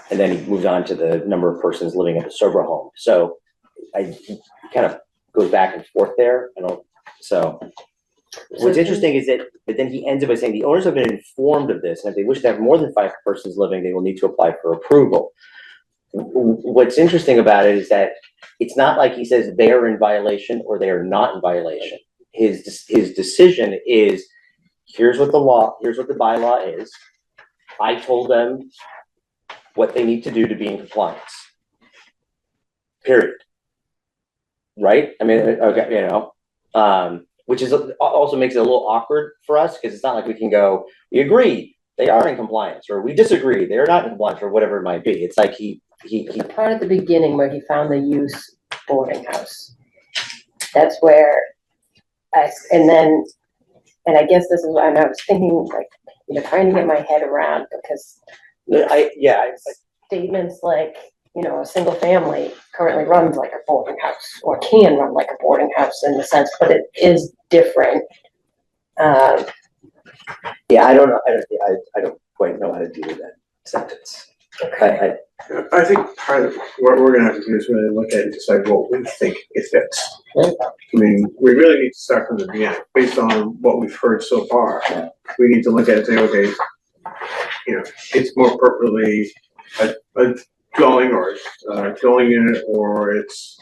then he moves on to the number of persons living at the sober home. So he kind of goes back and forth there. What's interesting is that, but then he ends up by saying the owners have been informed of this, and if they wish to have more than 5 persons living, they will need to apply for approval. What's interesting about it is that it's not like he says they are in violation or they are not in violation. His decision is, here's what the bylaw is. I told them what they need to do to be in compliance. Period. Right? I mean, okay, which is also makes it a little awkward for us because it's not like we can go, we agree they are in compliance, or we disagree they are not in compliance, or whatever it might be. It's like he part at the beginning where he found the use boarding house. That's where I guess this is what I was thinking, like, trying to get my head around, because statements like, a single family currently runs like a boarding house, or can run like a boarding house in the sense, but it is different. I don't know. I don't quite know how to do that sentence. Okay. I think part of what we're gonna have to do is really look at it and decide what we think it fits. I mean, we really need to start from the beginning, based on what we've heard so far. We need to look at it and say, okay, it's more appropriately a dwelling or a dwelling unit, or it's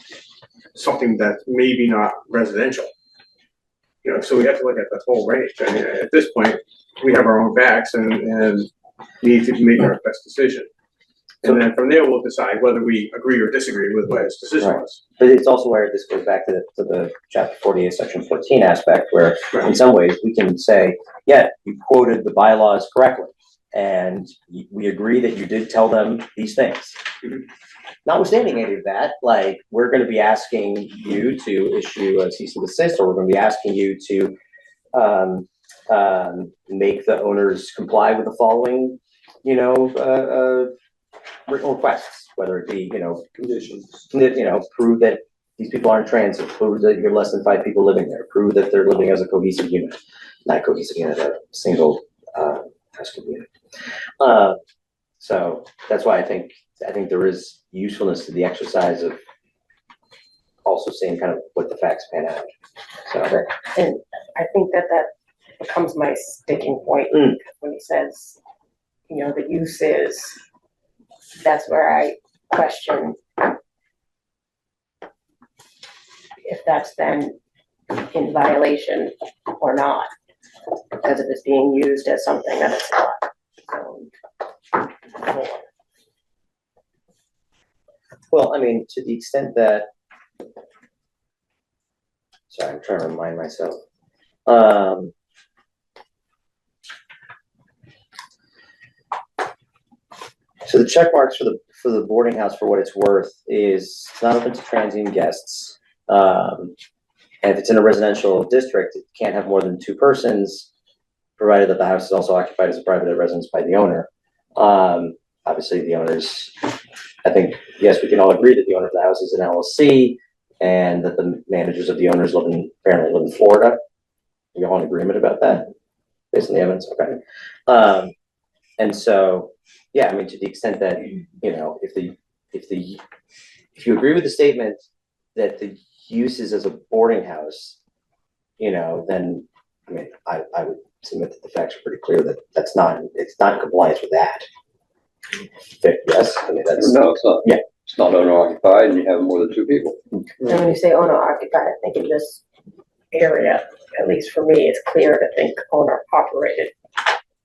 something that's maybe not residential. So we have to look at the whole range. I mean, at this point, we have our own facts and need to make our best decision. And then from there, we'll decide whether we agree or disagree with what his decision was. But it's also where this goes back to the chapter 48, section 14 aspect, where in some ways we can say, yeah, you quoted the bylaws correctly, and we agree that you did tell them these things. Notwithstanding any of that, like, we're going to be asking you to issue a cease and desist, or we're going to be asking you to make the owners comply with the following, written requests, whether it be, conditions, prove that these people aren't transit, prove that you're less than 5 people living there, prove that they're living as a cohesive unit, not cohesive unit, a single house unit. So that's why I think there is usefulness to the exercise of also seeing kind of what the facts pan out. So, and I think that becomes my sticking point when he says, the use is. That's where I question if that's then in violation or not, because if it's being used as something that it's not. Well, I mean, to the extent that, sorry, I'm trying to remind myself. So the check marks for the boarding house, for what it's worth, is it's not open to transient guests. And if it's in a residential district, it can't have more than 2 persons, provided that the house is also occupied as a private residence by the owner. Obviously, the owners, I think, yes, we can all agree that the owner of the house is an LLC, and that the managers of the owners apparently live in Florida. We all in agreement about that, based on the evidence. Okay. And so, yeah, I mean, to the extent that, if you agree with the statement that the use is as a boarding house, then, I mean, I would submit that the facts are pretty clear that it's not in compliance with that. Yes, I mean, that's. No, it's not. Yeah. It's not owner occupied and you have more than 2 people. And when you say owner occupied, I think in this area, at least for me, it's clear to think owner operated.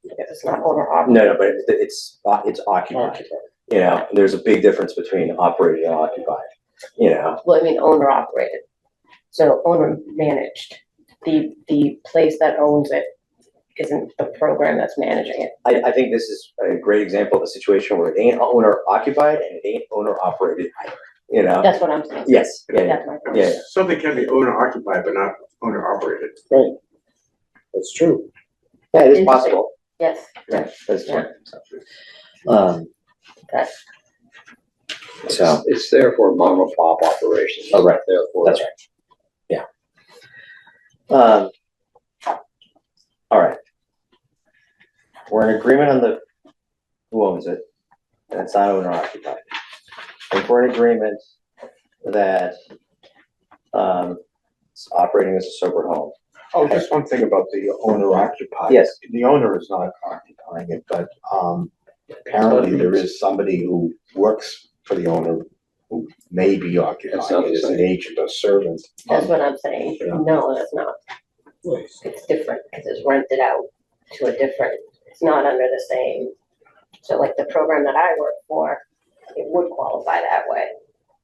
Because it's not owner operated. No, but it's occupied. There's a big difference between operated and occupied. Well, I mean, owner operated. So owner managed. The place that owns it isn't the program that's managing it. I think this is a great example of a situation where it ain't owner occupied and it ain't owner operated either. you know? That's what I'm saying. Yes, yeah, yeah, That's my point. yeah, yeah. Something can be owner occupied, but not owner operated. Right. That's true. Yeah, it is Interesting. possible. Yes. Yeah, that's true. Yeah. Okay. So, It's there for mom and pop operations. Oh, right. Therefore. that's right. Yeah. All right. We're in agreement on the, who owns it, and it's not owner occupied. I think we're in agreement that, it's operating as a sober home. Oh, just one thing about the owner occupied. Yes. The owner is not occupying it, but, apparently there is somebody who works for the owner who may be occupying it as an agent or servant. That's what I'm saying. Yeah. No, that's not. It's different because it's rented out to a different, it's not under the same. So like the program that I work for, it would qualify that way.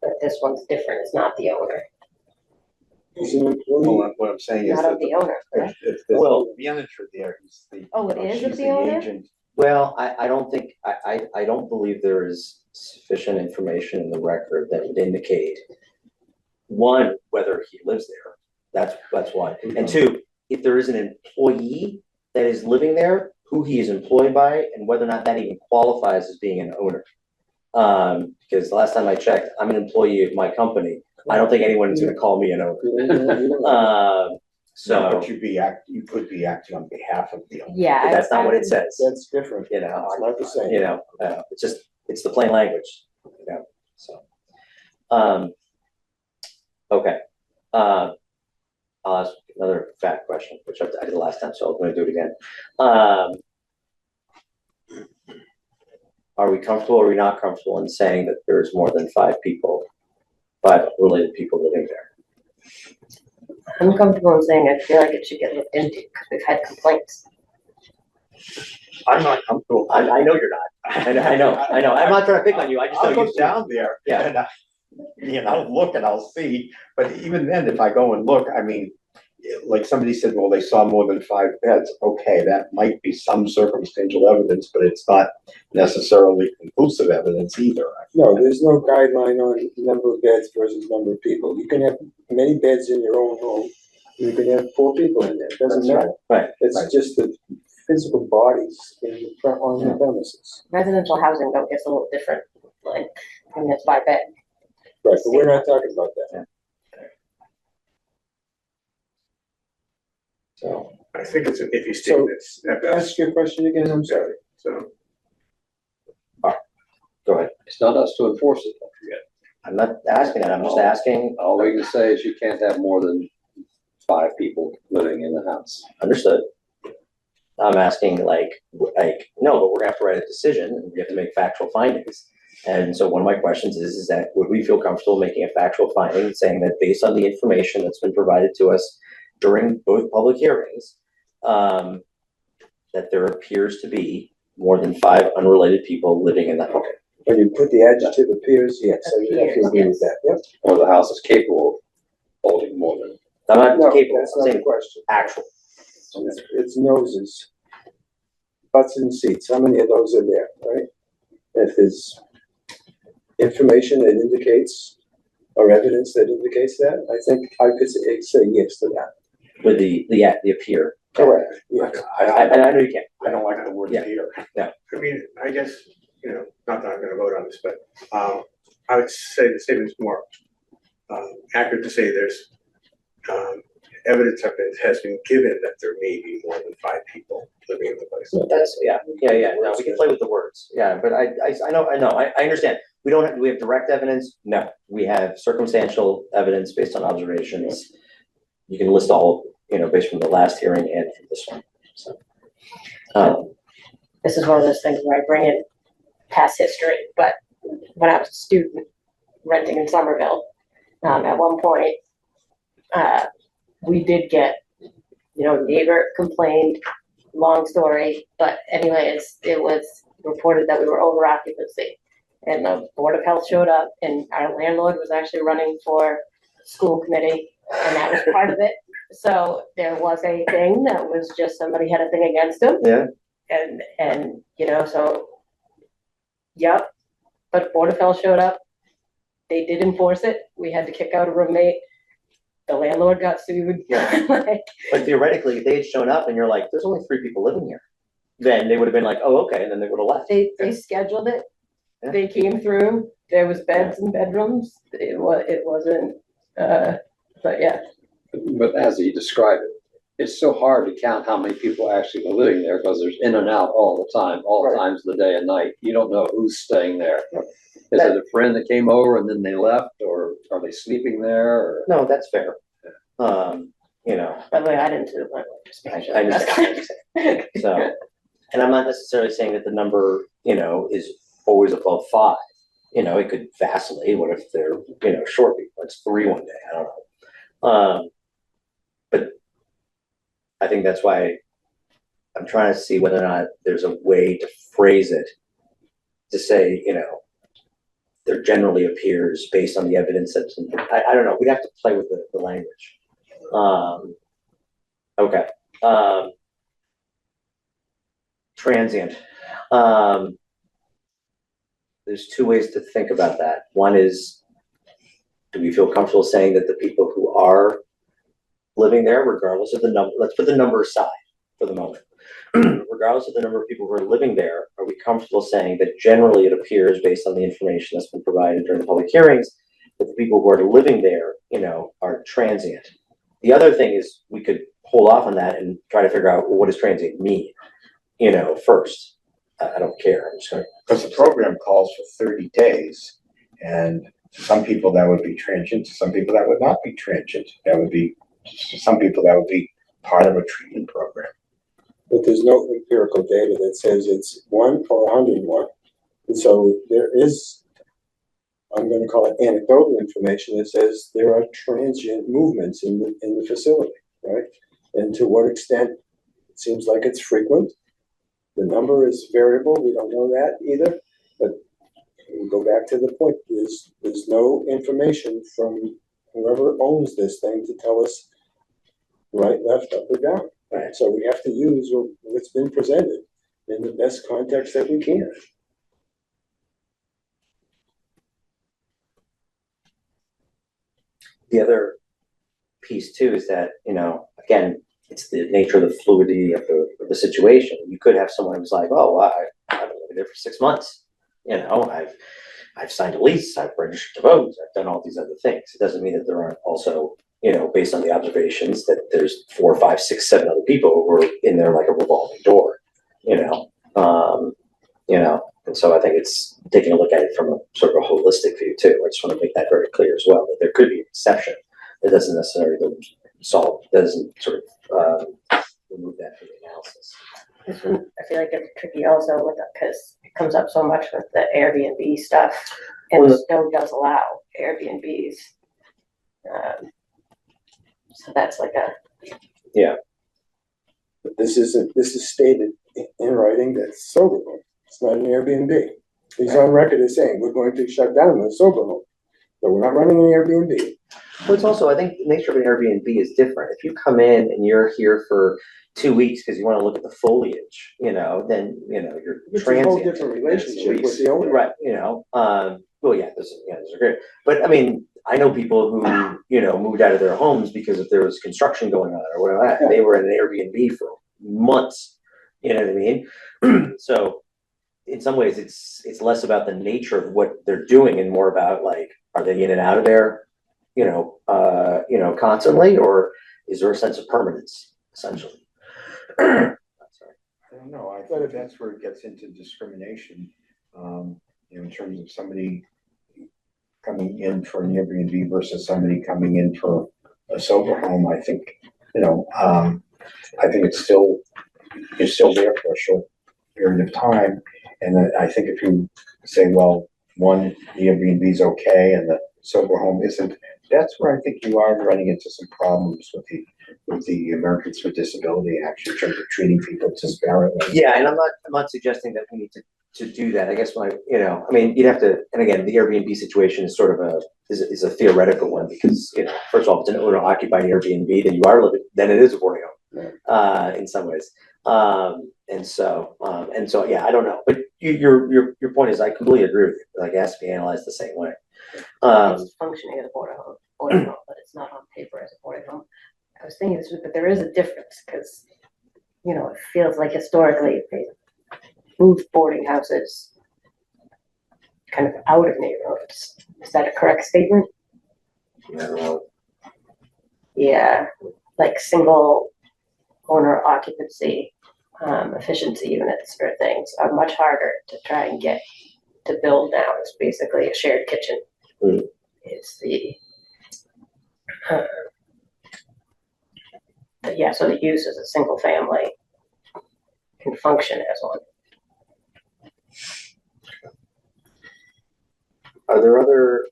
But this one's different. It's not the owner. Well, what I'm saying is Not that of the owner. correct? if there's Well- the manager there, he's the. Oh, it is of she's the owner? agent. Well, I don't think, I don't believe there is sufficient information in the record that would indicate, one, whether he lives there, that's one. And two, if there is an employee that is living there, who he is employed by, and whether or not that even qualifies as being an owner. Because the last time I checked, I'm an employee of my company. I don't think anyone's gonna call me an owner. So. But you could be acting on behalf of the owner. Yeah. But that's not what it says, That's different. you know, It's not the same. you know, it's just, it's the plain language, you know, so. Okay, I'll ask another fact question, which I did last time, so I'm gonna do it again. Are we comfortable, or are we not comfortable in saying that there's more than five related people living there? I'm comfortable in saying I feel like it should get looked into because we've had complaints. I'm not comfortable. I know you're not. I know. I'm not trying to pick on you. I just know I'll you. go down there. Yeah. And I'll look and I'll see, but even then, if I go and look, I mean, like somebody said, well, they saw more than 5 beds. Okay, that might be some circumstantial evidence, but it's not necessarily conclusive evidence either. No, there's no guideline on number of beds versus number of people. You can have many beds in your own home. You can have 4 people in there. It doesn't That's matter. Right. It's just the physical bodies on the premises. Residential housing though gets a little different, like, and it's by bed. Right, but we're not talking about that. So. I think it's an iffy So, statement. ask your question again, I'm sorry. So, Go ahead. It's not us to enforce it, don't forget. I'm not asking that. I'm just asking. All we can say is you can't have more than 5 people living in the house. Understood. I'm asking like, no, but we're gonna have to write a decision and we have to make factual findings. And so one of my questions is that would we feel comfortable making a factual finding saying that based on the information that's been provided to us during both public hearings, that there appears to be more than 5 unrelated people living in the home? When you put the adjective appears, yes, I have to agree with that, yep. Or the house is capable of holding more than. I'm not No, capable, that's I'm not the saying question. actual. It's noses, butts and seats, how many of those are there, right? If there's information that indicates, or evidence that indicates that, I think I could say yes to that. With the appear. Correct, yes. I know you can't. I don't like the word Yeah. here. No. I mean, I guess, not that I'm gonna vote on this, but, I would say the statement's more, accurate to say there's, evidence has been given that there may be more than 5 people living in the place. That's, yeah, no, we can play with the words, yeah, but I know, I understand. Do we have direct evidence? No, we have circumstantial evidence based on observations. You can list all, based from the last hearing and from this one, so. This is one of those things where I bring in past history, but when I was a student renting in Somerville, at one point, we did get, neighbor complained, long story, but anyways, it was reported that we were over occupancy. And the Board of Health showed up and our landlord was actually running for school committee and that was part of it. So there was a thing that was just somebody had a thing against him. Yeah. And so, yep, but Board of Health showed up. they did enforce it. We had to kick out a roommate. The landlord got sued. Yeah. Like, But theoretically, if they had shown up and you're like, there's only 3 people living here, then they would have been like, oh, okay, and then they would have left. they scheduled it. They came through. There was beds and bedrooms. It wasn't, but yeah. But as you described it, it's so hard to count how many people actually are living there because there's in and out all the time, all times of the day and night. You don't know who's staying there. Is it a friend that came over and then they left, or are they sleeping there? Or? No, that's fair. You know. By the way, I didn't do it. I understand. So, and I'm not necessarily saying that the number, you know, is always above 5. You know, it could vacillate. What if they're, you know, short people? It's 3 one day. I don't know. But I think that's why I'm trying to see whether or not there's a way to phrase it to say, you know, there generally appears based on the evidence that's, I don't know. We'd have to play with the language. Okay. Transient. There's 2 ways to think about that. One is, do we feel comfortable saying that the people who are living there, regardless of the number, let's put the number aside for the moment. Regardless of the number of people who are living there, are we comfortable saying that generally it appears based on the information that's been provided during the public hearings that the people who are living there, you know, are transient? The other thing is we could hold off on that and try to figure out, well, what does transient mean, you know, first. I don't care. I'm just gonna. Because the program calls for 30 days, and some people that would be transient, some people that would not be transient. That would be, some people that would be part of a treatment program. But there's no empirical data that says it's 1 or 101. And so there is, I'm going to call it anecdotal information that says there are transient movements in the facility, right? And to what extent, it seems like it's frequent. The number is variable. We don't know that either. But we go back to the point. There's no information from whoever owns this thing to tell us right, left, up, or down. Right. So we have to use what's been presented in the best context that we can. The other piece too is that, you know, again, it's the nature of the fluidity of the situation. You could have someone who's like, oh, I've been living there for 6 months. You know, I've signed a lease, I've registered to vote, I've done all these other things. It doesn't mean that there aren't also, you know, based on the observations, that there's 4, 5, 6, 7 other people who are in there like a revolving door. You know, and so I think it's taking a look at it from a sort of a holistic view too. I just want to make that very clear as well, that there could be an exception that doesn't necessarily doesn't sort of remove that from the analysis. This one, I feel like it's tricky also with it because it comes up so much with the Airbnb stuff, and Stow does allow Airbnbs. So that's like a But this is stated in writing that sober home. It's not an Airbnb. He's on record as saying we're going to shut down the sober home, but we're not running an Airbnb. Well, it's also, I think the nature of an Airbnb is different. If you come in and you're here for 2 weeks because you want to look at the foliage, you know, then, you know, you're transient. It's a whole different relationship with the owner. Right, you know, well, yeah, those are great. But I mean, I know people who, you know, moved out of their homes because if there was construction going on or whatever, they were in an Airbnb for months, you know what I mean? So in some ways it's less about the nature of what they're doing and more about like, are they in and out of there, you know, constantly, or is there a sense of permanence essentially? I don't know. I thought that's where it gets into discrimination, you know, in terms of somebody coming in for an Airbnb versus somebody coming in for a sober home. I think, you know, I think it's still there for a short period of time. And I think if you say, well, one, the Airbnb is okay and the sober home isn't, that's where I think you are running into some problems with the Americans with Disability Act in terms of treating people disparately. Yeah, and I'm not suggesting that we need to do that. I guess I mean, you'd have to, and again, the Airbnb situation is sort of is a theoretical one because, you know, first of all, if it's an owner occupied Airbnb, then it is a boarding home, in some ways. And so, yeah, I don't know, but your point is, I completely agree with you. Like, it has to be analyzed the same way. It's functioning as a boarding home, but it's not on paper as a boarding home. I was thinking this, but there is a difference, because, you know, it feels like historically they moved boarding houses kind of out of neighborhoods. Is that a correct statement? I don't know. Yeah, like single owner occupancy, efficiency units or things are much harder to try and get to build now. It's basically a shared kitchen. Is the yeah, so the use as a single family can function as one. Are there other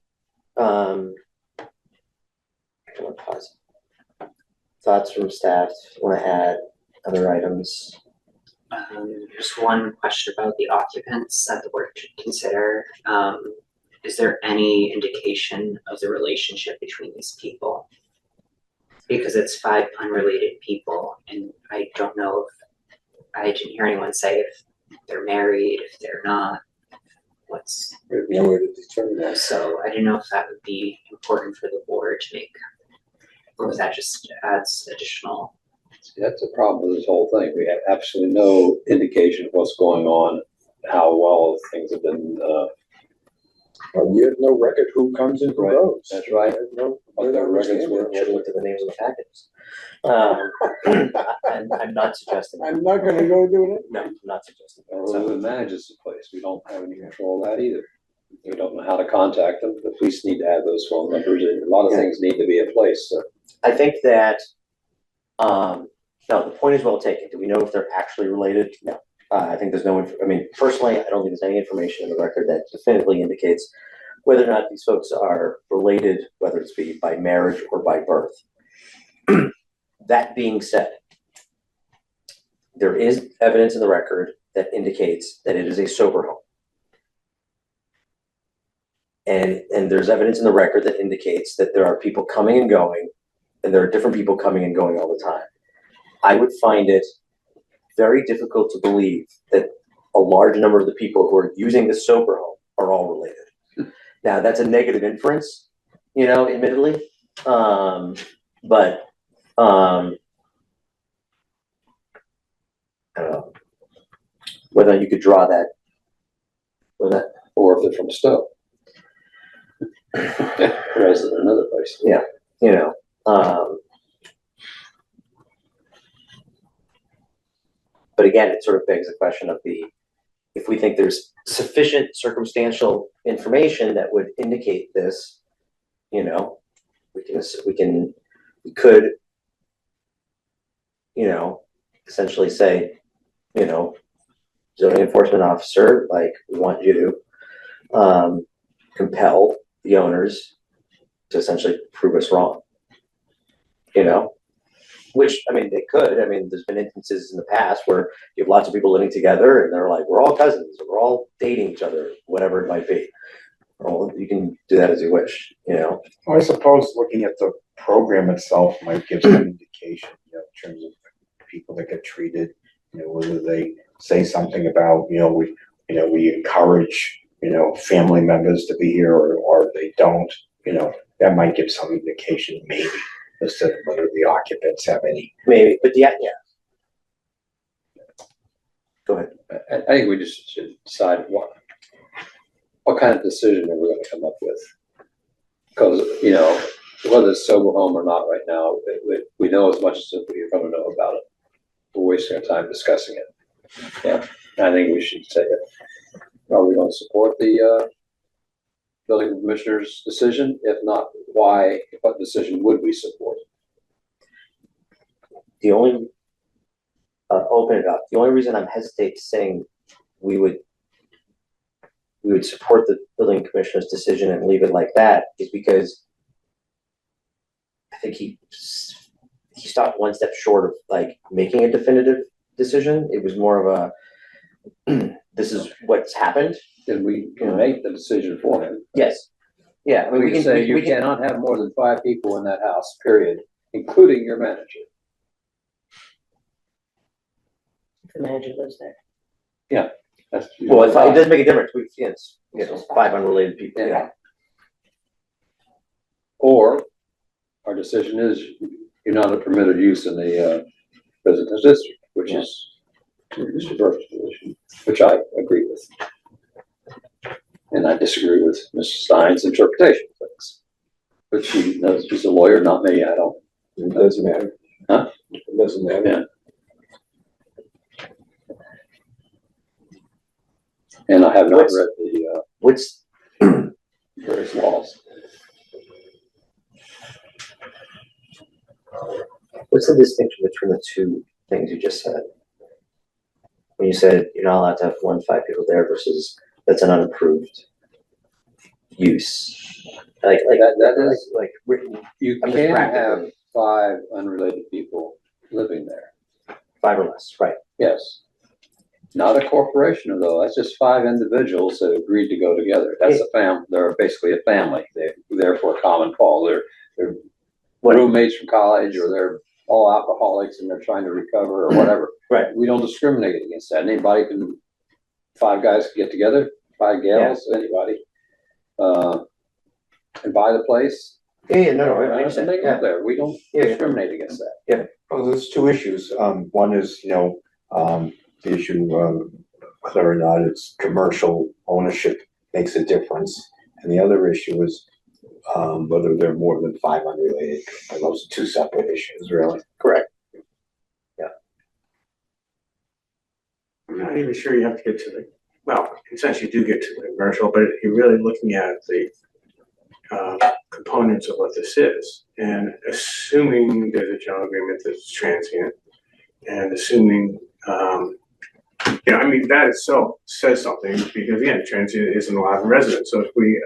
thoughts from staff? Want to add other items? There's one question about the occupants that the board should consider. Is there any indication of the relationship between these people? Because it's 5 unrelated people, and I don't know if I didn't hear anyone say if they're married, if they're not. What's nowhere to determine that. So I didn't know if that would be important for the board to make, or if that just adds additional. That's a problem with this whole thing. We have absolutely no indication of what's going on, how well things have been. You have no record who comes and who goes. That's right. No, What their records were. Should look at the names of the packages. I'm not suggesting. I'm not gonna go do it. No, I'm not suggesting. Or who manages the place. We don't have any control of that either. We don't know how to contact them. The police need to have those phone numbers, and a lot of things need to be in place. So. I think that, no, the point is well taken. Do we know if they're actually related? No. I think there's no, I mean, personally, I don't think there's any information in the record that definitively indicates whether or not these folks are related, whether it's be by marriage or by birth. That being said, there is evidence in the record that indicates that it is a sober home. And there's evidence in the record that indicates that there are people coming and going, and there are different people coming and going all the time. I would find it very difficult to believe that a large number of the people who are using the sober home are all related. Now, that's a negative inference, you know, admittedly, but I don't know whether you could draw that, or if they're from Stow. Resident another place. Yeah, you know. But again, it sort of begs the question of if we think there's sufficient circumstantial information that would indicate this, you know, we could, you know, essentially say, you know, zoning enforcement officer, like, we want you to compel the owners to essentially prove us wrong, you know? Which, I mean, they could. I mean, there's been instances in the past where you have lots of people living together and they're like, we're all cousins, or we're all dating each other, whatever it might be. Well, you can do that as you wish, you know? Well, I suppose looking at the program itself might give some indication, you know, in terms of people that get treated, you know, whether they say something about, you know, we encourage, you know, family members to be here, or they don't, you know, that might give some indication maybe as to whether the occupants have any. Maybe, but yeah. Go ahead. I think we just should decide what kind of decision are we going to come up with. Because, you know, whether it's sober home or not right now, we know as much as we're going to know about it. We're wasting our time discussing it. Yeah, I think we should say it. Are we going to support the building commissioner's decision? If not, why? What decision would we support? The only open it up. The only reason I'm hesitating saying we would support the building commissioner's decision and leave it like that is because I think he stopped one step short of like making a definitive decision. It was more of a this is what's happened. Then we can make the decision for him. Yes. Yeah. I mean, we can say you cannot have more than 5 people in that house, period, including your manager. If the manager lives there. Yeah. That's Well, it does make a difference. Yes, 5 unrelated people. Yeah. Or our decision is you're not a permitted use in the residence district, which is Mr. Burke's position, which I agree with. And I disagree with Mrs. Stein's interpretation of things. But she knows, she's a lawyer, not me, I don't. It doesn't matter. Huh? It doesn't matter. Yeah. And I have not read the, What's various laws. What's the distinction between the two things you just said? When you said you're not allowed to have more than 5 people there versus that's an unapproved use. Like That is, like you I'm just can't have practically- 5 unrelated people living there. 5 or less, right? Yes. Not a corporation though, that's just 5 individuals that agreed to go together. That's a they're basically a family. They're there for a common cause. They're roommates from college, or they're all alcoholics and they're trying to recover or whatever. Right. We don't discriminate against that. Anybody can, 5 guys can get together, 5 gals, anybody. And buy the place. Yeah, no, I And understand. they live there. We don't discriminate against that. Yeah. Well, there's 2 issues. One is, the issue of whether or not it's commercial ownership makes a difference. And the other issue is whether there are more than 5 unrelated. And those are 2 separate issues, really. Correct. I'm not even sure you have to get to the, well, in a sense you do get to the commercial, but you're really looking at the components of what this is. And assuming there's a general agreement that's transient, and assuming, I mean, that itself says something, because again, transient isn't allowed in residence. So if we,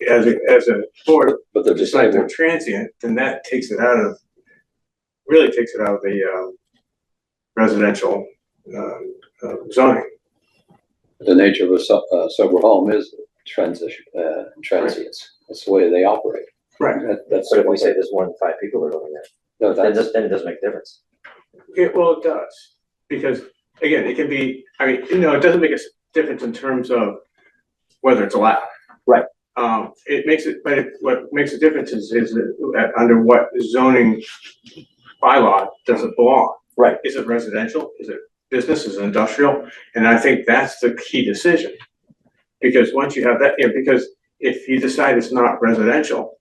as a board, but they're decide they're transient, then that takes it out of, really takes it out of the residential zoning. The nature of a sober home is transients. That's the way they operate. Right. That's But if we say there's more than 5 people are living there, no, then that's, it doesn't make a difference. Well, it does, because again, it can be, I mean, it doesn't make a difference in terms of whether it's allowed. Right. It makes it, but what makes a difference is under what zoning bylaw does it belong? Right. Is it residential? Is it business? Is it industrial? And I think that's the key decision. Because once you have that, because if you decide it's not residential,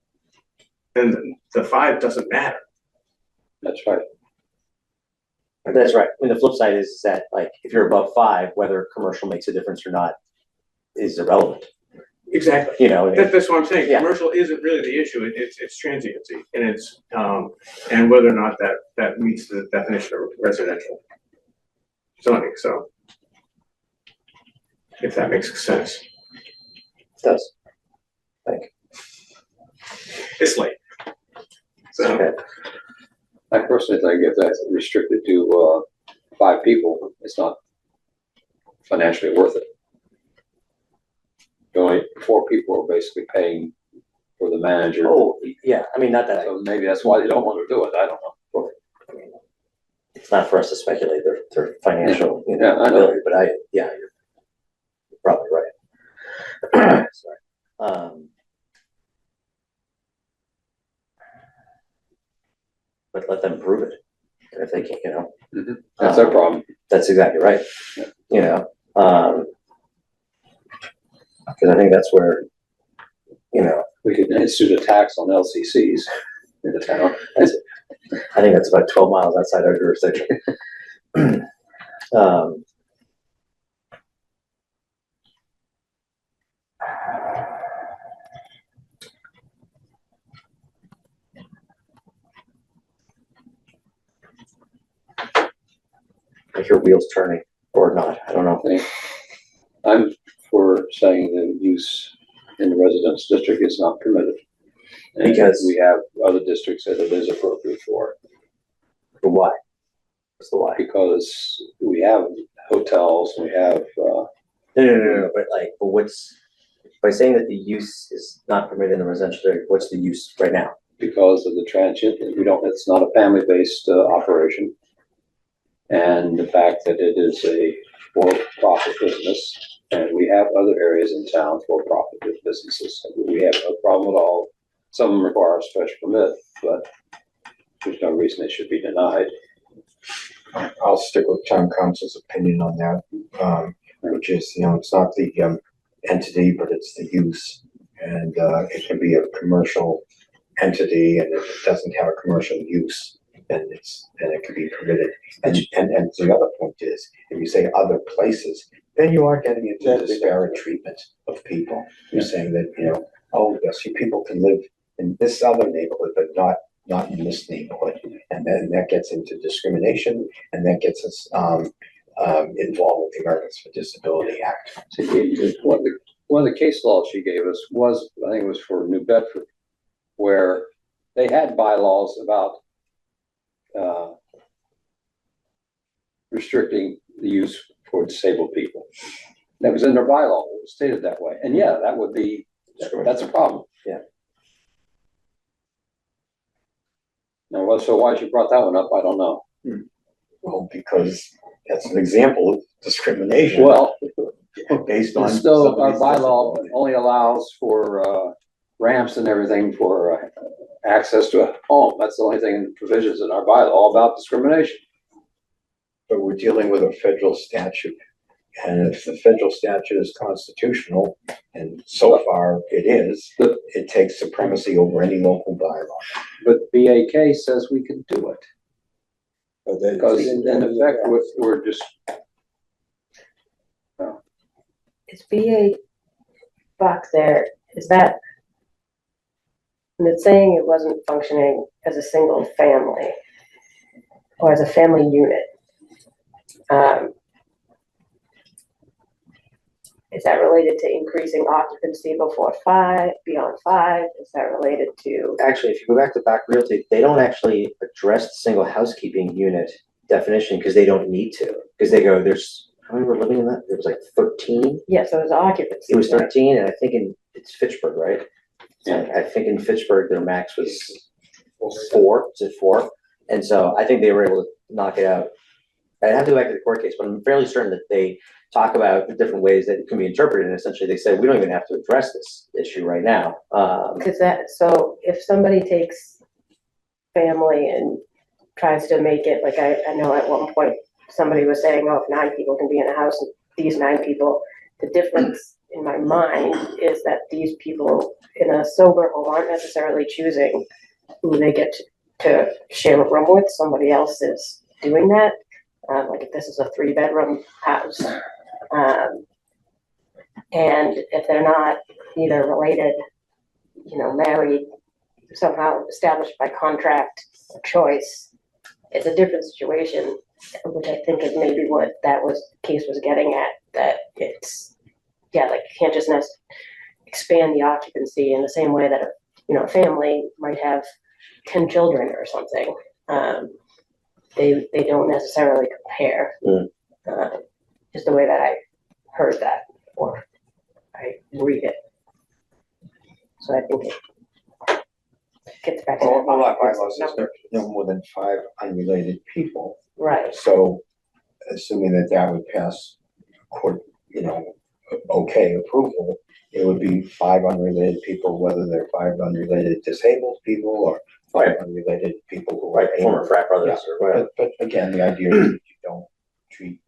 then the 5 doesn't matter. that's right. That's right. And the flip side is that, like, if you're above 5, whether commercial makes a difference or not is irrelevant. Exactly. That's what I'm saying. Yeah. Commercial isn't really the issue. It's transiency, and it's and whether or not that meets the definition of residential zoning. So, if that makes sense. It does. Thank you. It's late. So. Okay. I personally think if that's restricted to 5 people, it's not financially worth it. Only 4 people are basically paying for the manager. Oh, yeah. I mean, not that So maybe that's why they don't want to do it. I don't know. I mean, it's not for us to speculate their financial, Yeah, I know. ability, but you're probably right. Sorry. But let them prove it. And if they can't, That's their problem. That's exactly right. Because I think that's where, We could institute a tax on LCCs in the town. I think that's about 12 miles outside our jurisdiction. I hear wheels turning or not. I don't know. I'm for saying the use in the residence district is not permitted. And Because we have other districts that it is appropriate for. But why? What's the why? Because we have hotels, we have, No. But what's, by saying that the use is not permitted in the residential area, what's the use right now? because of the transient, it's not a family-based operation. And the fact that it is a for-profit business, and we have other areas in town for profit businesses. We have no problem at all Some of them require a special permit, but there's no reason they should be denied. I'll stick with town council's opinion on that, which is, it's not the entity, but it's the use. And it can be a commercial entity, and if it doesn't have a commercial use, then it can be permitted. And the other point is, if you say other places, then you are getting into disparate treatment of people. You're saying that, oh, yes, you people can live in this other neighborhood, but not in this neighborhood. And then that gets into discrimination, and that gets us involved with the Americans with Disability Act. See, one of the case laws she gave us was, I think it was for New Bedford, where they had bylaws about restricting the use for disabled people. That was in their bylaw. It was stated that way. And yeah, that would be, that's a problem. Yeah. Now, so why she brought that one up, I don't know. Well, because that's an example of discrimination. Well, based on Stow, our bylaw only allows for ramps and everything for access to a home. That's the only thing in the provisions in our bylaw about discrimination. But we're dealing with a federal statute. And if the federal statute is constitutional, and so far it is, it takes supremacy over any local bylaw. But BAK says we can do it. Because in effect, we're just. Is BA box there, is that, and it's saying it wasn't functioning as a single family or as a family unit. Is that related to increasing occupancy beyond 5? Is that related to? Actually, if you go back to Back Realty, they don't actually address the single housekeeping unit definition because they don't need to. Because they go, there's, how many were living in that? There was like 13? Yeah, so it was occupancy. It was 13, and I think it's Fitchburg, right? Yeah. I think in Fitchburg, their max was 4. Is it 4? And so I think they were able to knock it out. I'd have to go back to the court case, but I'm fairly certain that they talk about the different ways that it can be interpreted. And essentially they say, we don't even have to address this issue right now. So if somebody takes family and tries to make it, like I know at one point, somebody was saying, oh, if 9 people can be in a house, and these 9 people, the difference in my mind is that these people in a sober home aren't necessarily choosing who they get to share a room with. Somebody else is doing that. Like if this is a 3-bedroom house. And if they're not either related, married, somehow established by contract or choice, it's a different situation, which I think is maybe what case was getting at, that it's, like you can't just expand the occupancy in the same way that a family might have 10 children or something. They don't necessarily compare. Just the way that I heard that, or I read it. So I think it gets back to Well, a lot of bylaws says there no more than 5 unrelated people. Right. So assuming that would pass court, okay approval, it would be 5 unrelated people, whether they're 5 unrelated disabled people or 5 unrelated people who are former frat brothers or whatever. But again, the idea is that you don't treat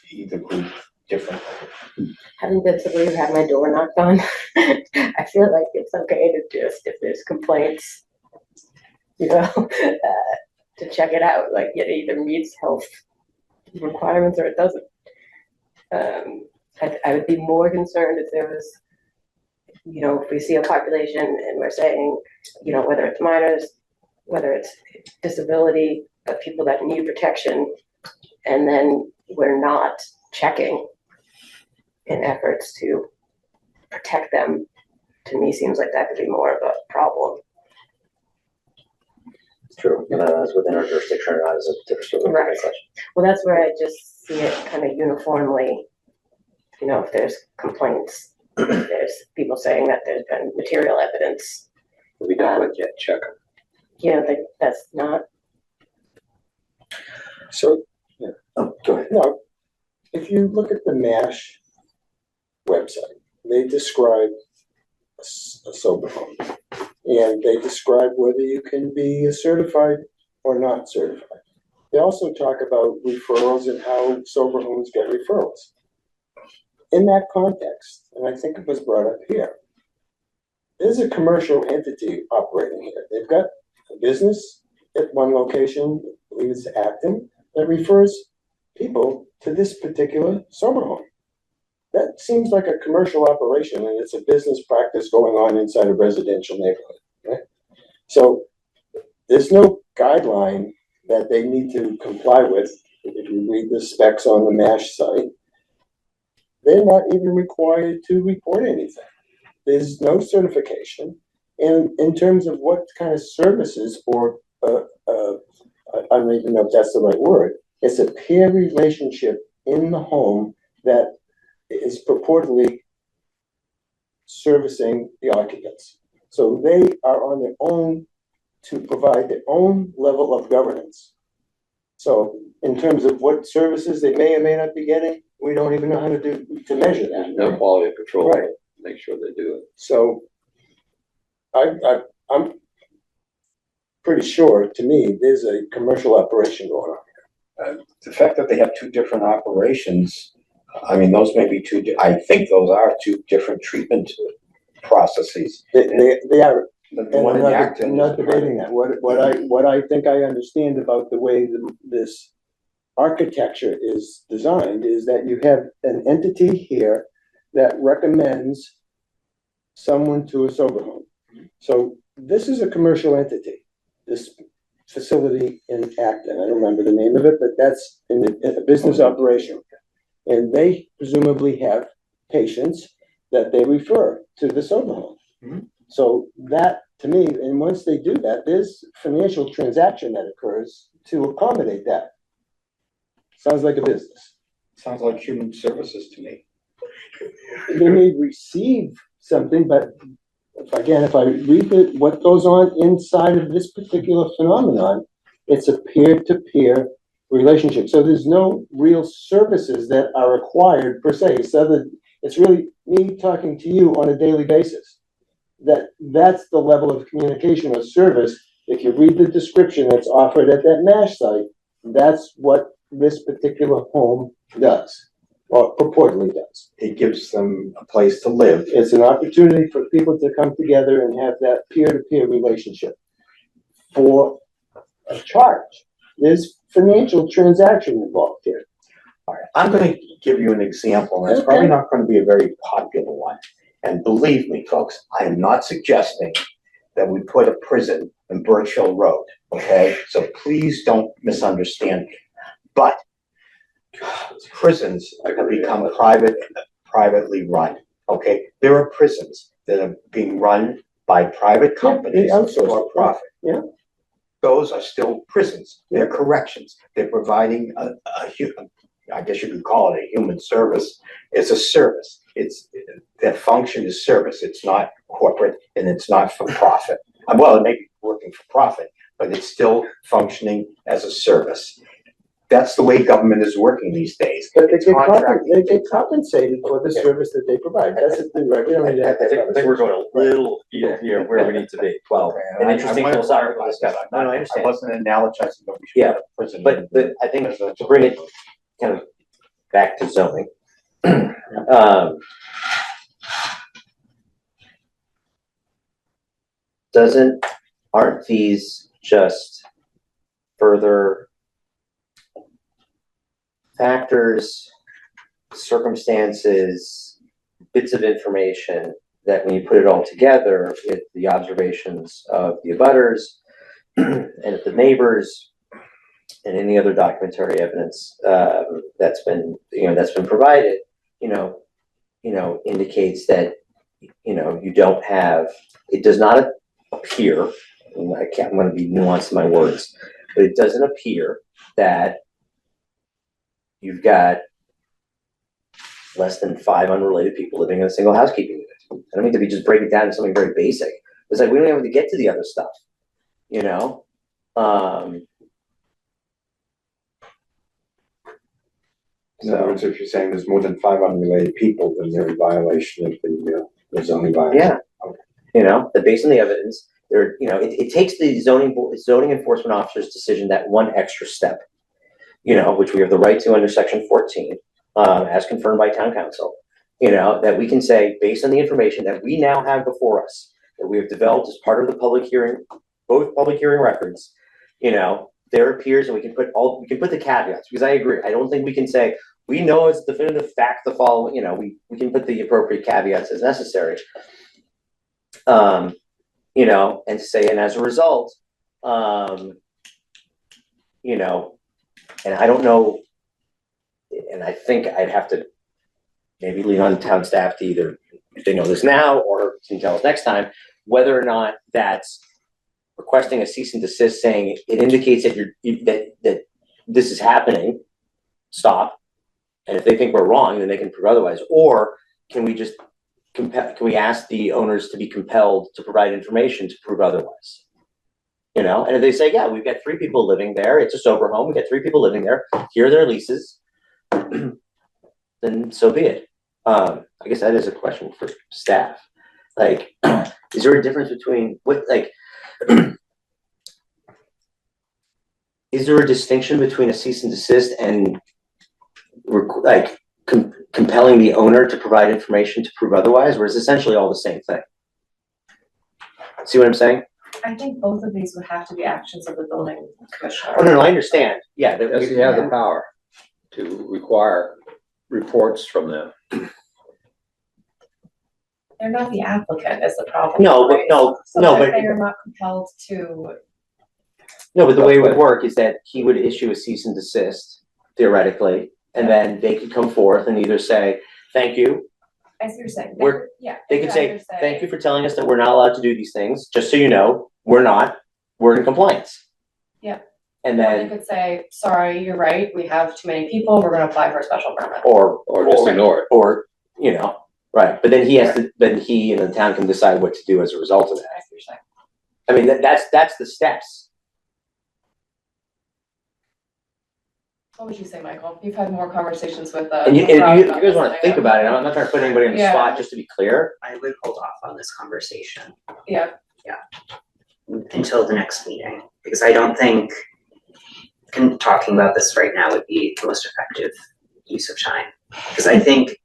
either group differently. Having been somebody who had my door knocked on, I feel like it's okay to just, if there's complaints, to check it out. Like it either meets health requirements or it doesn't. I would be more concerned if there was, if we see a population and we're saying, whether it's minors, whether it's disability, but people that need protection, and then we're not checking in efforts to protect them. To me, seems like that could be more of a problem. True, it's within our jurisdiction or not is a different question. Well, that's where I just see it kind of uniformly. If there's complaints, there's people saying that there's been material evidence. We don't yet check them. That's not. So, go ahead. No, if you look at the MASH website, they describe a sober home. And they describe whether you can be certified or not certified. They also talk about referrals and how sober homes get referrals. In that context, and I think it was brought up here, there's a commercial entity operating here. They've got a business at one location, I believe it's Acton, that refers people to this particular sober home. That seems like a commercial operation, and it's a business practice going on inside a residential neighborhood, right? So there's no guideline that they need to comply with. If you read the specs on the MASH site, they're not even required to report anything. There's no certification. And in terms of what kind of services or, I don't even know if that's the right word, it's a peer relationship in the home that is purportedly servicing the occupants. So they are on their own to provide their own level of governance. So in terms of what services they may or may not be getting, we don't even know how to measure that. No quality control, Right. make sure they do it. So I'm pretty sure, to me, there's a commercial operation going on. The fact that they have two different operations, I mean, those may be I think those are two different treatment processes. They are. The And one in Acton I'm not debating that. What I think I understand about the way this architecture is designed is that you have an entity here that recommends someone to a sober home. So this is a commercial entity, this facility in Acton. I don't remember the name of it, but that's in a business operation. And they presumably have patients that they refer to the sober home. Mm-hmm. So that, to me, and once they do that, there's financial transaction that occurs to accommodate that. Sounds like a business. Sounds like human services to me. They may receive something, but if I read what goes on inside of this particular phenomenon, it's a peer-to-peer relationship. So there's no real services that are required per se. So that it's really me talking to you on a daily basis. That's the level of communication or service. If you read the description that's offered at that MASH site, that's what this particular home does, or purportedly does. It gives them a place to live. It's an opportunity for people to come together and have that peer-to-peer relationship for a charge. There's financial transaction involved here. All right, I'm going to give you an example, and it's probably not going to be a very popular one. And believe me, folks, I am not suggesting that we put a prison in Birch Hill Road, okay? So please don't misunderstand me. But prisons have become privately run, okay? There are prisons that are being run by private companies for profit. Yeah. Those are still prisons. They're corrections. They're providing I guess you could call it a human service. It's a service. Their function is service. It's not corporate and it's not for profit. Well, it may be working for profit, but it's still functioning as a service. That's the way government is working these days. But they get compensated for the service that they provide. That's the thing, right? We don't need to have that I think we're going a little field here where we need to be. Well, an interesting philosophical discussion. No, I understand. I wasn't analogizing, but we should Yeah, have a prison. but I think to bring it kind of back to zoning. Aren't these just further factors, circumstances, bits of information that when you put it all together with the observations of the abutters and of the neighbors and any other documentary evidence that's been provided, indicates that you don't have, it does not appear, and I'm going to be nuanced in my words, but it doesn't appear that you've got less than 5 unrelated people living in a single housekeeping unit. I don't mean to just break it down to something very basic. It's like we don't have to get to the other stuff, In other words, if you're saying there's more than 5 unrelated people, then they're in violation of the zoning bylaw. Yeah. Okay. you know, that based on the evidence, there, you know, it takes the zoning enforcement officer's decision that one extra step, you know, which we have the right to under section 14, as confirmed by town council, you know, that we can say, based on the information that we now have before us, that we have developed as part of the public hearing, both public hearing records, you know, there appears, and we can put the caveats, because I agree, I don't think we can say, we know it's definitive fact the following, you know, we can put the appropriate caveats as necessary. You know, and say, and as a result, you know, and I don't know, and I think I'd have to maybe lean on town staff to either, if they know this now or can tell us next time, whether or not that's requesting a cease and desist, saying it indicates that that this is happening, stop. And if they think we're wrong, then they can prove otherwise. Or can we just can we ask the owners to be compelled to provide information to prove otherwise? You know, and if they say, yeah, we've got 3 people living there, it's a sober home, we got 3 people living there, here are their leases, then so be it. I guess that is a question for staff. Like, is there a difference between what, like, is there a distinction between a cease and desist and like compelling the owner to provide information to prove otherwise, or is essentially all the same thing? See what I'm saying? I think both of these would have to be actions of the building commissioner. Oh, no, I understand. Yeah. Does he have the power to require reports from them? They're not the applicant is the problem. No, but So but they are not compelled to. no, but the way it would work is that he would issue a cease and desist theoretically, and then they could come forth and either say, thank you. As you're saying, They could say, thank you for telling us that we're not allowed to do these things. Just so you know, we're in compliance. Yeah. And Or then, they could say, sorry, you're right, we have too many people, we're gonna apply for a special permit. or just ignore it. Or, you know, right. But then he and the town can decide what to do as a result of that. I see what you're saying. I mean, that's the steps. What would you say, Michael? You've had more conversations with And you Rob you about guys this want than to I think have. about it. I'm not trying to put anybody on the Yeah. spot, just to be clear. I would hold off on this conversation Yeah. until the next meeting, because I don't think talking about this right now would be the most effective use of time. Because I think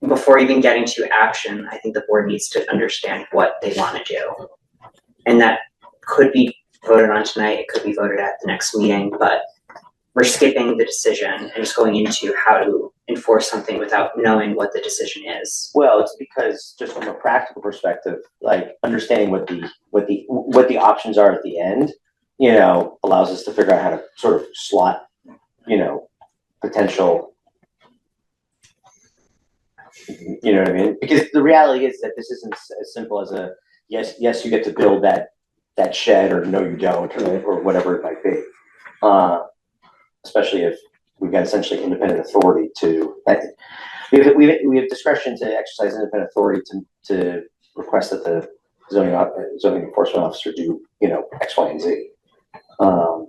before even getting to action, I think the board needs to understand what they want to do. And that could be voted on tonight, it could be voted at the next meeting, but we're skipping the decision and just going into how to enforce something without knowing what the decision is. Well, it's because just from a practical perspective, like understanding what the options are at the end, you know, allows us to figure out how to sort of slot, you know, potential, you know what I mean? Because the reality is that this isn't as simple as a yes, you get to build that shed, or no, you don't, or whatever it might be. Especially if we've got essentially independent authority to, we have discretion to exercise independent authority to request that the zoning enforcement officer do, you know, X, Y, and Z. Well,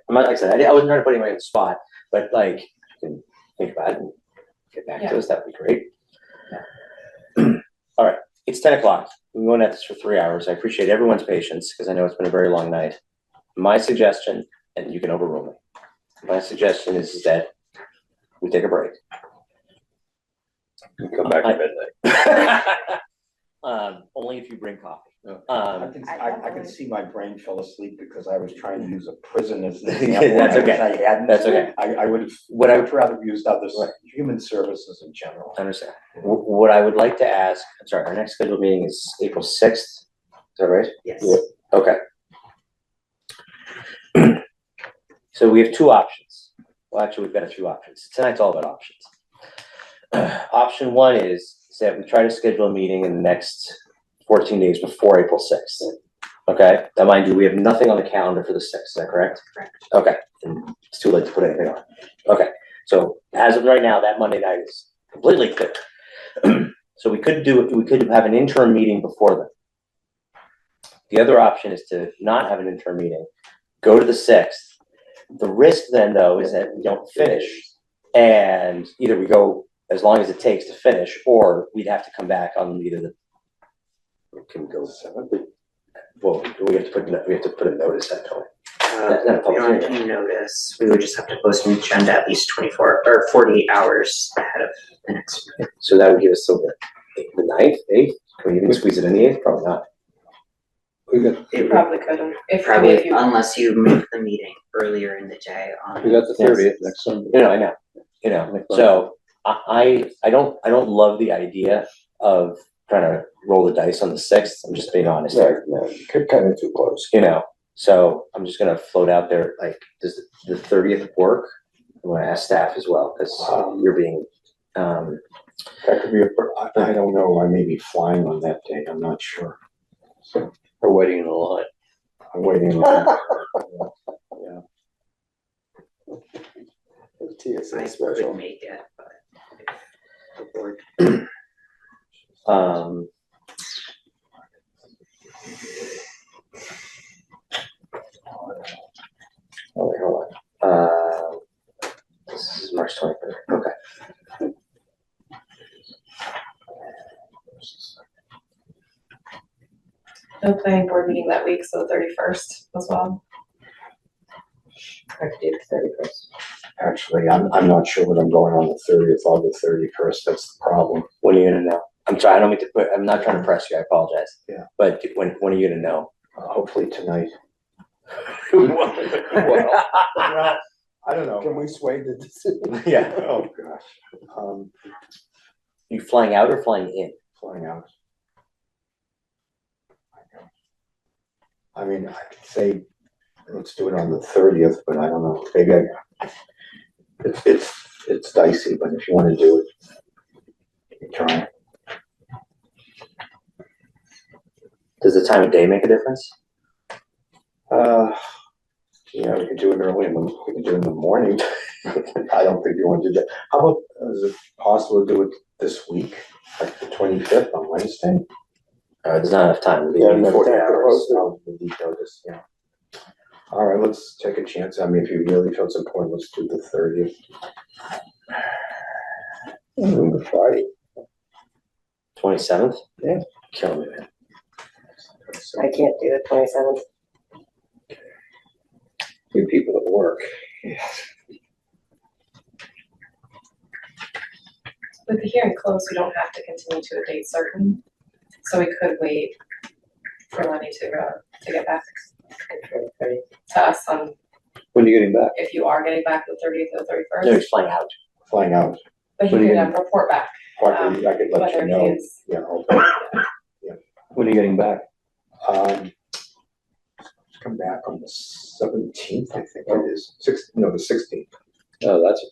like I said, I wasn't trying to put anybody on the spot, but like, you can think about it and get back to us, that would be great. All right, it's 10 o'clock. We've been going at this for 3 hours. I appreciate everyone's patience, because I know it's been a very long night. My suggestion, and you can overrule me, my suggestion is that we take a break. Come back at midnight. Only if you bring coffee. I can see my brain fell asleep because I was trying to use a prison as an That's example. and I okay. wish I hadn't. That's okay. I would have, What I I would rather have used other human services in general. I understand. What I would like to ask, I'm sorry, our next scheduled meeting is April 6th. Is that right? Yes. Yeah. Okay. So we have 2 options. Well, actually, we've got a few options. Tonight's all about options. Option 1 is that we try to schedule a meeting in the next 14 days before April 6th. Okay, now mind you, we have nothing on the calendar for the 6th, is that correct? Correct. Okay, and it's too late to put anything on. Okay, so as of right now, that Monday night is completely clear. So we could have an interim meeting before then. The other option is to not have an interim meeting, go to the 6th. The risk then, though, is that we don't finish, and either we go as long as it takes to finish, or we'd have to come back on either the can go, well, we have to put a notice out, don't we? We don't have to notice, we would just have to post an agenda at least 24 or 48 hours ahead of the next meeting. So that would give us till the 9th, 8th, can we even squeeze it in the 8th? Probably not. You probably couldn't, if Probably, unless you move the meeting earlier in the day on. We got the 30th next Sunday. I know, so I don't love the idea of trying to roll the dice on the 6th, I'm just being honest here. No, kind of too close. So I'm just gonna float out there, like, does the 30th work? I'm gonna ask staff as well, because you're being, That could be I don't know, I may be flying on that day, I'm not sure. So we're waiting in the line. I'm waiting in the line. TSA I special. could make it, but the board. Oh, wait, hold on. This is March 23rd, okay. No planning board meeting that week, so the 31st as well. I could do the 31st. Actually, I'm not sure what I'm going on the 30th or the 31st, that's the problem. When are you gonna know? I'm sorry, I don't mean to put, I'm not trying to press you, I apologize. Yeah. But when are you gonna know? Hopefully tonight. Well, I don't know. Can we sway the decision? Yeah. Oh, gosh. You flying out or flying in? Flying out. I mean, I could say, let's do it on the 30th, but I don't know, maybe it's dicey, but if you wanna do it, you can try. Does the time of day make a difference? Yeah, we can do it early, and we can do it in the morning. I don't think you want to do that. How about, is it possible to do it this week, like the 25th on Wednesday? There's not enough time, it'll be Yeah, 40 no, hours. I'll detail this, yeah. All right, let's take a chance. I mean, if you really feel it's important, let's do the 30th. The Friday. 27th? Yeah. Kill me, man. I can't do the 27th. You people at work. With the hearing closed, we don't have to continue to a date certain, so we could wait for Lenny to get back to us on When are you getting back? if you are getting back the 30th or the 31st. No, he's flying out. Flying out. But he could report back. I could let you whether know. he's- Yeah, okay. When are you getting back? Come back on the 17th, I think it is. The 16th. Oh, that's.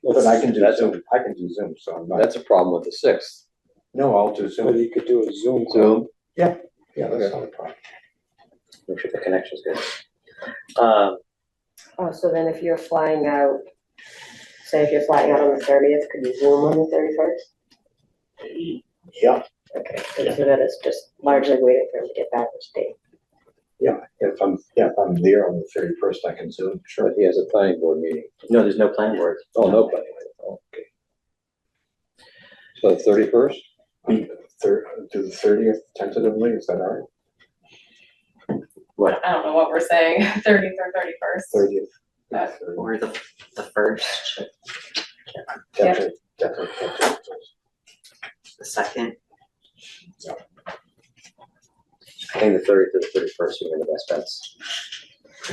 But I can do that's Zoom. I can do Zoom, so I'm not. That's a problem with the 6th. No, I'll do But Zoom. you could do a Zoom. Zoom? Yeah, that's not a problem. Make sure the connection's good. Oh, so then if you're flying out, say if you're flying out on the 30th, could you Zoom on the 31st? Yeah, Okay, so that is just largely waiting for him to get back which date. yeah. If I'm there on the 31st, I can Zoom. Sure, he has a planning board meeting. No, there's no planning board. Oh, no planning board. Okay. So the 31st? Do the 30th tentatively, is that all right? What? I don't know what we're saying, 30th or 31st. 30th. Or the first, Definitely. the second. I think the 30th or the 31st are the best bets.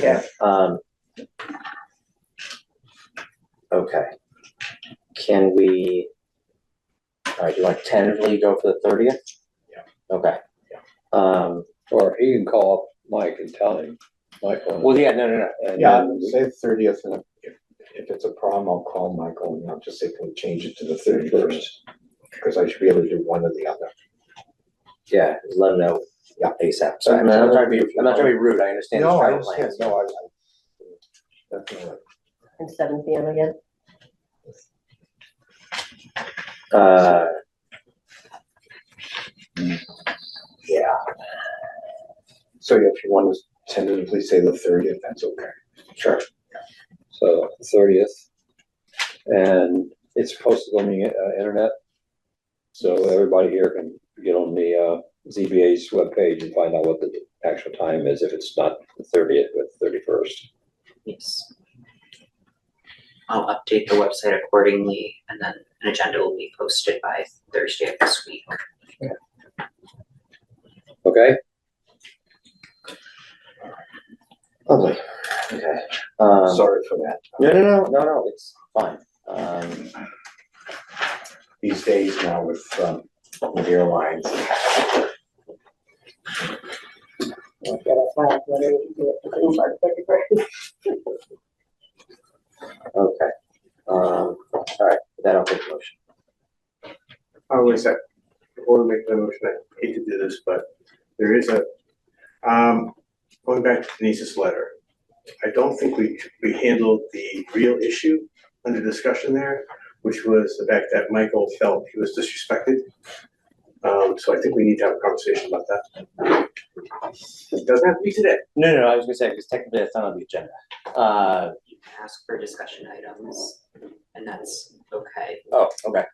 Yeah. Okay. Can we, all right, do you want to tentatively go for the 30th? Yeah. Okay. Or he can call up Mike and tell him. Michael. Well, yeah, no. And Yeah, then say the 30th, and if it's a problem, I'll call Michael and I'll just say, can we change it to the 31st? Because I should be able to do one or the other. Yeah, just let him know. Yeah. ASAP. Sorry, I'm not trying to be rude. I understand. No, his I travel understand. plans. No, I definitely. And 7 PM again? Yeah. So if you want to tentatively say the 30th, that's okay. Sure. So 30th. And it's posted on the internet. So everybody here can get on the ZBA's webpage and find out what the actual time is, if it's not the 30th, but 31st. Yes. I'll update the website accordingly, and then an agenda will be posted by Thursday of this week. Okay? Lovely, okay. Sorry for that. No, it's fine. These days now with airlines. Okay, all right, then I'll take a motion. Oh, wait a sec. Before we make the motion, I hate to do this, but there is a, going back to Denise's letter, I don't think we handled the real issue under discussion there, which was the fact that Michael felt he was disrespected. So I think we need to have a conversation about that. It doesn't have to be today. No, I was gonna say, because technically it's not on the agenda. You can ask for discussion items, and that's okay. Oh, okay.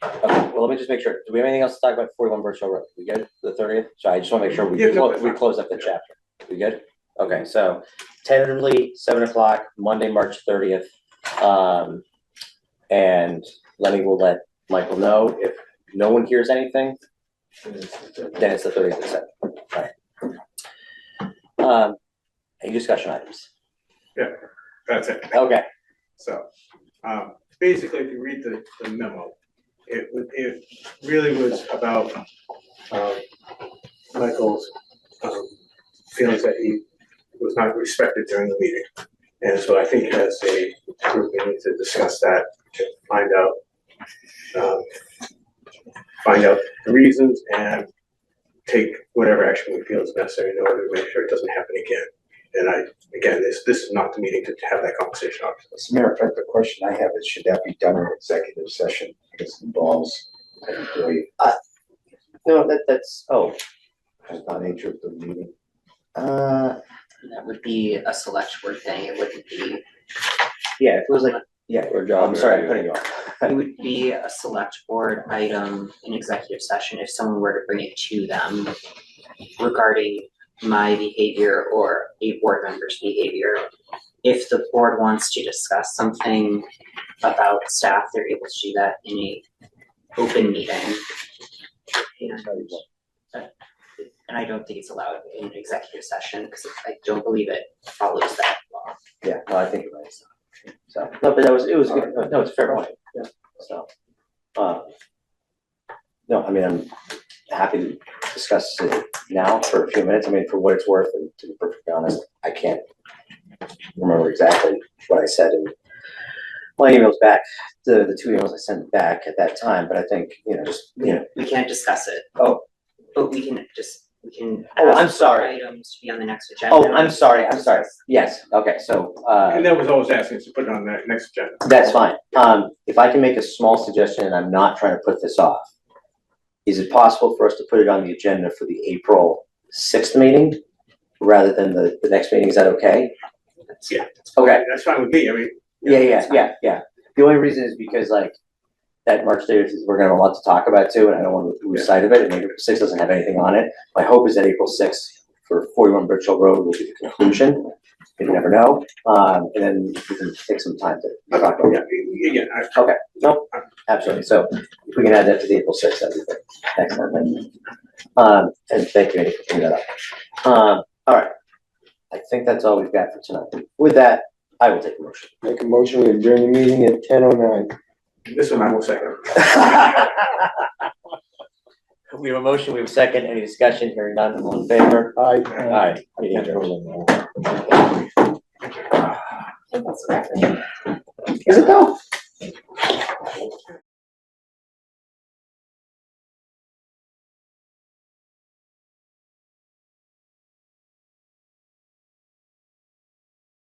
Okay, well, let me just make sure. Do we have anything else to talk about 41 Birch Road? We good, the 30th? So I just wanna make sure we, we close up the chapter. We good? Okay, so tentatively 7 o'clock, Monday, March 30th. And Lenny will let Michael know. If no one hears anything, then it's the 30th at 7. All right. Any discussion items? Yeah, that's it. Okay. So, basically, if you read the memo, it really was about, Michael's, feelings that he was not respected during the meeting. And so I think as a group, we need to discuss that, to find out the reasons and take whatever action we feel is necessary in order to make sure it doesn't happen again. And again, this is not the meeting to have that conversation, obviously. As a matter of fact, the question I have is, should that be done in executive session? Because it involves an employee. No, that's, That's not nature of the meeting. That would be a select board thing, it wouldn't be. Yeah, if it was like, yeah, I'm sorry, I'm cutting you off. It would be a select board item in executive session if someone were to bring it to them regarding my behavior or a board member's behavior. If the board wants to discuss something about staff, they're able to do that in a open meeting. And I don't think it's allowed in an executive session because I don't believe it follows that law. Yeah, no, I think you're right. So, no, but it was good. No, it's a fair point. Yeah. So, no, I mean, I'm happy to discuss it now for a few minutes. I mean, for what it's worth, and to be perfectly honest, I can't remember exactly what I said in my emails back, the 2 emails I sent back at that time, but I think, We can't discuss it. Oh. But we can Oh, I'm ask for sorry. items to be on the next agenda. Oh, I'm sorry. Yes, okay, so, And that was always asking us to put it on that next agenda. that's fine. If I can make a small suggestion, and I'm not trying to put this off, is it possible for us to put it on the agenda for the April 6th meeting rather than the next meeting? Is that okay? Yeah. Okay. That's fine with me, I mean. Yeah. The only reason is because like that March 30th, we're gonna have a lot to talk about too, and I don't want to lose sight of it, and April 6th doesn't have anything on it. My hope is that April 6th for 41 Birch Road will be the conclusion. You never know, and then we can take some time to talk about it. Okay, no, absolutely. So if we can add that to the April 6th, that'd be great. Excellent, thank you. And thank you, Andy, for bringing that up. All right, I think that's all we've got for tonight. With that, I will take a motion. Make a motion, we adjourn the meeting at 10:09. This one I will second. We have a motion, we have a second, any discussion, hearing none, all in favor? Aye. Aye. Meeting adjourned. Is it though?